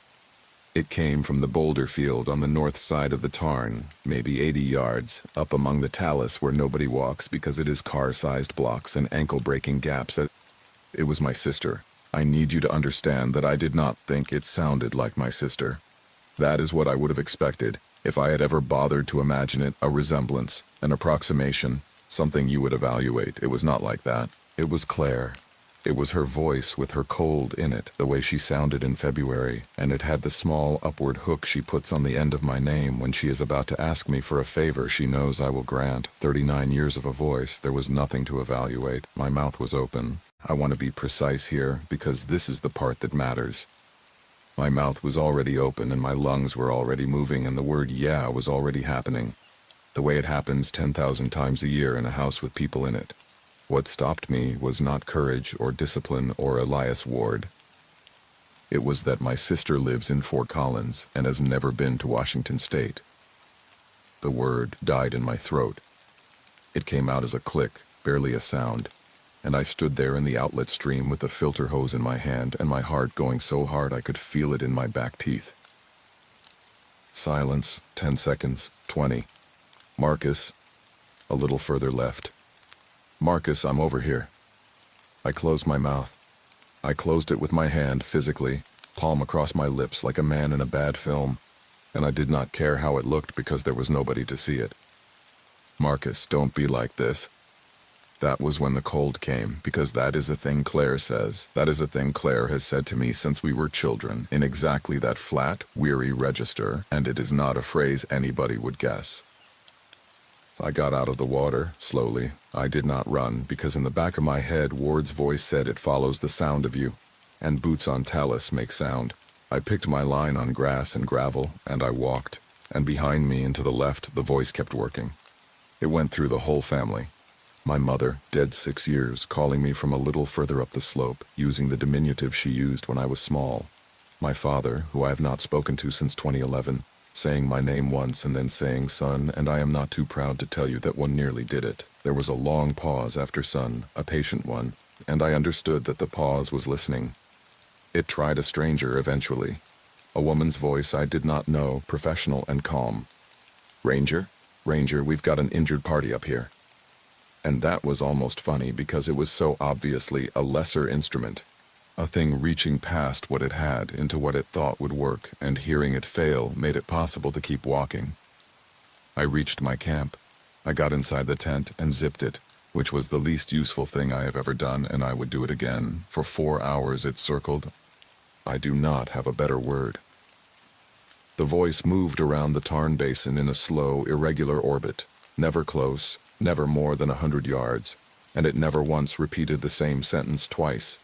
It came from the boulder field on the north side of the tarn, maybe 80 yards, up among the talus where nobody walks because it is car-sized blocks and ankle-breaking gaps. It was my sister. I need you to understand that I did not think it sounded like my sister. That is what I would have expected, if I had ever bothered to imagine it, a resemblance, an approximation, something you would evaluate. It was not like that. It was Claire. It was her voice with her cold in it, the way she sounded in February, and it had the small upward hook she puts on the end of my name when she is about to ask me for a favor she knows I will grant. 39 years of a voice, there was nothing to evaluate. My mouth was open. I want to be precise here, because this is the part that matters. My mouth was already open and my lungs were already moving and the word "yeah" was already happening. The way it happens 10,000 times a year in a house with people in it. What stopped me was not courage or discipline or Elias Ward. It was that my sister lives in Fort Collins and has never been to Washington State. The word died in my throat. It came out as a click, barely a sound, and I stood there in the outlet stream with the filter hose in my hand and my heart going so hard I could feel it in my back teeth. Silence, 10 seconds, 20. Marcus, a little further left. Marcus, I'm over here. I closed my mouth. I closed it with my hand, physically, palm across my lips like a man in a bad film, and I did not care how it looked because there was nobody to see it. Marcus, don't be like this. That was when the cold came, because that is a thing Claire says. That is a thing Claire has said to me since we were children, in exactly that flat, weary register, and it is not a phrase anybody would guess. I got out of the water, slowly. I did not run, because in the back of my head Ward's voice said it follows the sound of you, and boots on talus make sound. I picked my line on grass and gravel, and I walked, and behind me and to the left the voice kept working. It went through the whole family. My mother, dead 6 years, calling me from a little further up the slope, using the diminutive she used when I was small. My father, who I have not spoken to since 2011, saying my name once and then saying "son," and I am not too proud to tell you that one nearly did it. There was a long pause after "son," a patient one, and I understood that the pause was listening. It tried a stranger eventually. A woman's voice I did not know, professional and calm. "Ranger? Ranger, we've got an injured party up here." And that was almost funny because it was so obviously a lesser instrument. A thing reaching past what it had into what it thought would work, and hearing it fail made it possible to keep walking. I reached my camp. I got inside the tent and zipped it, which was the least useful thing I have ever done, and I would do it again. For 4 hours it circled. I do not have a better word. The voice moved around the tarn basin in a slow, irregular orbit, never close, never more than 100 yards, and it never once repeated the same sentence twice.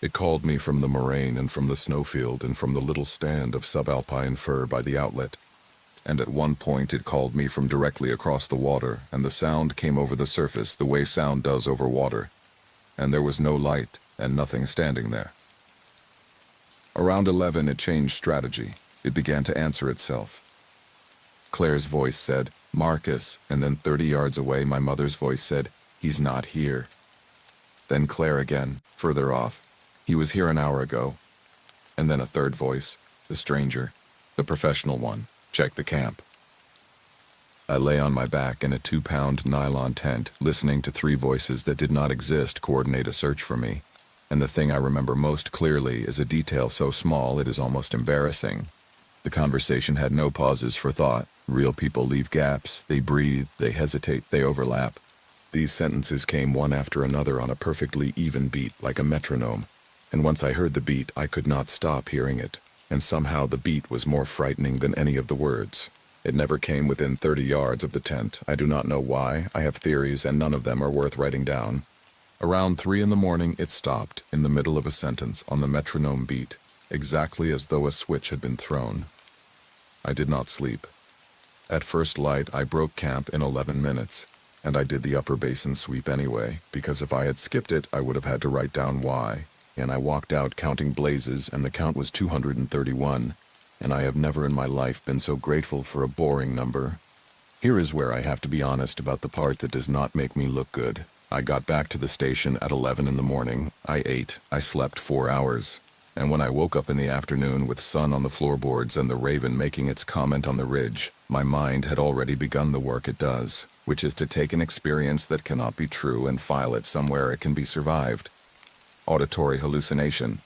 It called me from the moraine and from the snowfield and from the little stand of subalpine fir by the outlet. And at one point it called me from directly across the water, and the sound came over the surface the way sound does over water. And there was no light and nothing standing there. Around 11 it changed strategy. It began to answer itself. Claire's voice said, "Marcus," and then 30 yards away my mother's voice said, "He's not here." Then Claire again, further off, "He was here an hour ago." And then a third voice, the stranger, the professional one, "Check the camp." I lay on my back in a 2-pound nylon tent, listening to 3 voices that did not exist coordinate a search for me. And the thing I remember most clearly is a detail so small it is almost embarrassing. The conversation had no pauses for thought. Real people leave gaps, they breathe, they hesitate, they overlap. These sentences came one after another on a perfectly even beat, like a metronome. And once I heard the beat, I could not stop hearing it. And somehow the beat was more frightening than any of the words. It never came within 30 yards of the tent. I do not know why. I have theories, and none of them are worth writing down. Around 3 in the morning, it stopped, in the middle of a sentence, on the metronome beat, exactly as though a switch had been thrown. I did not sleep. At first light, I broke camp in 11 minutes, and I did the upper basin sweep anyway, because if I had skipped it, I would have had to write down why. And I walked out counting blazes, and the count was 231, and I have never in my life been so grateful for a boring number. Here is where I have to be honest about the part that does not make me look good. I got back to the station at 11 in the morning. I ate. I slept 4 hours. And when I woke up in the afternoon with sun on the floorboards and the raven making its comment on the ridge, my mind had already begun the work it does, which is to take an experience that cannot be true and file it somewhere it can be survived. Auditory hallucination.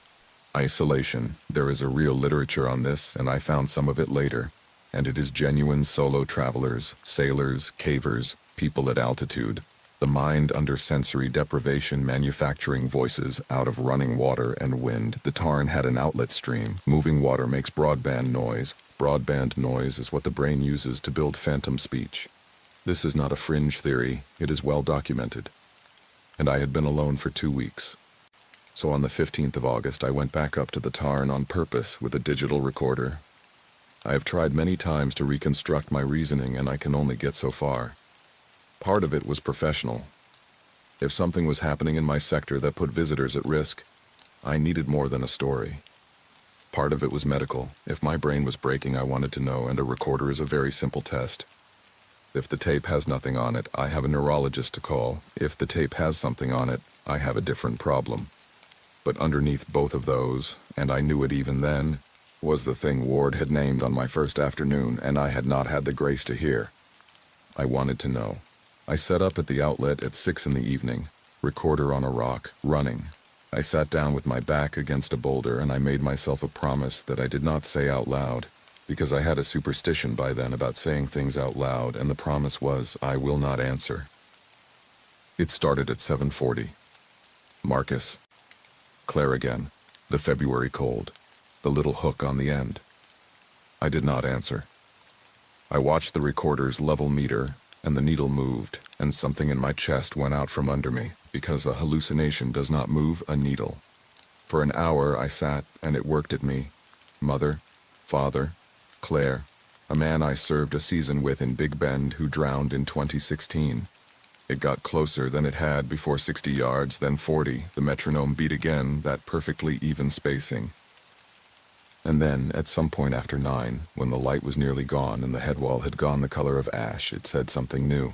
Isolation. There is a real literature on this, and I found some of it later. And it is genuine solo travelers, sailors, cavers, people at altitude. The mind under sensory deprivation manufacturing voices out of running water and wind. The tarn had an outlet stream. Moving water makes broadband noise. Broadband noise is what the brain uses to build phantom speech. This is not a fringe theory. It is well documented. And I had been alone for 2 weeks. So on the 15th of August, I went back up to the tarn on purpose with a digital recorder. I have tried many times to reconstruct my reasoning, and I can only get so far. Part of it was professional. If something was happening in my sector that put visitors at risk, I needed more than a story. Part of it was medical. If my brain was breaking, I wanted to know, and a recorder is a very simple test. If the tape has nothing on it, I have a neurologist to call. If the tape has something on it, I have a different problem. But underneath both of those, and I knew it even then, was the thing Ward had named on my first afternoon, and I had not had the grace to hear. I wanted to know. I set up at the outlet at 6 in the evening, recorder on a rock, running. I sat down with my back against a boulder, and I made myself a promise that I did not say out loud, because I had a superstition by then about saying things out loud, and the promise was, I will not answer. It started at 7:40. Marcus. Claire again. The February cold. The little hook on the end. I did not answer. I watched the recorder's level meter, and the needle moved, and something in my chest went out from under me, because a hallucination does not move a needle. For an hour I sat, and it worked at me. Mother, father, Claire, a man I served a season with in Big Bend who drowned in 2016. It got closer than it had before 60 yards, then 40. The metronome beat again, that perfectly even spacing. And then, at some point after 9, when the light was nearly gone and the headwall had gone the color of ash, it said something new.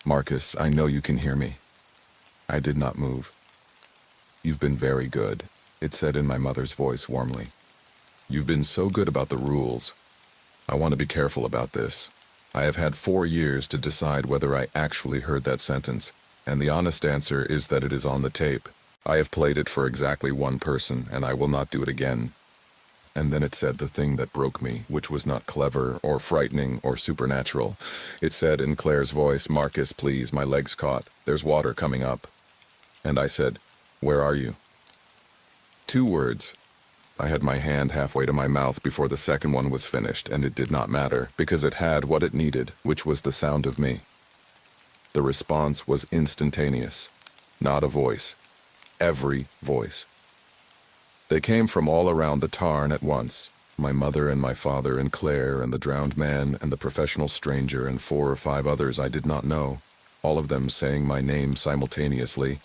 Marcus, I know you can hear me. I did not move. You've been very good, it said in my mother's voice warmly. You've been so good about the rules. I want to be careful about this. I have had 4 years to decide whether I actually heard that sentence, and the honest answer is that it is on the tape. I have played it for exactly one person, and I will not do it again. And then it said the thing that broke me, which was not clever or frightening or supernatural. It said in Claire's voice, "Marcus, please, my leg's caught. There's water coming up." And I said, "Where are you?" 2 words. I had my hand halfway to my mouth before the second one was finished, and it did not matter, because it had what it needed, which was the sound of me. The response was instantaneous. Not a voice. Every voice. They came from all around the tarn at once. My mother and my father and Claire and the drowned man and the professional stranger and 4 or 5 others I did not know, all of them saying my name simultaneously,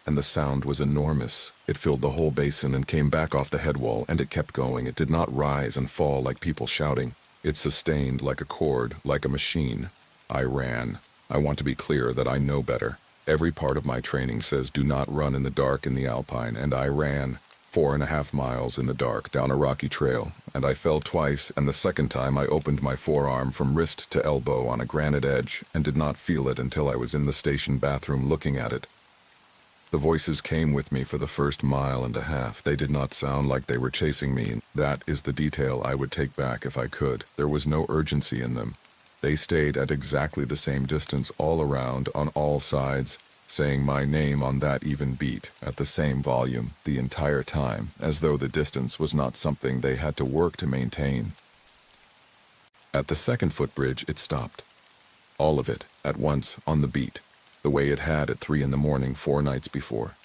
and the sound was enormous. It filled the whole basin and came back off the head wall, and it kept going. It did not rise and fall like people shouting. It sustained like a chord, like a machine. I ran. I want to be clear that I know better. Every part of my training says do not run in the dark in the Alpine, and I ran 4.5 miles in the dark down a rocky trail, and I fell twice, and the second time I opened my forearm from wrist to elbow on a granite edge and did not feel it until I was in the station bathroom looking at it. The voices came with me for the first 1.5 miles. They did not sound like they were chasing me. That is the detail I would take back if I could. There was no urgency in them. They stayed at exactly the same distance all around, on all sides, saying my name on that even beat, at the same volume, the entire time, as though the distance was not something they had to work to maintain. At the second footbridge, it stopped. All of it, at once, on the beat, the way it had at 3 a.m. 4 nights before.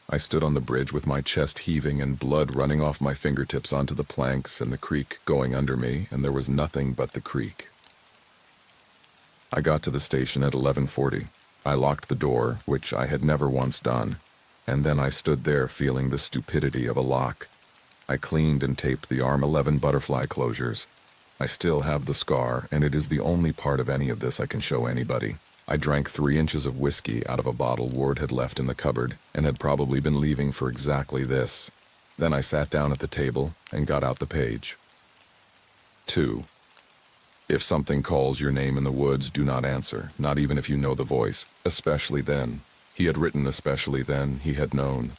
I stood on the bridge with my chest heaving and blood running off my fingertips onto the planks and the creek going under me, and there was nothing but the creek. I got to the station at 11:40. I locked the door, which I had never once done, and then I stood there feeling the stupidity of a lock. I cleaned and taped the arm 11 butterfly closures. I still have the scar, and it is the only part of any of this I can show anybody. I drank 3 inches of whiskey out of a bottle Ward had left in the cupboard and had probably been leaving for exactly this. Then I sat down at the table and got out the page. 2. If something calls your name in the woods, do not answer, not even if you know the voice, especially then. He had written especially then, he had known.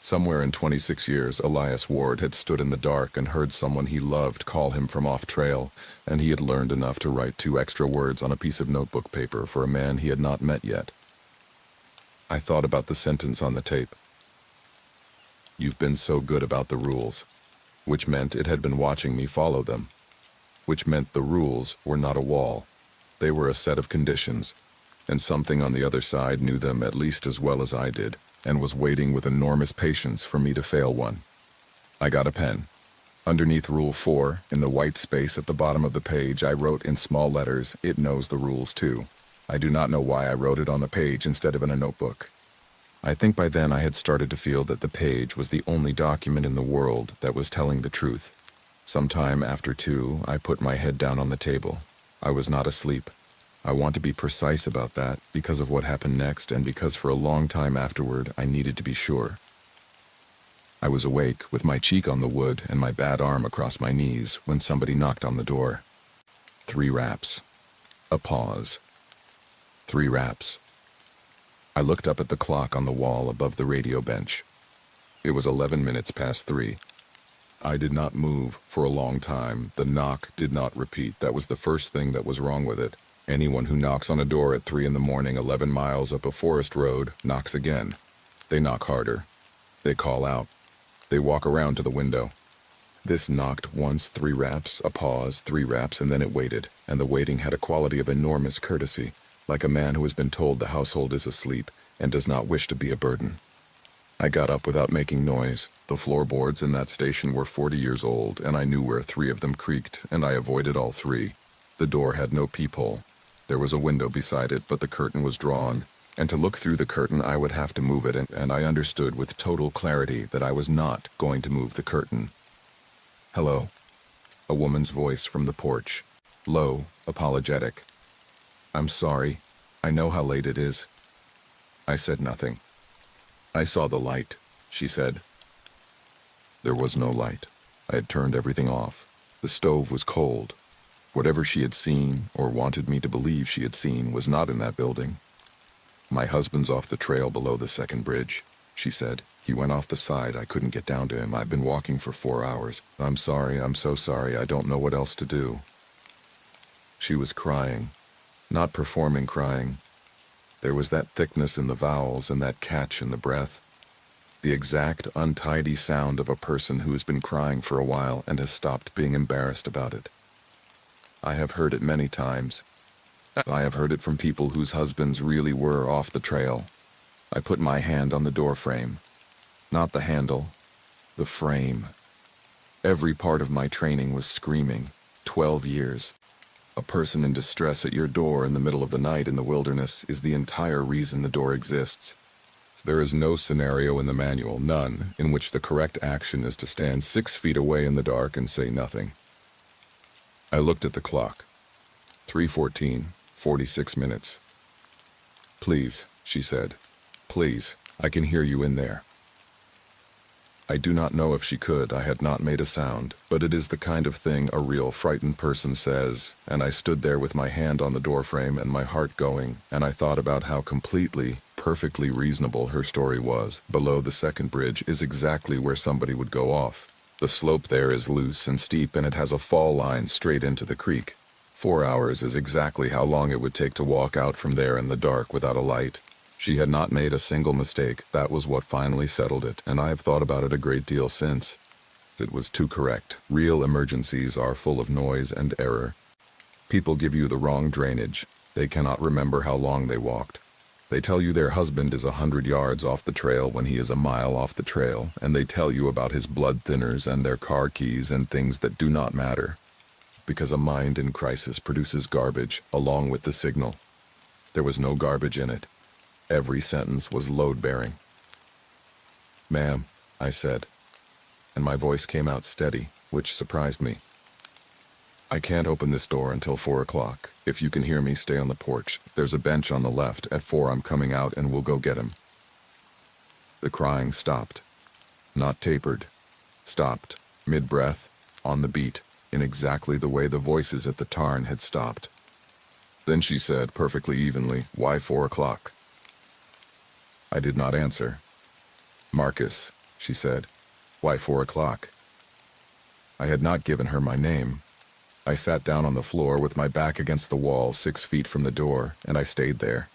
Somewhere in 26 years, Elias Ward had stood in the dark and heard someone he loved call him from off trail, and he had learned enough to write 2 extra words on a piece of notebook paper for a man he had not met yet. I thought about the sentence on the tape. "You've been so good about the rules," which meant it had been watching me follow them. Which meant the rules were not a wall. They were a set of conditions, and something on the other side knew them at least as well as I did, and was waiting with enormous patience for me to fail one. I got a pen. Underneath Rule 4, in the white space at the bottom of the page, I wrote in small letters, "It knows the rules too." I do not know why I wrote it on the page instead of in a notebook. I think by then I had started to feel that the page was the only document in the world that was telling the truth. Sometime after 2, I put my head down on the table. I was not asleep. I want to be precise about that because of what happened next and because for a long time afterward I needed to be sure. I was awake with my cheek on the wood and my bad arm across my knees when somebody knocked on the door. 3 raps. A pause. 3 raps. I looked up at the clock on the wall above the radio bench. It was 11 minutes past 3. I did not move for a long time. The knock did not repeat. That was the first thing that was wrong with it. Anyone who knocks on a door at 3 a.m, 11 miles up a forest road, knocks again. They knock harder. They call out. They walk around to the window. This knocked once, 3 raps, a pause, 3 raps, and then it waited, and the waiting had a quality of enormous courtesy, like a man who has been told the household is asleep and does not wish to be a burden. I got up without making noise. The floorboards in that station were 40 years old, and I knew where 3 of them creaked, and I avoided all 3. The door had no peephole. There was a window beside it, but the curtain was drawn, and to look through the curtain I would have to move it, and I understood with total clarity that I was not going to move the curtain. "Hello." A woman's voice from the porch. Low, apologetic. "I'm sorry. I know how late it is." I said nothing. "I saw the light," she said. There was no light. I had turned everything off. The stove was cold. Whatever she had seen, or wanted me to believe she had seen, was not in that building. "My husband's off the trail below the second bridge," she said. He went off the side. I couldn't get down to him. I've been walking for 4 hours. I'm sorry, I'm so sorry. I don't know what else to do. She was crying. Not performing crying. There was that thickness in the vowels and that catch in the breath. The exact, untidy sound of a person who has been crying for a while and has stopped being embarrassed about it. I have heard it many times. I have heard it from people whose husbands really were off the trail. I put my hand on the door frame. Not the handle, the frame. Every part of my training was screaming. 12 years. A person in distress at your door in the middle of the night in the wilderness is the entire reason the door exists. There is no scenario in the manual, none, in which the correct action is to stand 6 feet away in the dark and say nothing. I looked at the clock. 3:14, 46 minutes. Please, she said. Please, I can hear you in there. I do not know if she could. I had not made a sound, but it is the kind of thing a real frightened person says, and I stood there with my hand on the doorframe and my heart going, and I thought about how completely, perfectly reasonable her story was. Below the second bridge is exactly where somebody would go off. The slope there is loose and steep, and it has a fall line straight into the creek. 4 hours is exactly how long it would take to walk out from there in the dark without a light. She had not made a single mistake. That was what finally settled it, and I have thought about it a great deal since. It was too correct. Real emergencies are full of noise and error. People give you the wrong drainage. They cannot remember how long they walked. They tell you their husband is 100 yards off the trail when he is a mile off the trail, and they tell you about his blood thinners and their car keys and things that do not matter. Because a mind in crisis produces garbage along with the signal. There was no garbage in it. Every sentence was load-bearing. "Ma'am," I said, and my voice came out steady, which surprised me. "I can't open this door until 4 o'clock. If you can hear me, stay on the porch. There's a bench on the left. At 4 I'm coming out and we'll go get him." The crying stopped. Not tapered. Stopped, mid-breath, on the beat, in exactly the way the voices at the tarn had stopped. Then she said, perfectly evenly, "Why 4 o'clock?" I did not answer. "Marcus," she said. "Why 4 o'clock?" I had not given her my name. I sat down on the floor with my back against the wall 6 feet from the door, and I stayed there.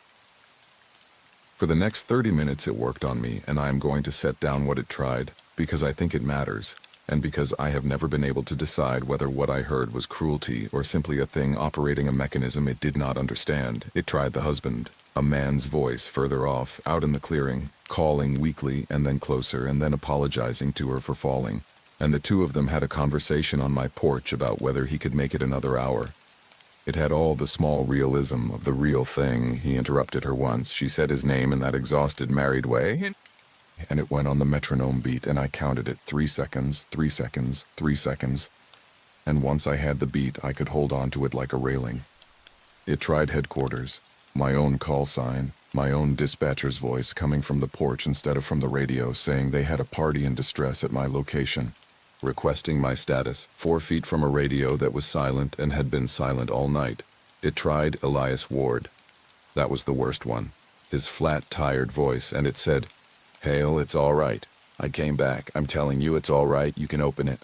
For the next 30 minutes it worked on me, and I am going to set down what it tried, because I think it matters, and because I have never been able to decide whether what I heard was cruelty or simply a thing operating a mechanism it did not understand. It tried the husband. A man's voice further off, out in the clearing, calling weakly and then closer and then apologizing to her for falling. And the two of them had a conversation on my porch about whether he could make it another hour. It had all the small realism of the real thing. He interrupted her once. She said his name in that exhausted married way, and it went on the metronome beat, and I counted it. 3 seconds, 3 seconds, 3 seconds. And once I had the beat, I could hold on to it like a railing. It tried headquarters. My own call sign, my own dispatcher's voice coming from the porch instead of from the radio, saying they had a party in distress at my location, requesting my status, 4 feet from a radio that was silent and had been silent all night. It tried Elias Ward. That was the worst one. His flat, tired voice, and it said, "Hale, it's all right. I came back. I'm telling you it's all right. You can open it."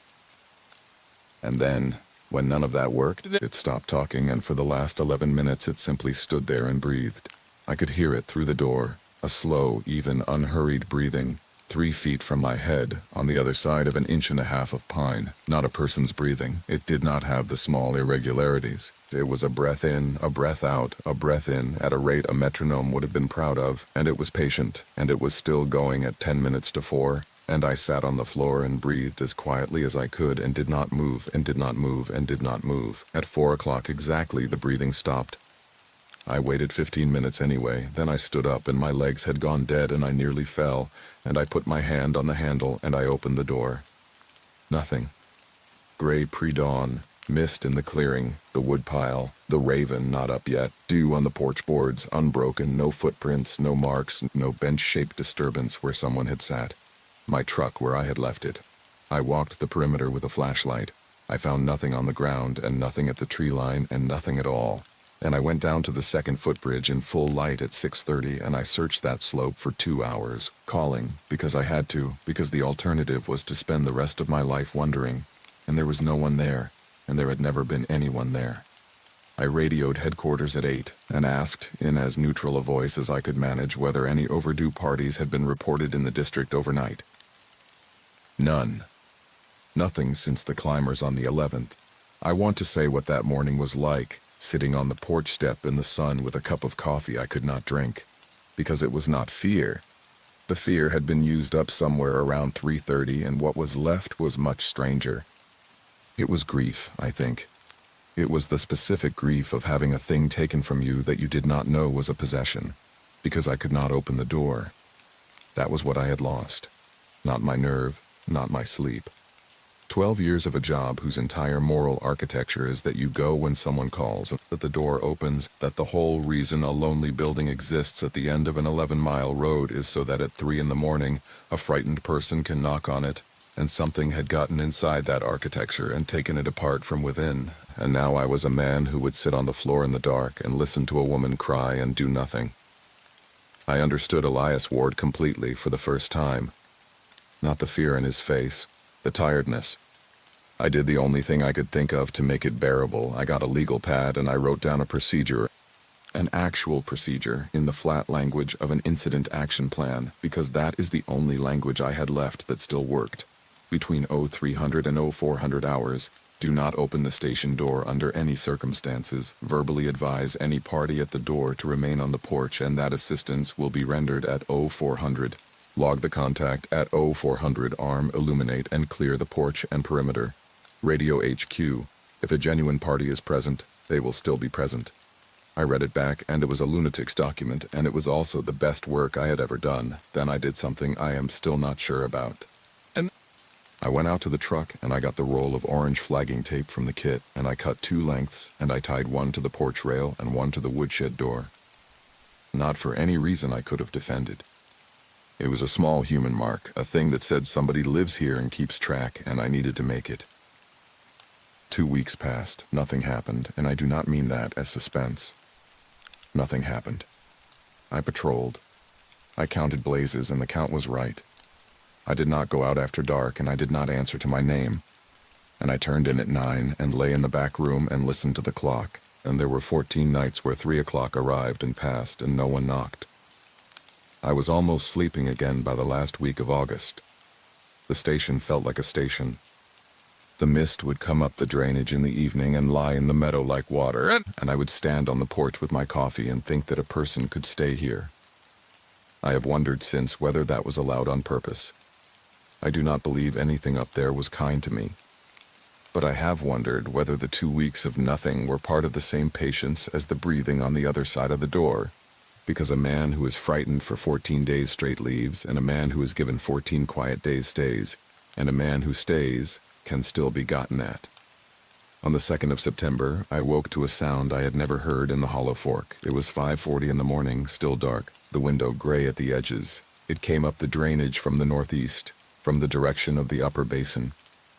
And then, when none of that worked, it stopped talking, and for the last 11 minutes it simply stood there and breathed. I could hear it through the door, a slow, even unhurried breathing, 3 feet from my head, on the other side of an 1.5 inches of pine. Not a person's breathing. It did not have the small irregularities. It was a breath in, a breath out, a breath in, at a rate a metronome would have been proud of, and it was patient, and it was still going at 10 minutes to 4. And I sat on the floor and breathed as quietly as I could and did not move and did not move and did not move. At 4 o'clock exactly, the breathing stopped. I waited 15 minutes anyway, then I stood up and my legs had gone dead and I nearly fell, and I put my hand on the handle and I opened the door. Nothing. Gray pre-dawn, mist in the clearing, the woodpile, the raven not up yet, dew on the porch boards, unbroken, no footprints, no marks, no bench-shaped disturbance where someone had sat. My truck where I had left it. I walked the perimeter with a flashlight. I found nothing on the ground and nothing at the tree line and nothing at all. And I went down to the second footbridge in full light at 6:30 and I searched that slope for 2 hours, calling, because I had to, because the alternative was to spend the rest of my life wondering, and there was no one there, and there had never been anyone there. I radioed headquarters at 8 and asked, in as neutral a voice as I could manage, whether any overdue parties had been reported in the district overnight. None. Nothing since the climbers on the 11th. I want to say what that morning was like, sitting on the porch step in the sun with a cup of coffee I could not drink, because it was not fear. The fear had been used up somewhere around 3:30, and what was left was much stranger. It was grief, I think. It was the specific grief of having a thing taken from you that you did not know was a possession, because I could not open the door. That was what I had lost. Not my nerve, not my sleep. 12 years of a job whose entire moral architecture is that you go when someone calls, that the door opens, that the whole reason a lonely building exists at the end of an 11-mile road is so that at 3 in the morning, a frightened person can knock on it, and something had gotten inside that architecture and taken it apart from within, and now I was a man who would sit on the floor in the dark and listen to a woman cry and do nothing. I understood Elias Ward completely for the first time. Not the fear in his face, the tiredness. I did the only thing I could think of to make it bearable. I got a legal pad and I wrote down a procedure, an actual procedure, in the flat language of an incident action plan, because that is the only language I had left that still worked. Between 0300 and 0400 hours, do not open the station door under any circumstances. Verbally advise any party at the door to remain on the porch and that assistance will be rendered at 0400. Log the contact at 0400, arm, illuminate, and clear the porch and perimeter. Radio HQ. If a genuine party is present, they will still be present. I read it back, and it was a lunatic's document, and it was also the best work I had ever done. Then I did something I am still not sure about. I went out to the truck, and I got the roll of orange flagging tape from the kit, and I cut 2 lengths, and I tied one to the porch rail and one to the woodshed door. Not for any reason I could have defended. It was a small human mark, a thing that said somebody lives here and keeps track, and I needed to make it. 2 weeks passed, nothing happened, and I do not mean that as suspense. Nothing happened. I patrolled. I counted blazes, and the count was right. I did not go out after dark, and I did not answer to my name. And I turned in at 9 and lay in the back room and listened to the clock, and there were 14 nights where 3 o'clock arrived and passed and no one knocked. I was almost sleeping again by the last week of August. The station felt like a station. The mist would come up the drainage in the evening and lie in the meadow like water, and I would stand on the porch with my coffee and think that a person could stay here. I have wondered since whether that was allowed on purpose. I do not believe anything up there was kind to me. But I have wondered whether the 2 weeks of nothing were part of the same patience as the breathing on the other side of the door, because a man who is frightened for 14 days straight leaves, and a man who is given 14 quiet days stays, and a man who stays can still be gotten at. On the 2nd of September, I woke to a sound I had never heard in the Hollow Fork. It was 5:40 in the morning, still dark, the window gray at the edges. It came up the drainage from the northeast, from the direction of the upper basin,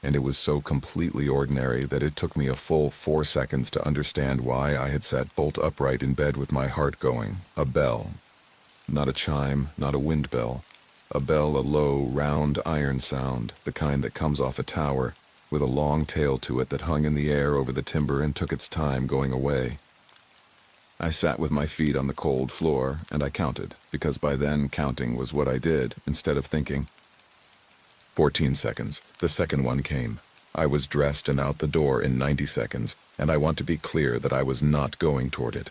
and it was so completely ordinary that it took me a full 4 seconds to understand why I had sat bolt upright in bed with my heart going. A bell. Not a chime, not a wind bell. A bell, a low, round iron sound, the kind that comes off a tower, with a long tail to it that hung in the air over the timber and took its time going away. I sat with my feet on the cold floor, and I counted, because by then counting was what I did, instead of thinking. 14 seconds. The second one came. I was dressed and out the door in 90 seconds, and I want to be clear that I was not going toward it.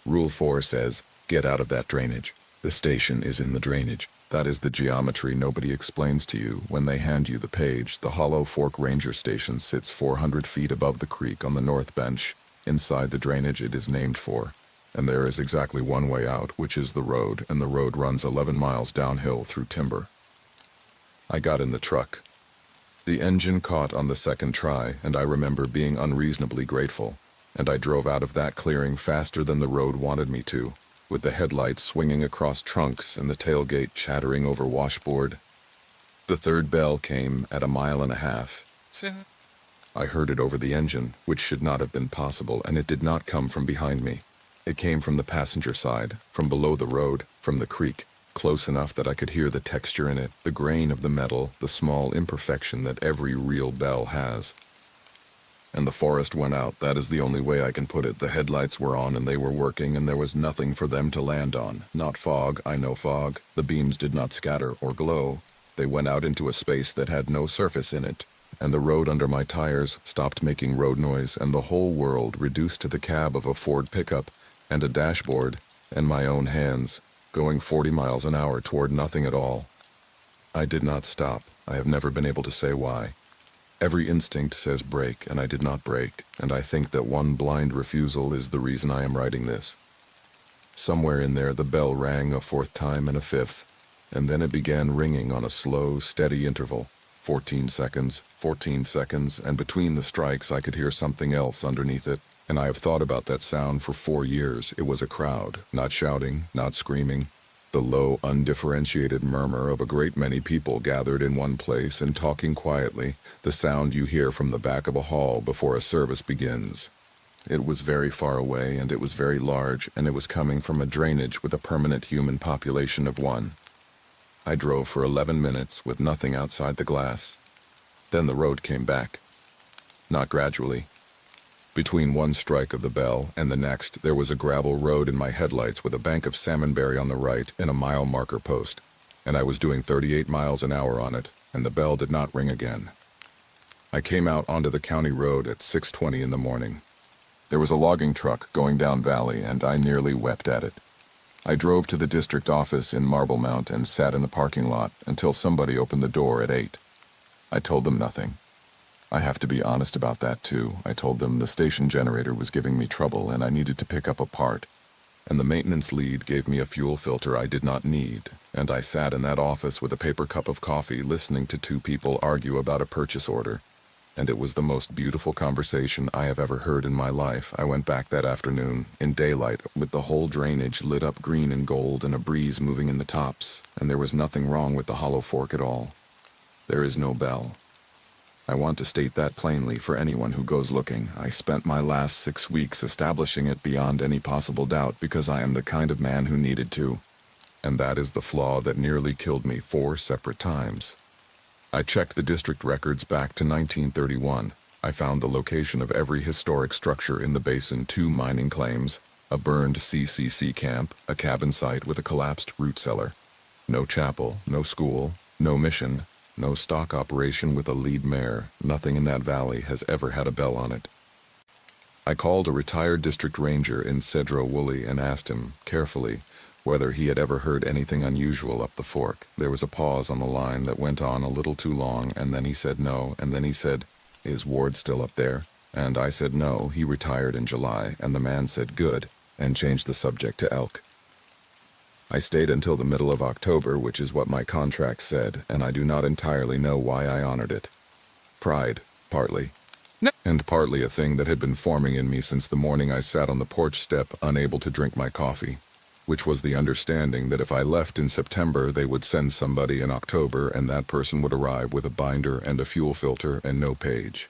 Rule 4 says, get out of that drainage. The station is in the drainage. That is the geometry nobody explains to you when they hand you the page. The Hollow Fork Ranger Station sits 400 feet above the creek on the north bench, inside the drainage it is named for. And there is exactly one way out, which is the road, and the road runs 11 miles downhill through timber. I got in the truck. The engine caught on the second try, and I remember being unreasonably grateful, and I drove out of that clearing faster than the road wanted me to, with the headlights swinging across trunks and the tailgate chattering over washboard. The third bell came at 1.5 miles. I heard it over the engine, which should not have been possible, and it did not come from behind me. It came from the passenger side, from below the road, from the creek, close enough that I could hear the texture in it, the grain of the metal, the small imperfection that every real bell has. And the forest went out, that is the only way I can put it. The headlights were on and they were working and there was nothing for them to land on. Not fog, I know fog. The beams did not scatter or glow. They went out into a space that had no surface in it. And the road under my tires stopped making road noise and the whole world reduced to the cab of a Ford pickup and a dashboard and my own hands, going 40 miles an hour toward nothing at all. I did not stop. I have never been able to say why. Every instinct says brake, and I did not brake, and I think that one blind refusal is the reason I am writing this. Somewhere in there the bell rang a fourth time and a fifth, and then it began ringing on a slow, steady interval. 14 seconds, and between the strikes I could hear something else underneath it, and I have thought about that sound for 4 years. It was a crowd, not shouting, not screaming. The low, undifferentiated murmur of a great many people gathered in one place and talking quietly, the sound you hear from the back of a hall before a service begins. It was very far away, and it was very large, and it was coming from a drainage with a permanent human population of 1. I drove for 11 minutes with nothing outside the glass. Then the road came back. Not gradually. Between one strike of the bell and the next, there was a gravel road in my headlights with a bank of salmonberry on the right and a mile marker post, and I was doing 38 miles an hour on it, and the bell did not ring again. I came out onto the county road at 6:20 in the morning. There was a logging truck going down valley, and I nearly wept at it. I drove to the district office in Marble Mount and sat in the parking lot until somebody opened the door at 8. I told them nothing. I have to be honest about that too. I told them the station generator was giving me trouble and I needed to pick up a part. And the maintenance lead gave me a fuel filter I did not need. And I sat in that office with a paper cup of coffee listening to 2 people argue about a purchase order. And it was the most beautiful conversation I have ever heard in my life. I went back that afternoon, in daylight, with the whole drainage lit up green and gold and a breeze moving in the tops, and there was nothing wrong with the hollow fork at all. There is no bell. I want to state that plainly for anyone who goes looking. I spent my last 6 weeks establishing it beyond any possible doubt because I am the kind of man who needed to. And that is the flaw that nearly killed me 4 separate times. I checked the district records back to 1931. I found the location of every historic structure in the basin, 2 mining claims, a burned CCC camp, a cabin site with a collapsed root cellar. No chapel, no school, no mission, no stock operation with a lead mare. Nothing in that valley has ever had a bell on it. I called a retired district ranger in Cedro Woolley and asked him, carefully, whether he had ever heard anything unusual up the fork. There was a pause on the line that went on a little too long, and then he said no, and then he said, "Is Ward still up there?" And I said no, he retired in July, and the man said good, and changed the subject to elk. I stayed until the middle of October, which is what my contract said, and I do not entirely know why I honored it. Pride, partly. And partly a thing that had been forming in me since the morning I sat on the porch step, unable to drink my coffee, which was the understanding that if I left in September, they would send somebody in October, and that person would arrive with a binder and a fuel filter and no page.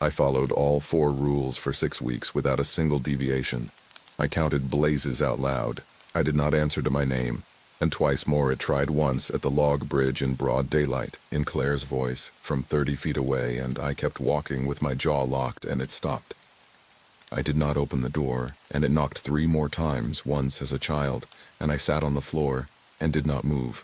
I followed all 4 rules for 6 weeks without a single deviation. I counted blazes out loud. I did not answer to my name, and twice more it tried once at the log bridge in broad daylight, in Claire's voice, from 30 feet away, and I kept walking with my jaw locked, and it stopped. I did not open the door, and it knocked 3 more times, once as a child, and I sat on the floor, and did not move.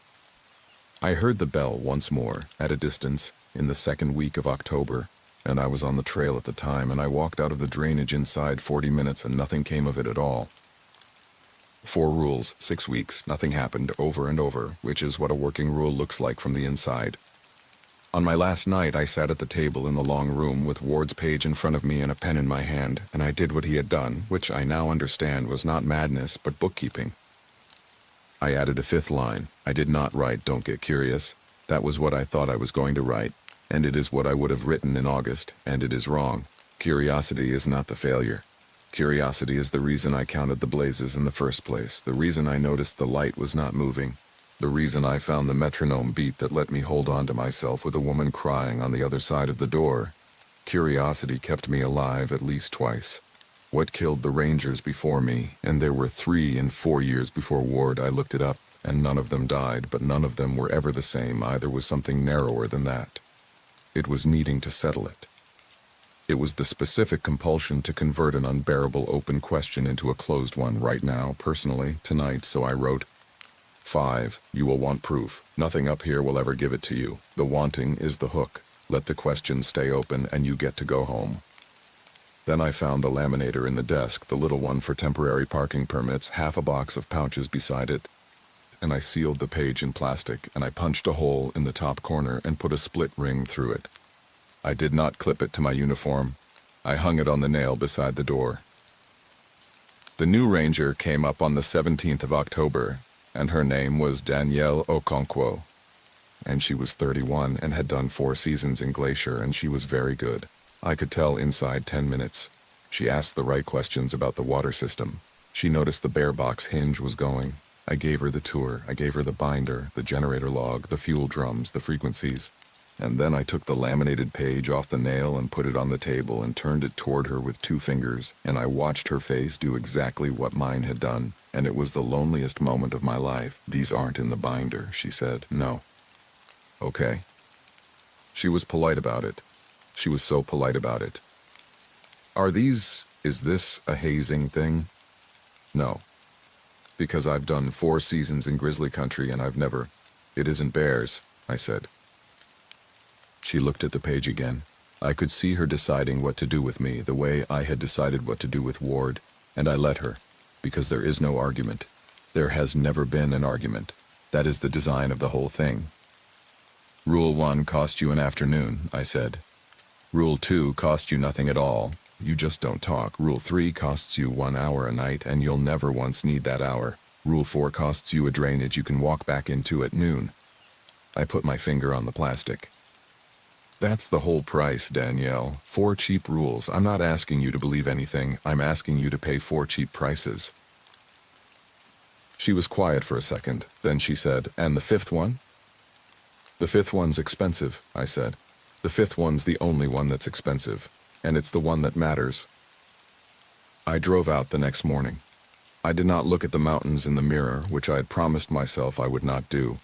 I heard the bell once more, at a distance, in the 2nd week of October, and I was on the trail at the time, and I walked out of the drainage inside 40 minutes, and nothing came of it at all. 4 rules, 6 weeks, nothing happened, over and over, which is what a working rule looks like from the inside. On my last night, I sat at the table in the long room with Ward's page in front of me and a pen in my hand, and I did what he had done, which I now understand was not madness, but bookkeeping. I added a 5th line. I did not write "Don't get curious." That was what I thought I was going to write, and it is what I would have written in August, and it is wrong. Curiosity is not the failure. Curiosity is the reason I counted the blazes in the first place, the reason I noticed the light was not moving, the reason I found the metronome beat that let me hold on to myself with a woman crying on the other side of the door. Curiosity kept me alive at least twice. What killed the Rangers before me, and there were 3 and 4 years before Ward. I looked it up, and none of them died, but none of them were ever the same. Either was something narrower than that. It was needing to settle it. It was the specific compulsion to convert an unbearable open question into a closed one right now, personally, tonight, so I wrote, 5. You will want proof. Nothing up here will ever give it to you. The wanting is the hook. Let the question stay open and you get to go home. Then I found the laminator in the desk, the little one for temporary parking permits, half a box of pouches beside it, and I sealed the page in plastic, and I punched a hole in the top corner and put a split ring through it. I did not clip it to my uniform. I hung it on the nail beside the door. The new ranger came up on the 17th of October, and her name was Danielle Okonkwo. And she was 31 and had done 4 seasons in Glacier, and she was very good. I could tell inside 10 minutes. She asked the right questions about the water system. She noticed the bear box hinge was going. I gave her the tour. I gave her the binder, the generator log, the fuel drums, the frequencies. And then I took the laminated page off the nail and put it on the table and turned it toward her with 2 fingers, and I watched her face do exactly what mine had done, and it was the loneliest moment of my life. These aren't in the binder, she said. No. Okay. She was polite about it. She was so polite about it. Is this a hazing thing? No. Because I've done 4 seasons in grizzly country and it isn't bears, I said. She looked at the page again. I could see her deciding what to do with me, the way I had decided what to do with Ward, and I let her, because there is no argument. There has never been an argument. That is the design of the whole thing. Rule 1 cost you an afternoon, I said. Rule 2 cost you nothing at all. You just don't talk. Rule 3 costs you 1 hour a night, and you'll never once need that hour. Rule 4 costs you a drainage you can walk back into at noon. I put my finger on the plastic. That's the whole price, Danielle. 4 cheap rules. I'm not asking you to believe anything. I'm asking you to pay 4 cheap prices. She was quiet for a second. Then she said, and the 5th one? The 5th one's expensive, I said. The 5th one's the only one that's expensive, and it's the one that matters. I drove out the next morning. I did not look at the mountains in the mirror, which I had promised myself I would not do.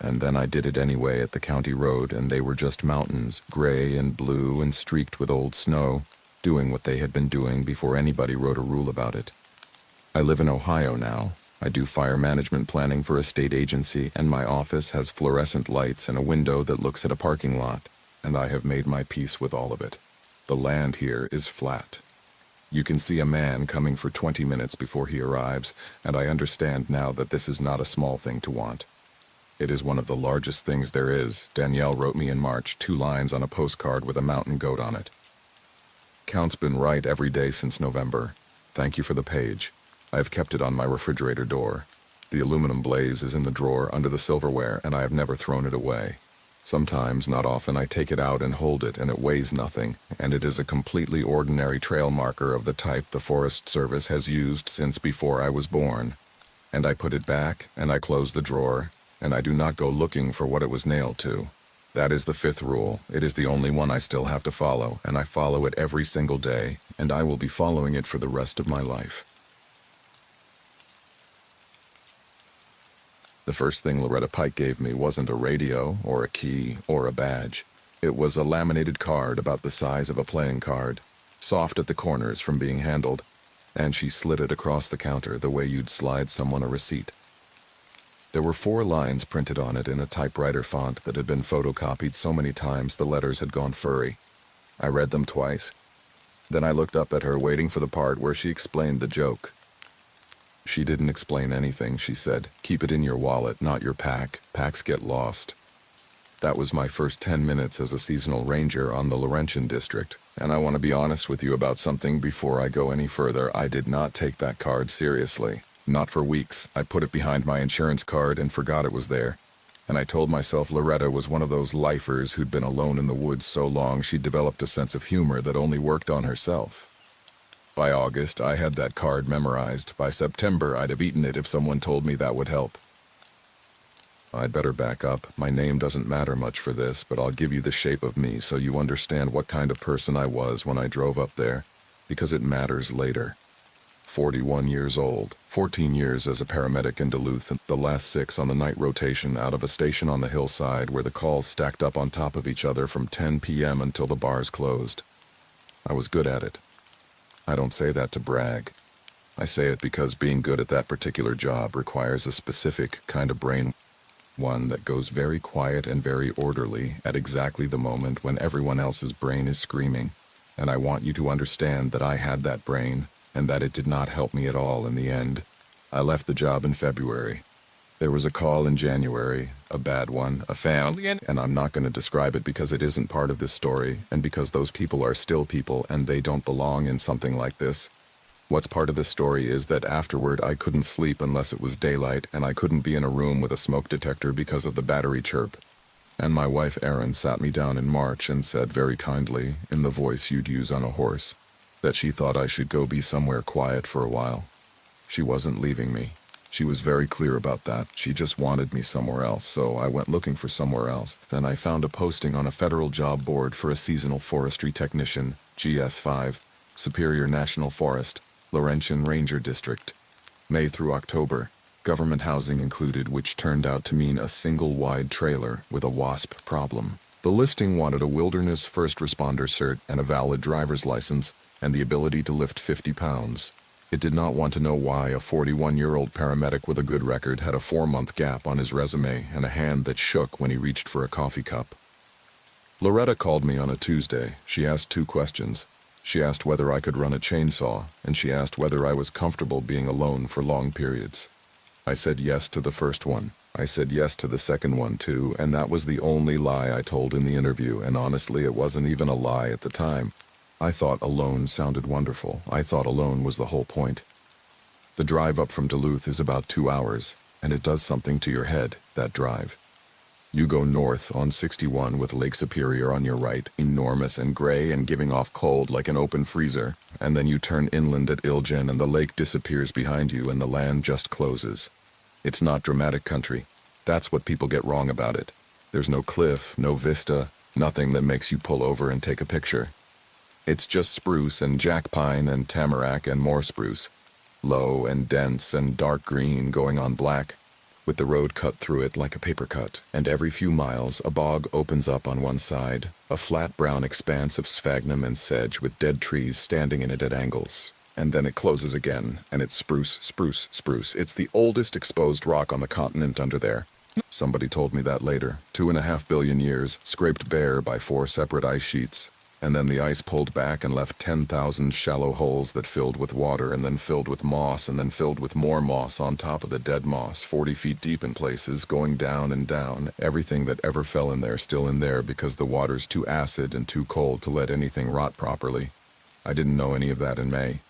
And then I did it anyway at the county road, and they were just mountains, gray and blue and streaked with old snow, doing what they had been doing before anybody wrote a rule about it. I live in Ohio now. I do fire management planning for a state agency, and my office has fluorescent lights and a window that looks at a parking lot, and I have made my peace with all of it. The land here is flat. You can see a man coming for 20 minutes before he arrives, and I understand now that this is not a small thing to want. It is one of the largest things there is. Danielle wrote me in March 2 lines on a postcard with a mountain goat on it. Count's been right every day since November. Thank you for the page. I have kept it on my refrigerator door. The aluminum blaze is in the drawer under the silverware, and I have never thrown it away. Sometimes, not often, I take it out and hold it, and it weighs nothing, and it is a completely ordinary trail marker of the type the Forest Service has used since before I was born. And I put it back, and I close the drawer, and I do not go looking for what it was nailed to. That is the 5th rule. It is the only one I still have to follow, and I follow it every single day, and I will be following it for the rest of my life. The first thing Loretta Pike gave me wasn't a radio, or a key, or a badge. It was a laminated card about the size of a playing card, soft at the corners from being handled, and she slid it across the counter the way you'd slide someone a receipt. There were 4 lines printed on it in a typewriter font that had been photocopied so many times the letters had gone furry. I read them twice. Then I looked up at her, waiting for the part where she explained the joke. She didn't explain anything, she said. Keep it in your wallet, not your pack. Packs get lost. That was my first 10 minutes as a seasonal ranger on the Laurentian district, and I want to be honest with you about something before I go any further. I did not take that card seriously. Not for weeks. I put it behind my insurance card and forgot it was there. And I told myself Loretta was one of those lifers who'd been alone in the woods so long she'd developed a sense of humor that only worked on herself. By August, I had that card memorized. By September, I'd have eaten it if someone told me that would help. I'd better back up. My name doesn't matter much for this, but I'll give you the shape of me so you understand what kind of person I was when I drove up there. because it matters later. 41 years old, 14 years as a paramedic in Duluth, and the last 6 on the night rotation out of a station on the hillside where the calls stacked up on top of each other from 10 p.m. until the bars closed. I was good at it. I don't say that to brag. I say it because being good at that particular job requires a specific kind of brain, one that goes very quiet and very orderly at exactly the moment when everyone else's brain is screaming. And I want you to understand that I had that brain, and that it did not help me at all in the end. I left the job in February. There was a call in January, a bad one, a family, and I'm not going to describe it because it isn't part of this story, and because those people are still people and they don't belong in something like this. What's part of this story is that afterward I couldn't sleep unless it was daylight, and I couldn't be in a room with a smoke detector because of the battery chirp. And my wife Erin sat me down in March and said very kindly, in the voice you'd use on a horse, that she thought I should go be somewhere quiet for a while. She wasn't leaving me. She was very clear about that. She just wanted me somewhere else, so I went looking for somewhere else. Then I found a posting on a federal job board for a seasonal forestry technician, GS5, Superior National Forest, Laurentian Ranger District. May through October. Government housing included, which turned out to mean a single wide trailer with a wasp problem. The listing wanted a wilderness first responder cert and a valid driver's license and the ability to lift 50 pounds. It did not want to know why a 41-year-old paramedic with a good record had a 4-month gap on his resume and a hand that shook when he reached for a coffee cup. Loretta called me on a Tuesday. She asked 2 questions. She asked whether I could run a chainsaw, and she asked whether I was comfortable being alone for long periods. I said yes to the first one. I said yes to the second one too, and that was the only lie I told in the interview, and honestly it wasn't even a lie at the time. I thought alone sounded wonderful. I thought alone was the whole point. The drive up from Duluth is about 2 hours, and it does something to your head, that drive. You go north on 61 with Lake Superior on your right, enormous and gray and giving off cold like an open freezer, and then you turn inland at Ilgen and the lake disappears behind you and the land just closes. It's not dramatic country. That's what people get wrong about it. There's no cliff, no vista, nothing that makes you pull over and take a picture. It's just spruce and jack pine and tamarack and more spruce. Low and dense and dark green going on black, with the road cut through it like a paper cut, and every few miles a bog opens up on one side, a flat brown expanse of sphagnum and sedge with dead trees standing in it at angles. And then it closes again, and it's spruce, spruce, spruce. It's the oldest exposed rock on the continent under there. Somebody told me that later. 2.5 billion years, scraped bare by 4 separate ice sheets. And then the ice pulled back and left 10,000 shallow holes that filled with water and then filled with moss and then filled with more moss on top of the dead moss, 40 feet deep in places, going down and down. Everything that ever fell in there still in there because the water's too acid and too cold to let anything rot properly. I didn't know any of that in May.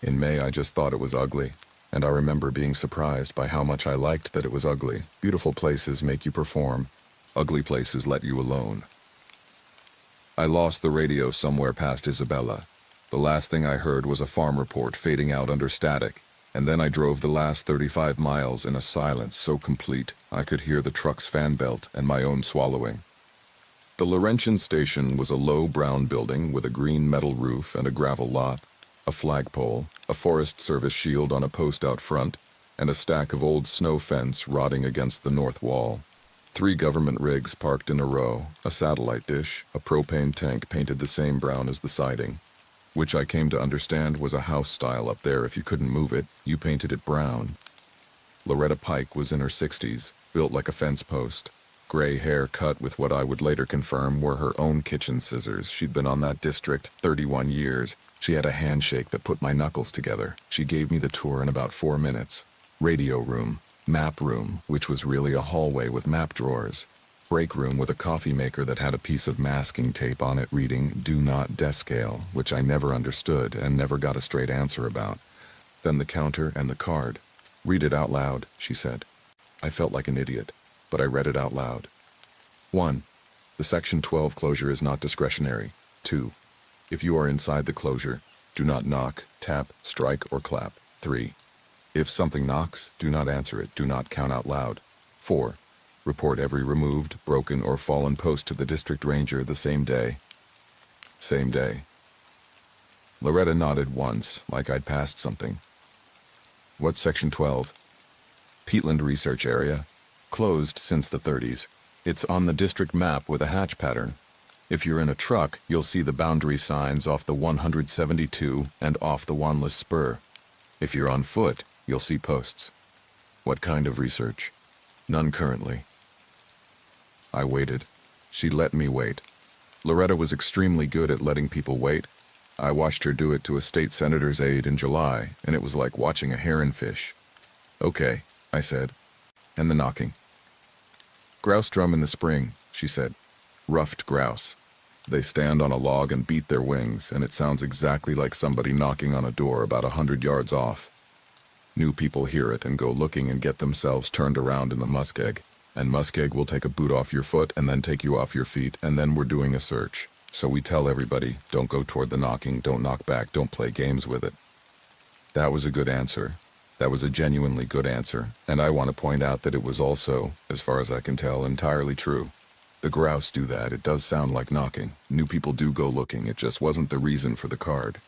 In May, I just thought it was ugly. And I remember being surprised by how much I liked that it was ugly. Beautiful places make you perform. Ugly places let you alone. I lost the radio somewhere past Isabella. The last thing I heard was a farm report fading out under static, and then I drove the last 35 miles in a silence so complete I could hear the truck's fan belt and my own swallowing. The Laurentian station was a low brown building with a green metal roof and a gravel lot, a flagpole, a Forest Service shield on a post out front, and a stack of old snow fence rotting against the north wall. 3 government rigs parked in a row, a satellite dish, a propane tank painted the same brown as the siding, which I came to understand was a house style up there. If you couldn't move it, you painted it brown. Loretta Pike was in her 60s, built like a fence post. Gray hair cut with what I would later confirm were her own kitchen scissors. She'd been on that district 31 years. She had a handshake that put my knuckles together. She gave me the tour in about 4 minutes. Radio room. Map room, which was really a hallway with map drawers. Break room with a coffee maker that had a piece of masking tape on it reading "Do not descale," which I never understood and never got a straight answer about. Then the counter and the card. "Read it out loud," she said. I felt like an idiot, but I read it out loud. 1. The Section 12 closure is not discretionary. 2. If you are inside the closure, do not knock, tap, strike, or clap. 3. If something knocks, do not answer it. Do not count out loud. 4. Report every removed, broken, or fallen post to the district ranger the same day. Same day. Loretta nodded once, like I'd passed something. What's Section 12? Peatland Research Area. Closed since the 30s. It's on the district map with a hatch pattern. If you're in a truck, you'll see the boundary signs off the 172 and off the Wanless Spur. If you're on foot, you'll see posts. What kind of research? None currently. I waited. She let me wait. Loretta was extremely good at letting people wait. I watched her do it to a state senator's aide in July, and it was like watching a heron fish. Okay, I said. And the knocking. Grouse drum in the spring, she said. Ruffed grouse. They stand on a log and beat their wings, and it sounds exactly like somebody knocking on a door about 100 yards off. New people hear it and go looking and get themselves turned around in the muskeg, and muskeg will take a boot off your foot and then take you off your feet, and then we're doing a search. So we tell everybody, don't go toward the knocking, don't knock back, don't play games with it. That was a good answer. That was a genuinely good answer, and I want to point out that it was also, as far as I can tell, entirely true. The grouse do that. It does sound like knocking. New people do go looking. It just wasn't the reason for the card.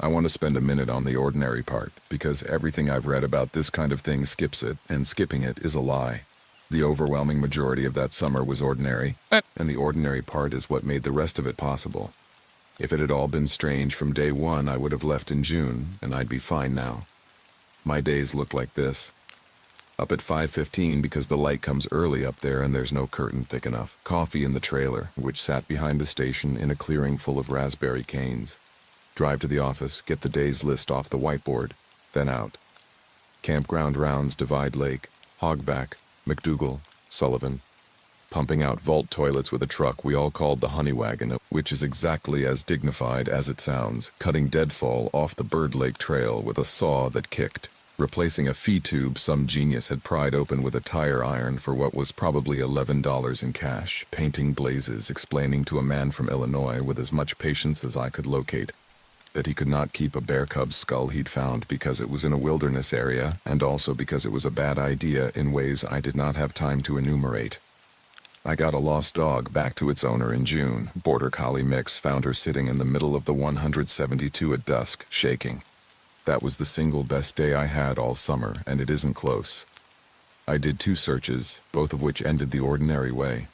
I want to spend a minute on the ordinary part, because everything I've read about this kind of thing skips it, and skipping it is a lie. The overwhelming majority of that summer was ordinary, and the ordinary part is what made the rest of it possible. If it had all been strange from day one, I would have left in June, and I'd be fine now. My days look like this. Up at 5:15 because the light comes early up there and there's no curtain thick enough. Coffee in the trailer, which sat behind the station in a clearing full of raspberry canes. Drive to the office, get the day's list off the whiteboard, then out. Campground rounds Divide Lake, Hogback, McDougal, Sullivan. Pumping out vault toilets with a truck we all called the Honey Wagon, which is exactly as dignified as it sounds, cutting deadfall off the Bird Lake Trail with a saw that kicked. Replacing a fee tube some genius had pried open with a tire iron for what was probably $11 in cash, painting blazes, explaining to a man from Illinois with as much patience as I could locate that he could not keep a bear cub's skull he'd found because it was in a wilderness area, and also because it was a bad idea in ways I did not have time to enumerate. I got a lost dog back to its owner in June. Border Collie mix found her sitting in the middle of the 172 at dusk, shaking. That was the single best day I had all summer, and it isn't close. I did 2 searches, both of which ended the ordinary way.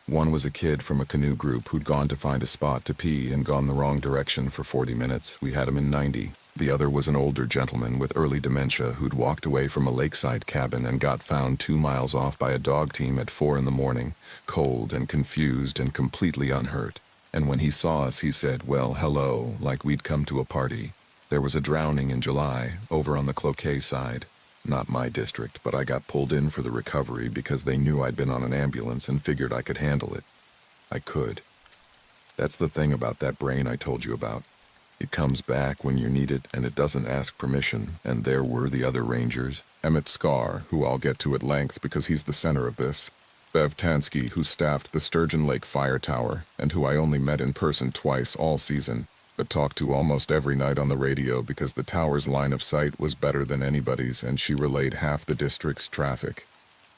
One was a kid from a canoe group who'd gone to find a spot to pee and gone the wrong direction for 40 minutes. We had him in 90. The other was an older gentleman with early dementia who'd walked away from a lakeside cabin and got found 2 miles off by a dog team at 4 in the morning, cold and confused and completely unhurt. And when he saw us, he said, "Well, hello," like we'd come to a party. There was a drowning in July, over on the Cloquet side. Not my district, but I got pulled in for the recovery because they knew I'd been on an ambulance and figured I could handle it. I could. That's the thing about that brain I told you about. It comes back when you need it, and it doesn't ask permission, and there were the other rangers. Emmett Scar, who I'll get to at length because he's the center of this. Bev Tansky, who staffed the Sturgeon Lake Fire Tower, and who I only met in person twice all season, but talked to almost every night on the radio because the tower's line of sight was better than anybody's, and she relayed half the district's traffic.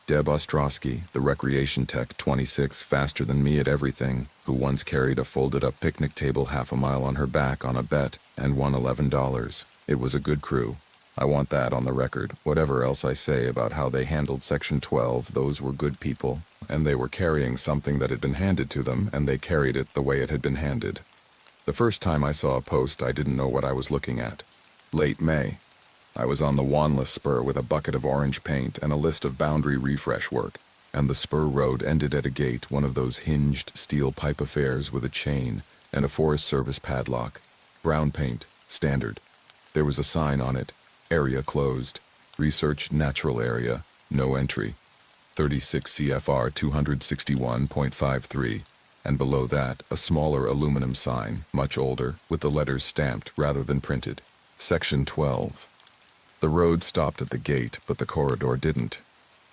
Deb Ostrowski, the recreation tech, 26, faster than me at everything, who once carried a folded-up picnic table half a mile on her back on a bet and won $11. It was a good crew. I want that on the record. Whatever else I say about how they handled Section 12, those were good people, and they were carrying something that had been handed to them, and they carried it the way it had been handed. The first time I saw a post, I didn't know what I was looking at. Late May. I was on the Wanless Spur with a bucket of orange paint and a list of boundary refresh work, and the spur road ended at a gate, one of those hinged steel pipe affairs with a chain and a Forest Service padlock. Brown paint, standard. There was a sign on it, area closed, research natural area, no entry. 36 CFR 261.53. And below that, a smaller aluminum sign, much older, with the letters stamped rather than printed. Section 12. The road stopped at the gate, but the corridor didn't.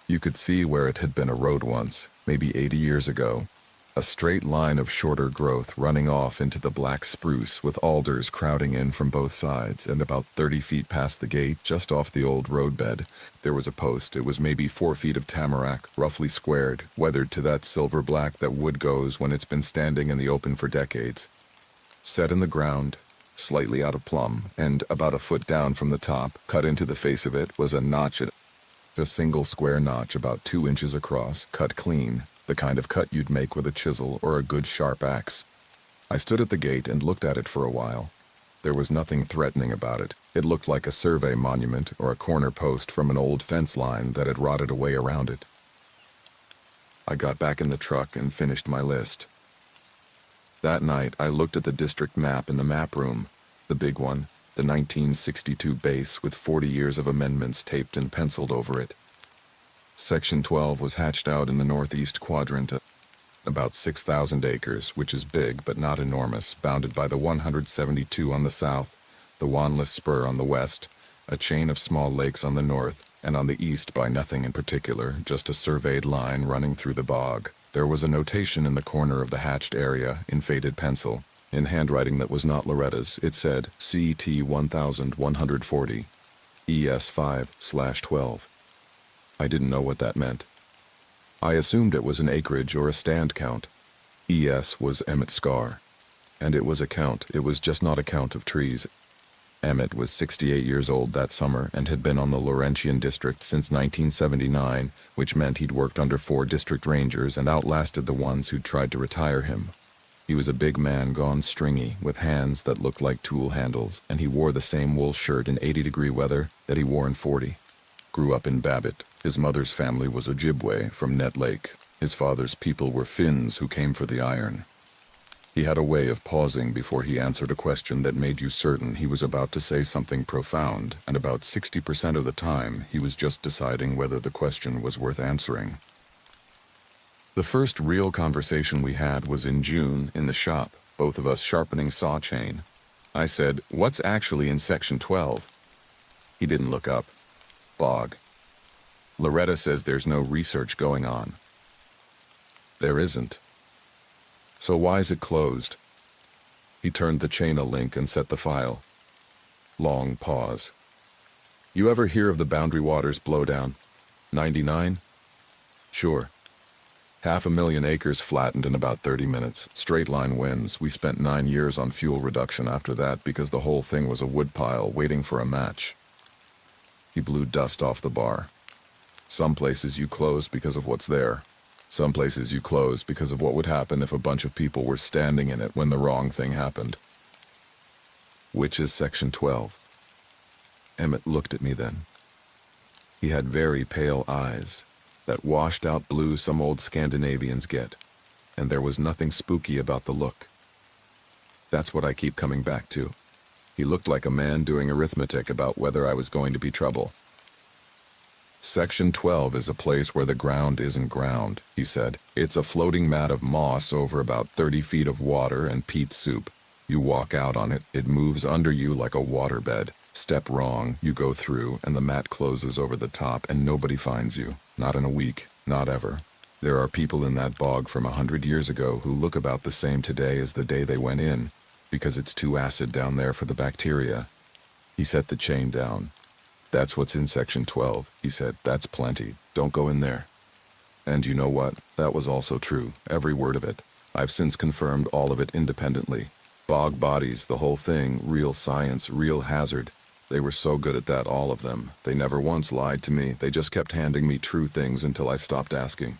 You could see where it had been a road once, maybe 80 years ago. A straight line of shorter growth running off into the black spruce with alders crowding in from both sides, and about 30 feet past the gate, just off the old roadbed, there was a post. It was maybe 4 feet of tamarack, roughly squared, weathered to that silver black that wood goes when it's been standing in the open for decades. Set in the ground, slightly out of plumb, and about a foot down from the top, cut into the face of it, was a notch, a single square notch about 2 inches across, cut clean, the kind of cut you'd make with a chisel or a good sharp axe. I stood at the gate and looked at it for a while. There was nothing threatening about it. It looked like a survey monument or a corner post from an old fence line that had rotted away around it. I got back in the truck and finished my list. That night, I looked at the district map in the map room, the big one, the 1962 base with 40 years of amendments taped and penciled over it. Section 12 was hatched out in the northeast quadrant, about 6,000 acres, which is big but not enormous, bounded by the 172 on the south, the Wanless Spur on the west, a chain of small lakes on the north, and on the east by nothing in particular, just a surveyed line running through the bog. There was a notation in the corner of the hatched area, in faded pencil. In handwriting that was not Loretta's, it said CT 1140, ES 5/12. I didn't know what that meant. I assumed it was an acreage or a stand count. ES was Emmett Scar. And it was a count, it was just not a count of trees. Emmett was 68 years old that summer and had been on the Laurentian district since 1979, which meant he'd worked under 4 district rangers and outlasted the ones who'd tried to retire him. He was a big man gone stringy, with hands that looked like tool handles, and he wore the same wool shirt in 80-degree weather that he wore in 40. Grew up in Babbitt. His mother's family was Ojibwe from Net Lake. His father's people were Finns who came for the iron. He had a way of pausing before he answered a question that made you certain he was about to say something profound, and about 60% of the time he was just deciding whether the question was worth answering. The first real conversation we had was in June in the shop, both of us sharpening saw chain. I said, "What's actually in Section 12? He didn't look up. Bog. Loretta says there's no research going on. There isn't. So why is it closed? He turned the chain a link and set the file. Long pause. You ever hear of the Boundary Waters blowdown? 99? Sure. 500,000 acres flattened in about 30 minutes. Straight line winds. We spent 9 years on fuel reduction after that because the whole thing was a woodpile waiting for a match. He blew dust off the bar. Some places you close because of what's there. Some places you close because of what would happen if a bunch of people were standing in it when the wrong thing happened. Which is Section 12? Emmett looked at me then. He had very pale eyes, that washed-out blue some old Scandinavians get, and there was nothing spooky about the look. That's what I keep coming back to. He looked like a man doing arithmetic about whether I was going to be trouble. Section 12 is a place where the ground isn't ground, he said. It's a floating mat of moss over about 30 feet of water and peat soup. You walk out on it, it moves under you like a waterbed. Step wrong, you go through, and the mat closes over the top and nobody finds you. Not in a week, not ever. There are people in that bog from 100 years ago who look about the same today as the day they went in, because it's too acid down there for the bacteria. He set the chain down. That's what's in Section 12, he said. That's plenty. Don't go in there. And you know what? That was also true, every word of it. I've since confirmed all of it independently. Bog bodies, the whole thing, real science, real hazard. They were so good at that, all of them. They never once lied to me. They just kept handing me true things until I stopped asking.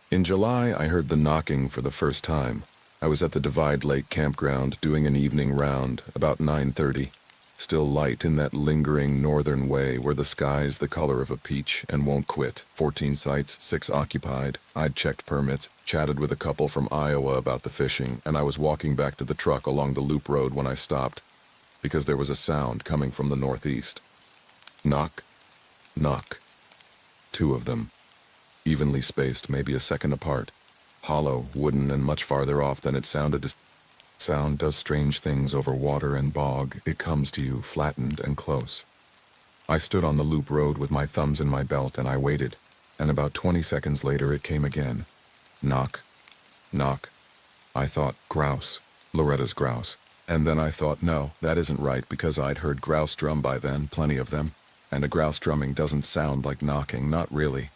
In July, I heard the knocking for the first time. I was at the Divide Lake campground doing an evening round, about 9:30. Still light in that lingering northern way where the sky's the color of a peach and won't quit. 14 sites, 6 occupied. I'd checked permits, chatted with a couple from Iowa about the fishing, and I was walking back to the truck along the loop road when I stopped, because there was a sound coming from the northeast. Knock, knock. 2 of them. Evenly spaced, maybe a second apart. Hollow, wooden, and much farther off than it sounded. Sound does strange things over water and bog. It comes to you, flattened and close. I stood on the loop road with my thumbs in my belt and I waited, and about 20 seconds later it came again. Knock, knock. I thought, grouse, Loretta's grouse. And then I thought, no, that isn't right, because I'd heard grouse drum by then, plenty of them. And a grouse drumming doesn't sound like knocking, not really.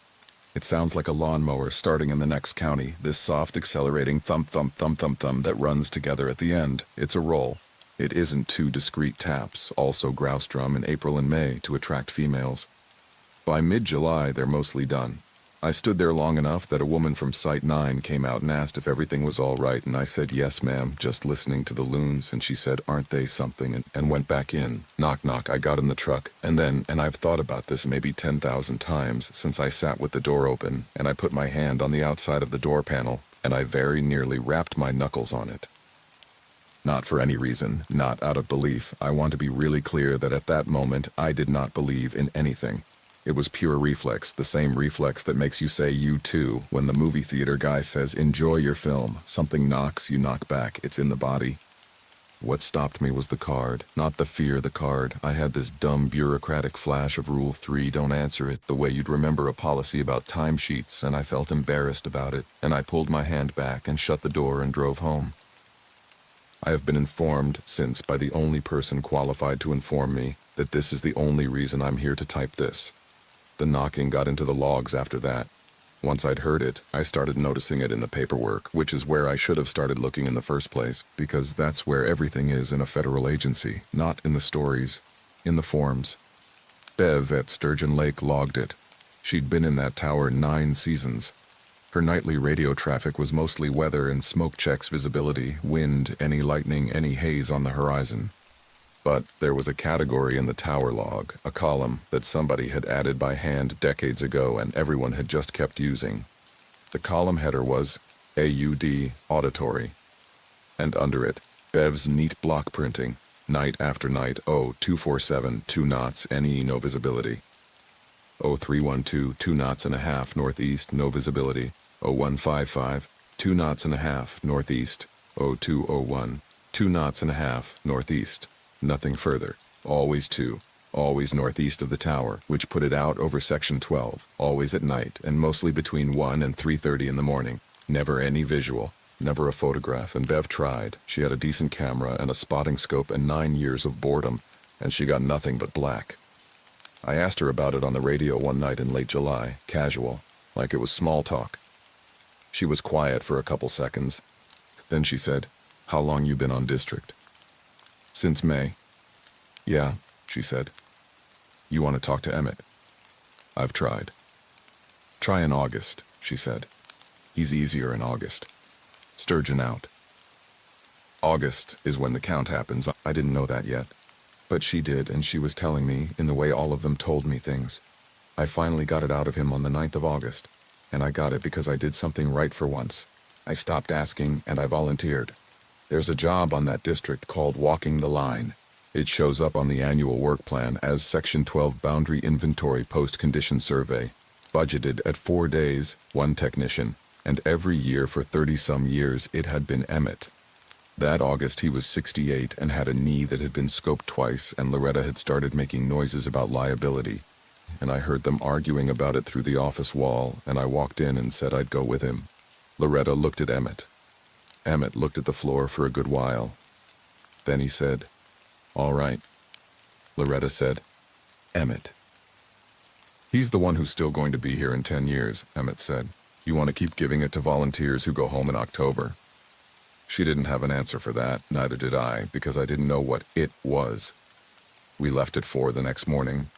It sounds like a lawnmower starting in the next county, this soft accelerating thump thump thump thump thump that runs together at the end. It's a roll. It isn't two discreet taps, also grouse drum in April and May to attract females. By mid-July, they're mostly done. I stood there long enough that a woman from Site 9 came out and asked if everything was all right, and I said, "Yes, ma'am, just listening to the loons," and she said, "Aren't they something?" and went back in. Knock, knock, I got in the truck, and I've thought about this maybe 10,000 times since I sat with the door open, and I put my hand on the outside of the door panel, and I very nearly wrapped my knuckles on it. Not for any reason, not out of belief. I want to be really clear that at that moment, I did not believe in anything. It was pure reflex, the same reflex that makes you say "you too" when the movie theater guy says, "Enjoy your film." Something knocks, you knock back. It's in the body. What stopped me was the card, not the fear, the card. I had this dumb bureaucratic flash of Rule 3, don't answer it, the way you'd remember a policy about timesheets, and I felt embarrassed about it, and I pulled my hand back and shut the door and drove home. I have been informed since by the only person qualified to inform me that this is the only reason I'm here to type this. The knocking got into the logs after that. Once I'd heard it, I started noticing it in the paperwork, which is where I should have started looking in the first place, because that's where everything is in a federal agency, not in the stories, in the forms. Bev at Sturgeon Lake logged it. She'd been in that tower 9 seasons. Her nightly radio traffic was mostly weather and smoke checks, visibility, wind, any lightning, any haze on the horizon. But there was a category in the tower log, a column that somebody had added by hand decades ago and everyone had just kept using. The column header was AUD, auditory. And under it, Bev's neat block printing, night after night, 0247, 2 knots, NE, no visibility. 0312, 2 knots and a half, northeast, no visibility. 0155, 2 knots and a half, northeast. 0201, 2 knots and a half, northeast. Nothing further. Always 2. Always northeast of the tower, which put it out over Section 12. Always at night, and mostly between 1 and 3:30 in the morning. Never any visual. Never a photograph, and Bev tried. She had a decent camera and a spotting scope and 9 years of boredom, and she got nothing but black. I asked her about it on the radio one night in late July, casual, like it was small talk. She was quiet for a couple seconds. Then she said, "How long you been on district?" "Since May." "Yeah," she said. "You want to talk to Emmett?" "I've tried." "Try in August," she said. "He's easier in August." Sturgeon out. August is when the count happens. I didn't know that yet. But she did, and she was telling me in the way all of them told me things. I finally got it out of him on the 9th of August, and I got it because I did something right for once. I stopped asking, and I volunteered. There's a job on that district called Walking the Line. It shows up on the annual work plan as Section 12 Boundary Inventory Post-Condition Survey, budgeted at 4 days, 1 technician, and every year for 30-some years it had been Emmett. That August he was 68 and had a knee that had been scoped twice, and Loretta had started making noises about liability, and I heard them arguing about it through the office wall, and I walked in and said I'd go with him. Loretta looked at Emmett. Emmett looked at the floor for a good while. Then he said, "All right." Loretta said, "Emmett." "He's the one who's still going to be here in 10 years, Emmett said. "You want to keep giving it to volunteers who go home in October?" She didn't have an answer for that, neither did I, because I didn't know what it was. We left at 4 the next morning.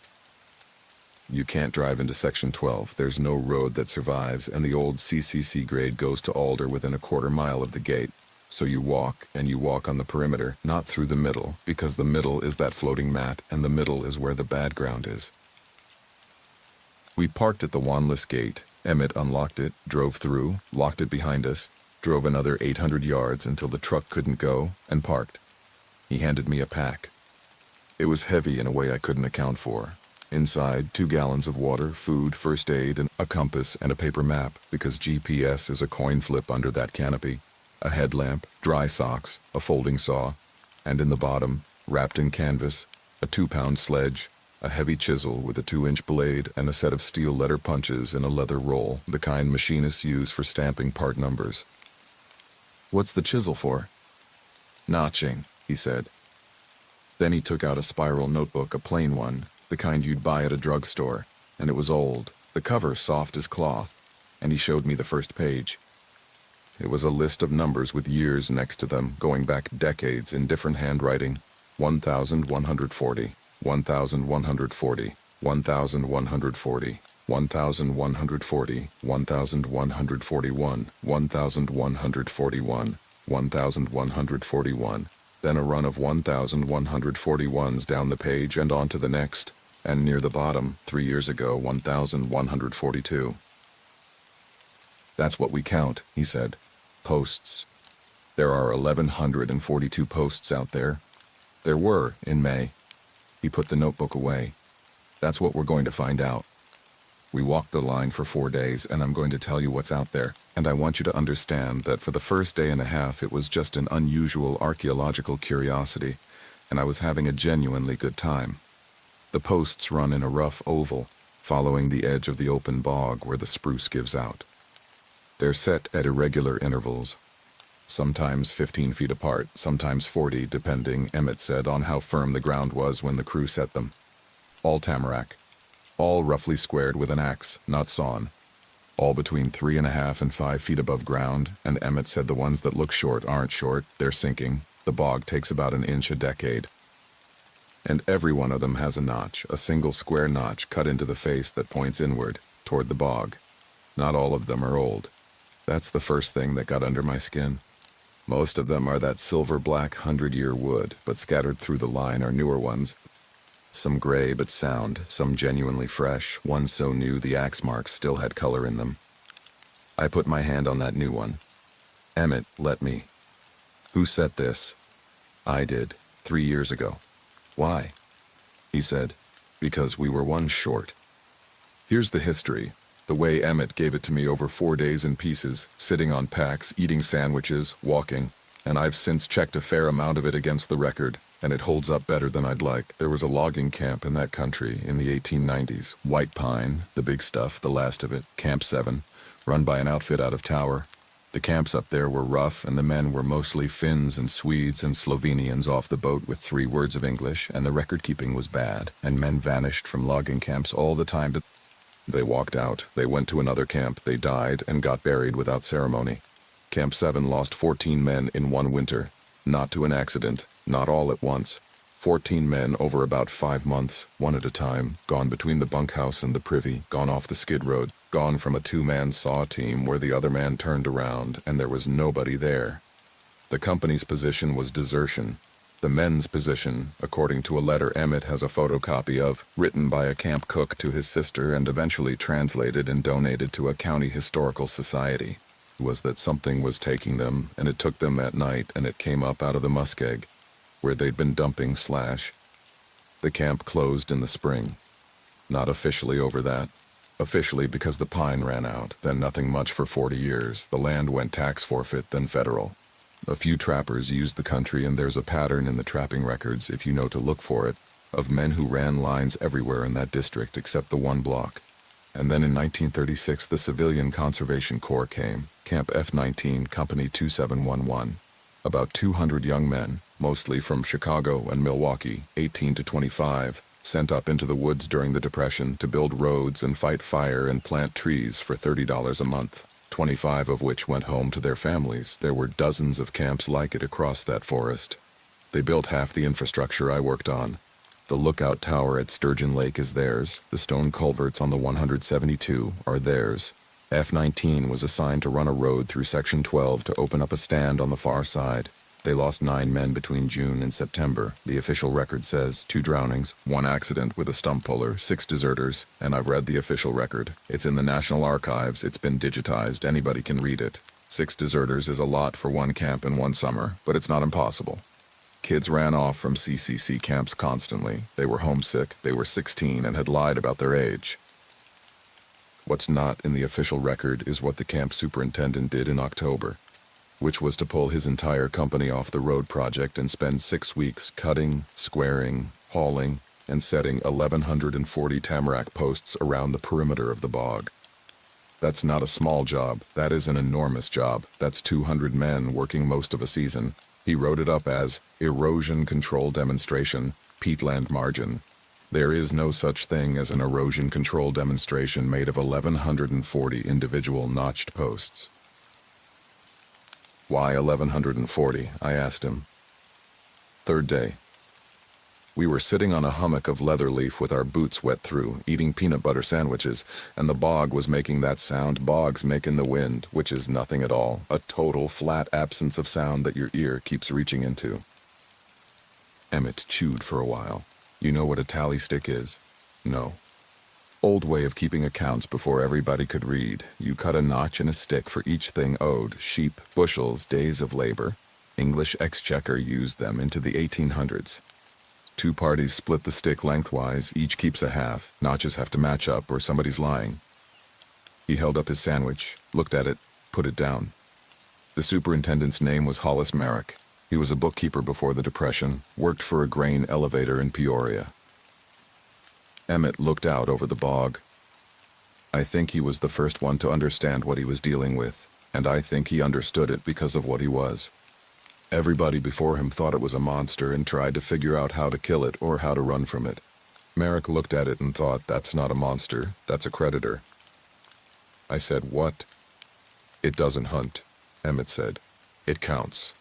You can't drive into Section 12. There's no road that survives, and the old CCC grade goes to Alder within a quarter mile of the gate. So you walk, and you walk on the perimeter, not through the middle, because the middle is that floating mat, and the middle is where the bad ground is. We parked at the Wanless gate. Emmett unlocked it, drove through, locked it behind us, drove another 800 yards until the truck couldn't go, and parked. He handed me a pack. It was heavy in a way I couldn't account for. Inside, 2 gallons of water, food, first aid, and a compass and a paper map, because GPS is a coin flip under that canopy, a headlamp, dry socks, a folding saw, and in the bottom, wrapped in canvas, a 2-pound sledge, a heavy chisel with a 2-inch blade, and a set of steel letter punches in a leather roll, the kind machinists use for stamping part numbers. "What's the chisel for?" "Notching," he said. Then he took out a spiral notebook, a plain one, the kind you'd buy at a drugstore, and it was old, the cover soft as cloth, and he showed me the first page. It was a list of numbers with years next to them, going back decades in different handwriting. 1,140, 1,140, 1,140, 1,140, 1,141, 1,141, 1,141, then a run of 1,141s down the page and on to the next, and near the bottom, 3 years ago, 1,142. That's what we count, he said. Posts. There are 1,142 posts out there. There were, in May. He put the notebook away. That's what we're going to find out. We walked the line for 4 days, and I'm going to tell you what's out there, and I want you to understand that for the first day and a half it was just an unusual archaeological curiosity, and I was having a genuinely good time. The posts run in a rough oval, following the edge of the open bog where the spruce gives out. They're set at irregular intervals, sometimes 15 feet apart, sometimes 40, depending, Emmett said, on how firm the ground was when the crew set them. All tamarack. All roughly squared with an axe, not sawn. All between 3.5 and 5 feet above ground, and Emmett said the ones that look short aren't short, they're sinking. The bog takes about an inch a decade. And every one of them has a notch, a single square notch cut into the face that points inward, toward the bog. Not all of them are old. That's the first thing that got under my skin. Most of them are that silver-black 100-year wood, but scattered through the line are newer ones. Some gray but sound, some genuinely fresh, one so new the axe marks still had color in them. I put my hand on that new one. Emmett, let me. Who set this? I did, 3 years ago. Why? He said, because we were one short. Here's the history. The way Emmett gave it to me over 4 days in pieces, sitting on packs, eating sandwiches, walking, and I've since checked a fair amount of it against the record, and it holds up better than I'd like. There was a logging camp in that country in the 1890s. White Pine, the big stuff, the last of it, Camp 7, run by an outfit out of Tower. The camps up there were rough, and the men were mostly Finns and Swedes and Slovenians off the boat with 3 words of English, and the record-keeping was bad, and men vanished from logging camps all the time. They walked out, they went to another camp, they died, and got buried without ceremony. Camp 7 lost 14 men in one winter. Not to an accident, not all at once. 14 men over about 5 months, one at a time, gone between the bunkhouse and the privy, gone off the skid road, gone from a 2-man saw team where the other man turned around and there was nobody there. The company's position was desertion. The men's position, according to a letter Emmett has a photocopy of, written by a camp cook to his sister and eventually translated and donated to a county historical society, was that something was taking them, and it took them at night, and it came up out of the muskeg, where they'd been dumping slash. The camp closed in the spring. Not officially over that. Officially because the pine ran out, then nothing much for 40 years. The land went tax forfeit, then federal. A few trappers used the country, and there's a pattern in the trapping records, if you know to look for it, of men who ran lines everywhere in that district except the one block. And then in 1936 the Civilian Conservation Corps came, Camp F-19, Company 2711. About 200 young men, mostly from Chicago and Milwaukee, 18 to 25, sent up into the woods during the Depression to build roads and fight fire and plant trees for $30 a month. 25 of which went home to their families. There were dozens of camps like it across that forest. They built half the infrastructure I worked on. The lookout tower at Sturgeon Lake is theirs. The stone culverts on the 172 are theirs. F-19 was assigned to run a road through Section 12 to open up a stand on the far side. They lost 9 men between June and September. The official record says 2 drownings, 1 accident with a stump puller, 6 deserters, and I've read the official record. It's in the National Archives, it's been digitized, anybody can read it. 6 deserters is a lot for one camp in one summer, but it's not impossible. Kids ran off from CCC camps constantly. They were homesick, they were 16 and had lied about their age. What's not in the official record is what the camp superintendent did in October, which was to pull his entire company off the road project and spend 6 weeks cutting, squaring, hauling, and setting 1,140 tamarack posts around the perimeter of the bog. That's not a small job, that is an enormous job. That's 200 men working most of a season. He wrote it up as erosion control demonstration, peatland margin. There is no such thing as an erosion control demonstration made of 1,140 individual notched posts. Why 1140? I asked him. Third day. We were sitting on a hummock of leather leaf with our boots wet through, eating peanut butter sandwiches, and the bog was making that sound bogs make in the wind, which is nothing at all, a total flat absence of sound that your ear keeps reaching into. Emmett chewed for a while. You know what a tally stick is? No. Old way of keeping accounts before everybody could read. You cut a notch in a stick for each thing owed: sheep, bushels, days of labor. English exchequer used them into the 1800s. Two parties split the stick lengthwise, each keeps a half. Notches have to match up or somebody's lying. He held up his sandwich, looked at it, put it down. The superintendent's name was Hollis Merrick. He was a bookkeeper before the Depression, worked for a grain elevator in Peoria. Emmett looked out over the bog. I think he was the first one to understand what he was dealing with, and I think he understood it because of what he was. Everybody before him thought it was a monster and tried to figure out how to kill it or how to run from it. Merrick looked at it and thought, that's not a monster, that's a creditor. I said, what? It doesn't hunt, Emmett said. It counts.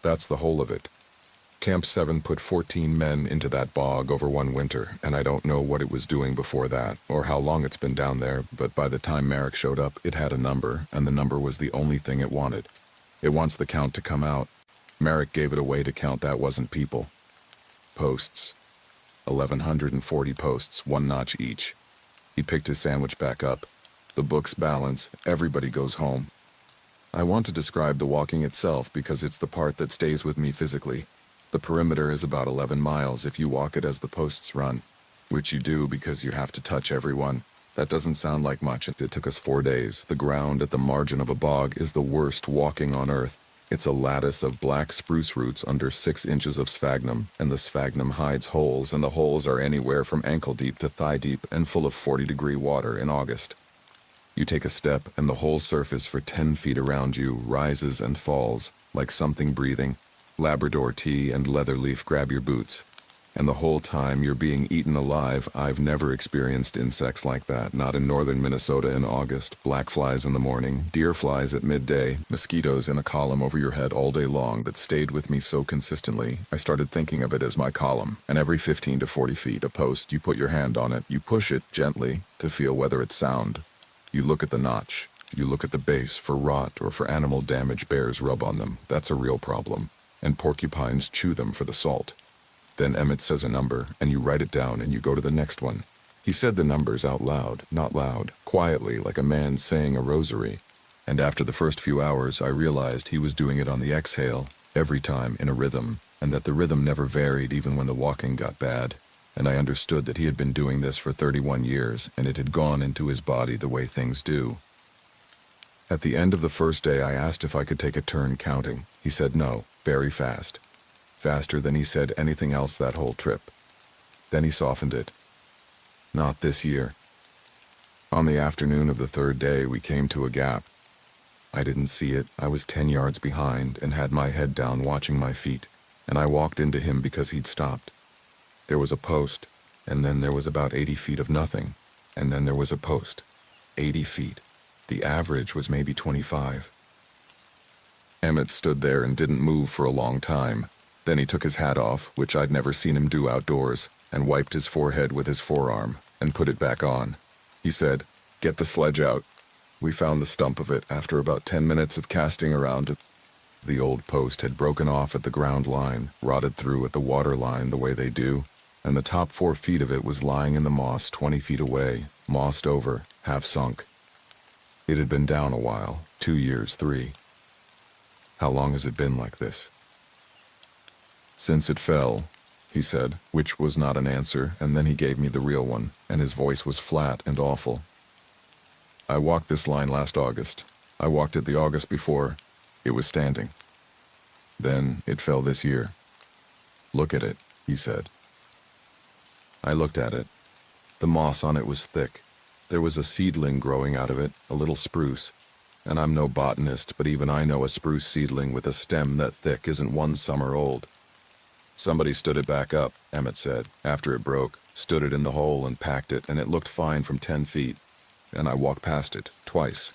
That's the whole of it. Camp 7 put 14 men into that bog over one winter, and I don't know what it was doing before that, or how long it's been down there, but by the time Merrick showed up, it had a number, and the number was the only thing it wanted. It wants the count to come out. Merrick gave it away to count that wasn't people. Posts. 1,140 posts, one notch each. He picked his sandwich back up. The books balance, everybody goes home. I want to describe the walking itself because it's the part that stays with me physically. The perimeter is about 11 miles if you walk it as the posts run, which you do because you have to touch everyone. That doesn't sound like much. It took us 4 days. The ground at the margin of a bog is the worst walking on earth. It's a lattice of black spruce roots under 6 inches of sphagnum, and the sphagnum hides holes, and the holes are anywhere from ankle deep to thigh deep and full of 40-degree water in August. You take a step, and the whole surface for 10 feet around you rises and falls, like something breathing. Labrador tea and leather leaf grab your boots. And the whole time you're being eaten alive. I've never experienced insects like that, not in northern Minnesota in August. Black flies in the morning, deer flies at midday, mosquitoes in a column over your head all day long that stayed with me so consistently. I started thinking of it as my column, and every 15 to 40 feet a post, you put your hand on it, you push it gently to feel whether it's sound. You look at the notch, you look at the base for rot or for animal damage bears rub on them. That's a real problem. And porcupines chew them for the salt. Then Emmett says a number, and you write it down and you go to the next one. He said the numbers out loud, not loud, quietly like a man saying a rosary. And after the first few hours, I realized he was doing it on the exhale, every time in a rhythm, and that the rhythm never varied even when the walking got bad. And I understood that he had been doing this for 31 years, and it had gone into his body the way things do. At the end of the first day, I asked if I could take a turn counting. He said no, very fast. Faster than he said anything else that whole trip. Then he softened it. Not this year. On the afternoon of the third day, we came to a gap. I didn't see it. I was 10 yards behind and had my head down watching my feet, and I walked into him because he'd stopped. There was a post, and then there was about 80 feet of nothing, and then there was a post. 80 feet. The average was maybe 25. Emmett stood there and didn't move for a long time. Then he took his hat off, which I'd never seen him do outdoors, and wiped his forehead with his forearm, and put it back on. He said, "Get the sledge out." We found the stump of it after about 10 minutes of casting around. The old post had broken off at the ground line, rotted through at the water line the way they do, and the top 4 feet of it was lying in the moss 20 feet away, mossed over, half sunk. It had been down a while, 2 years, 3. How long has it been like this? Since it fell, he said, which was not an answer, and then he gave me the real one, and his voice was flat and awful. I walked this line last August. I walked it the August before. It was standing. Then it fell this year. Look at it, he said. I looked at it. The moss on it was thick. There was a seedling growing out of it, a little spruce. And I'm no botanist, but even I know a spruce seedling with a stem that thick isn't 1 summer old. Somebody stood it back up, Emmett said, after it broke, stood it in the hole and packed it, and it looked fine from 10 feet. And I walked past it, twice.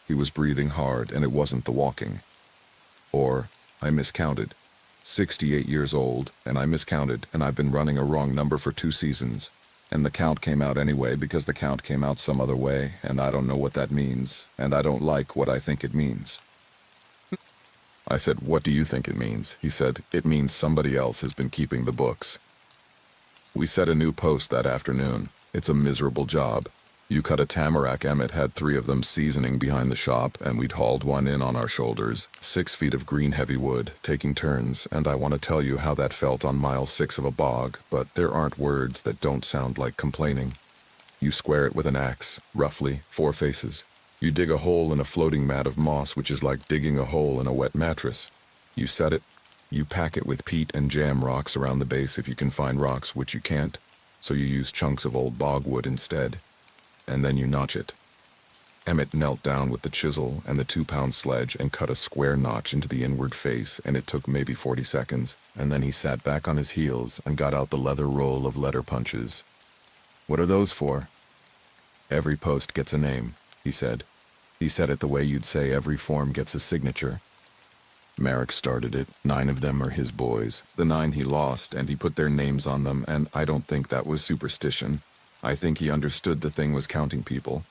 He was breathing hard, and it wasn't the walking. Or, I miscounted. 68 years old, and I miscounted, and I've been running a wrong number for 2 seasons. And the count came out anyway because the count came out some other way, and I don't know what that means, and I don't like what I think it means. I said, "What do you think it means?" He said, "It means somebody else has been keeping the books." We set a new post that afternoon. It's a miserable job. You cut a tamarack. Emmett had 3 of them seasoning behind the shop, and we'd hauled one in on our shoulders, 6 feet of green heavy wood, taking turns, and I want to tell you how that felt on mile 6 of a bog, but there aren't words that don't sound like complaining. You square it with an axe, roughly, 4 faces. You dig a hole in a floating mat of moss, which is like digging a hole in a wet mattress. You set it. You pack it with peat and jam rocks around the base if you can find rocks, which you can't, so you use chunks of old bogwood instead. And then you notch it. Emmett knelt down with the chisel and the 2-pound sledge and cut a square notch into the inward face, and it took maybe 40 seconds, and then he sat back on his heels and got out the leather roll of letter punches. "What are those for?" "Every post gets a name," he said. He said it the way you'd say every form gets a signature. Merrick started it. 9 of them are his boys, the 9 he lost, and he put their names on them, and I don't think that was superstition. I think he understood the thing was counting people,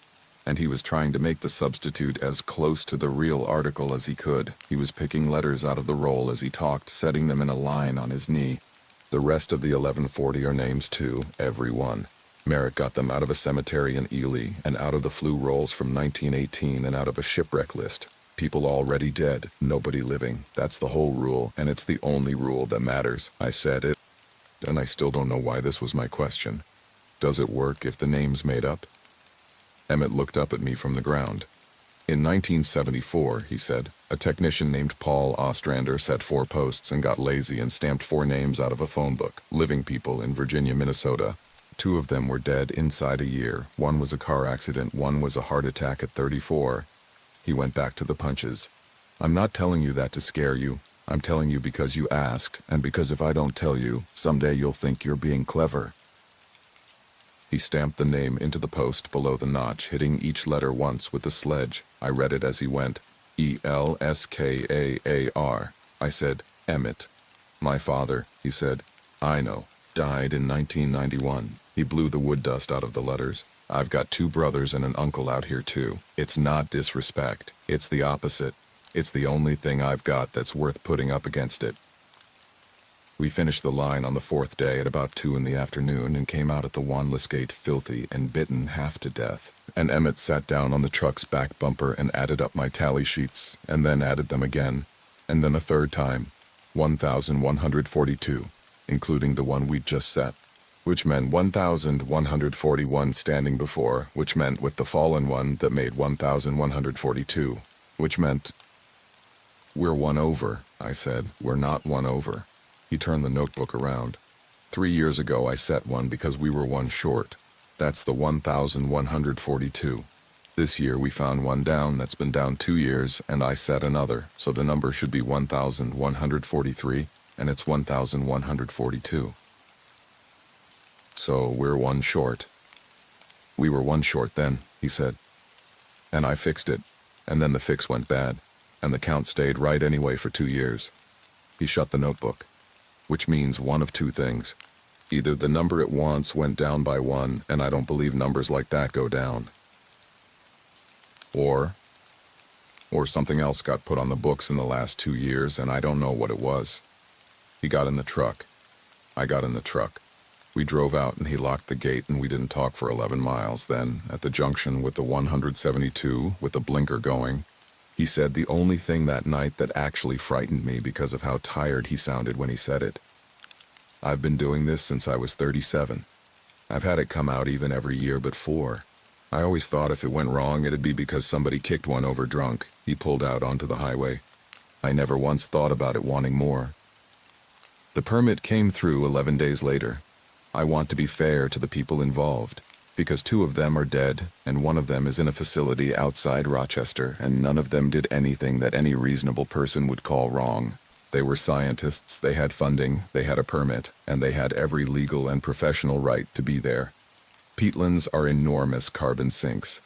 and he was trying to make the substitute as close to the real article as he could. He was picking letters out of the roll as he talked, setting them in a line on his knee. The rest of the 1140 are names too, every one. Merrick got them out of a cemetery in Ely, and out of the flu rolls from 1918, and out of a shipwreck list. People already dead, nobody living. That's the whole rule, and it's the only rule that matters. I said it, and I still don't know why this was my question. Does it work if the name's made up? Emmett looked up at me from the ground. In 1974, he said, a technician named Paul Ostrander set 4 posts and got lazy and stamped 4 names out of a phone book, living people in Virginia, Minnesota. 2 of them were dead inside a year. 1 was a car accident, 1 was a heart attack at 34. He went back to the punches. "I'm not telling you that to scare you. I'm telling you because you asked, and because if I don't tell you, someday you'll think you're being clever." He stamped the name into the post below the notch, hitting each letter once with the sledge. I read it as he went. Elskaar. I said, "Emmett." "My father," he said. "I know. Died in 1991. He blew the wood dust out of the letters. I've got 2 brothers and an uncle out here too. It's not disrespect. It's the opposite. It's the only thing I've got that's worth putting up against it." We finished the line on the 4th day at about 2 in the afternoon and came out at the Wanless Gate filthy and bitten half to death. And Emmett sat down on the truck's back bumper and added up my tally sheets, and then added them again, and then a 3rd time, 1,142, including the one we'd just set, which meant 1,141 standing before, which meant with the fallen one that made 1,142, which meant... "We're 1 over," I said. "We're not 1 over." He turned the notebook around. 3 years ago I set one because we were 1 short. That's the 1,142. This year we found one down that's been down 2 years, and I set another, so the number should be 1,143, and it's 1,142. So we're 1 short. "We were 1 short then," he said. "And I fixed it, and then the fix went bad, and the count stayed right anyway for 2 years. He shut the notebook. Which means one of 2 things. Either the number it wants went down by 1, and I don't believe numbers like that go down. Or something else got put on the books in the last 2 years, and I don't know what it was." He got in the truck. I got in the truck. We drove out, and he locked the gate, and we didn't talk for 11 miles. Then, at the junction with the 172, with the blinker going, he said the only thing that night that actually frightened me because of how tired he sounded when he said it. "I've been doing this since I was 37. I've had it come out even every year but 4. I always thought if it went wrong it'd be because somebody kicked one over drunk." He pulled out onto the highway. "I never once thought about it wanting more." The permit came through 11 days later. I want to be fair to the people involved, because 2 of them are dead, and 1 of them is in a facility outside Rochester, and none of them did anything that any reasonable person would call wrong. They were scientists, they had funding, they had a permit, and they had every legal and professional right to be there. Peatlands are enormous carbon sinks.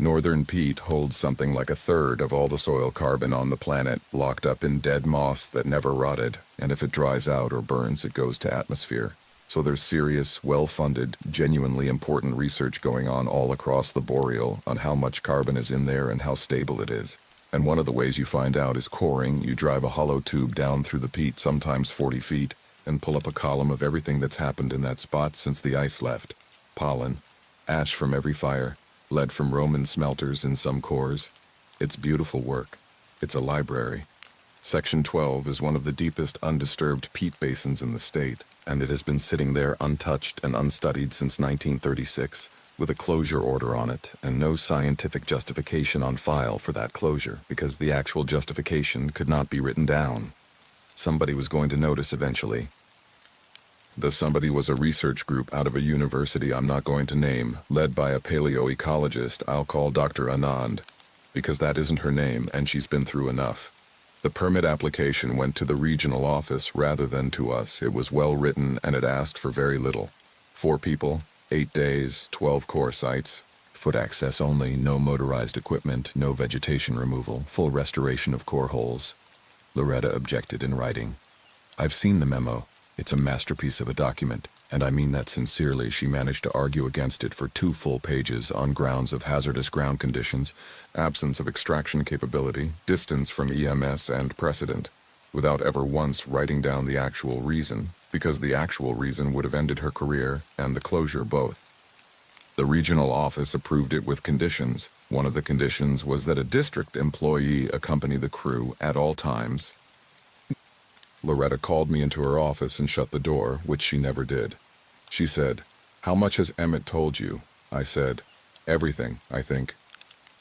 Northern peat holds something like a third of all the soil carbon on the planet, locked up in dead moss that never rotted, and if it dries out or burns, it goes to atmosphere. So there's serious, well-funded, genuinely important research going on all across the boreal on how much carbon is in there and how stable it is. And one of the ways you find out is coring. You drive a hollow tube down through the peat, sometimes 40 feet, and pull up a column of everything that's happened in that spot since the ice left. Pollen, ash from every fire, lead from Roman smelters in some cores. It's beautiful work. It's a library. Section 12 is one of the deepest undisturbed peat basins in the state, and it has been sitting there untouched and unstudied since 1936, with a closure order on it and no scientific justification on file for that closure, because the actual justification could not be written down. Somebody was going to notice eventually. The somebody was a research group out of a university I'm not going to name, led by a paleoecologist I'll call Dr. Anand, because that isn't her name and she's been through enough. The permit application went to the regional office rather than to us. It was well written and it asked for very little. 4 people, 8 days, 12 core sites, foot access only, no motorized equipment, no vegetation removal, full restoration of core holes. Loretta objected in writing. I've seen the memo. It's a masterpiece of a document, and I mean that sincerely. She managed to argue against it for 2 full pages on grounds of hazardous ground conditions, absence of extraction capability, distance from EMS, and precedent, without ever once writing down the actual reason, because the actual reason would have ended her career and the closure both. The regional office approved it with conditions. One of the conditions was that a district employee accompany the crew at all times. Loretta called me into her office and shut the door, which she never did. She said, "How much has Emmett told you?" I said, "Everything, I think."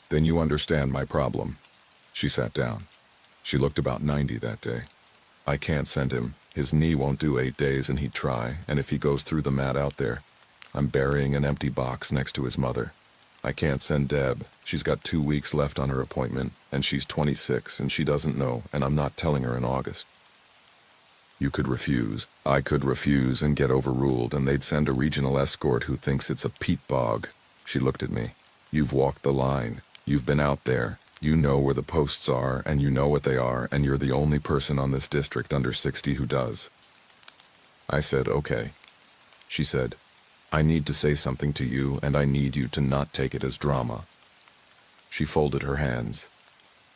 "Then you understand my problem." She sat down. She looked about 90 that day. "I can't send him. His knee won't do 8 days and he'd try, and if he goes through the mat out there, I'm burying an empty box next to his mother. I can't send Deb. She's got 2 weeks left on her appointment, and she's 26 and she doesn't know, and I'm not telling her in August." You could refuse. I could refuse and get overruled, and they'd send a regional escort who thinks it's a peat bog. She looked at me. "You've walked the line. You've been out there. You know where the posts are, and you know what they are, and you're the only person on this district under 60 who does." I said, "Okay." She said, "I need to say something to you, and I need you to not take it as drama." She folded her hands.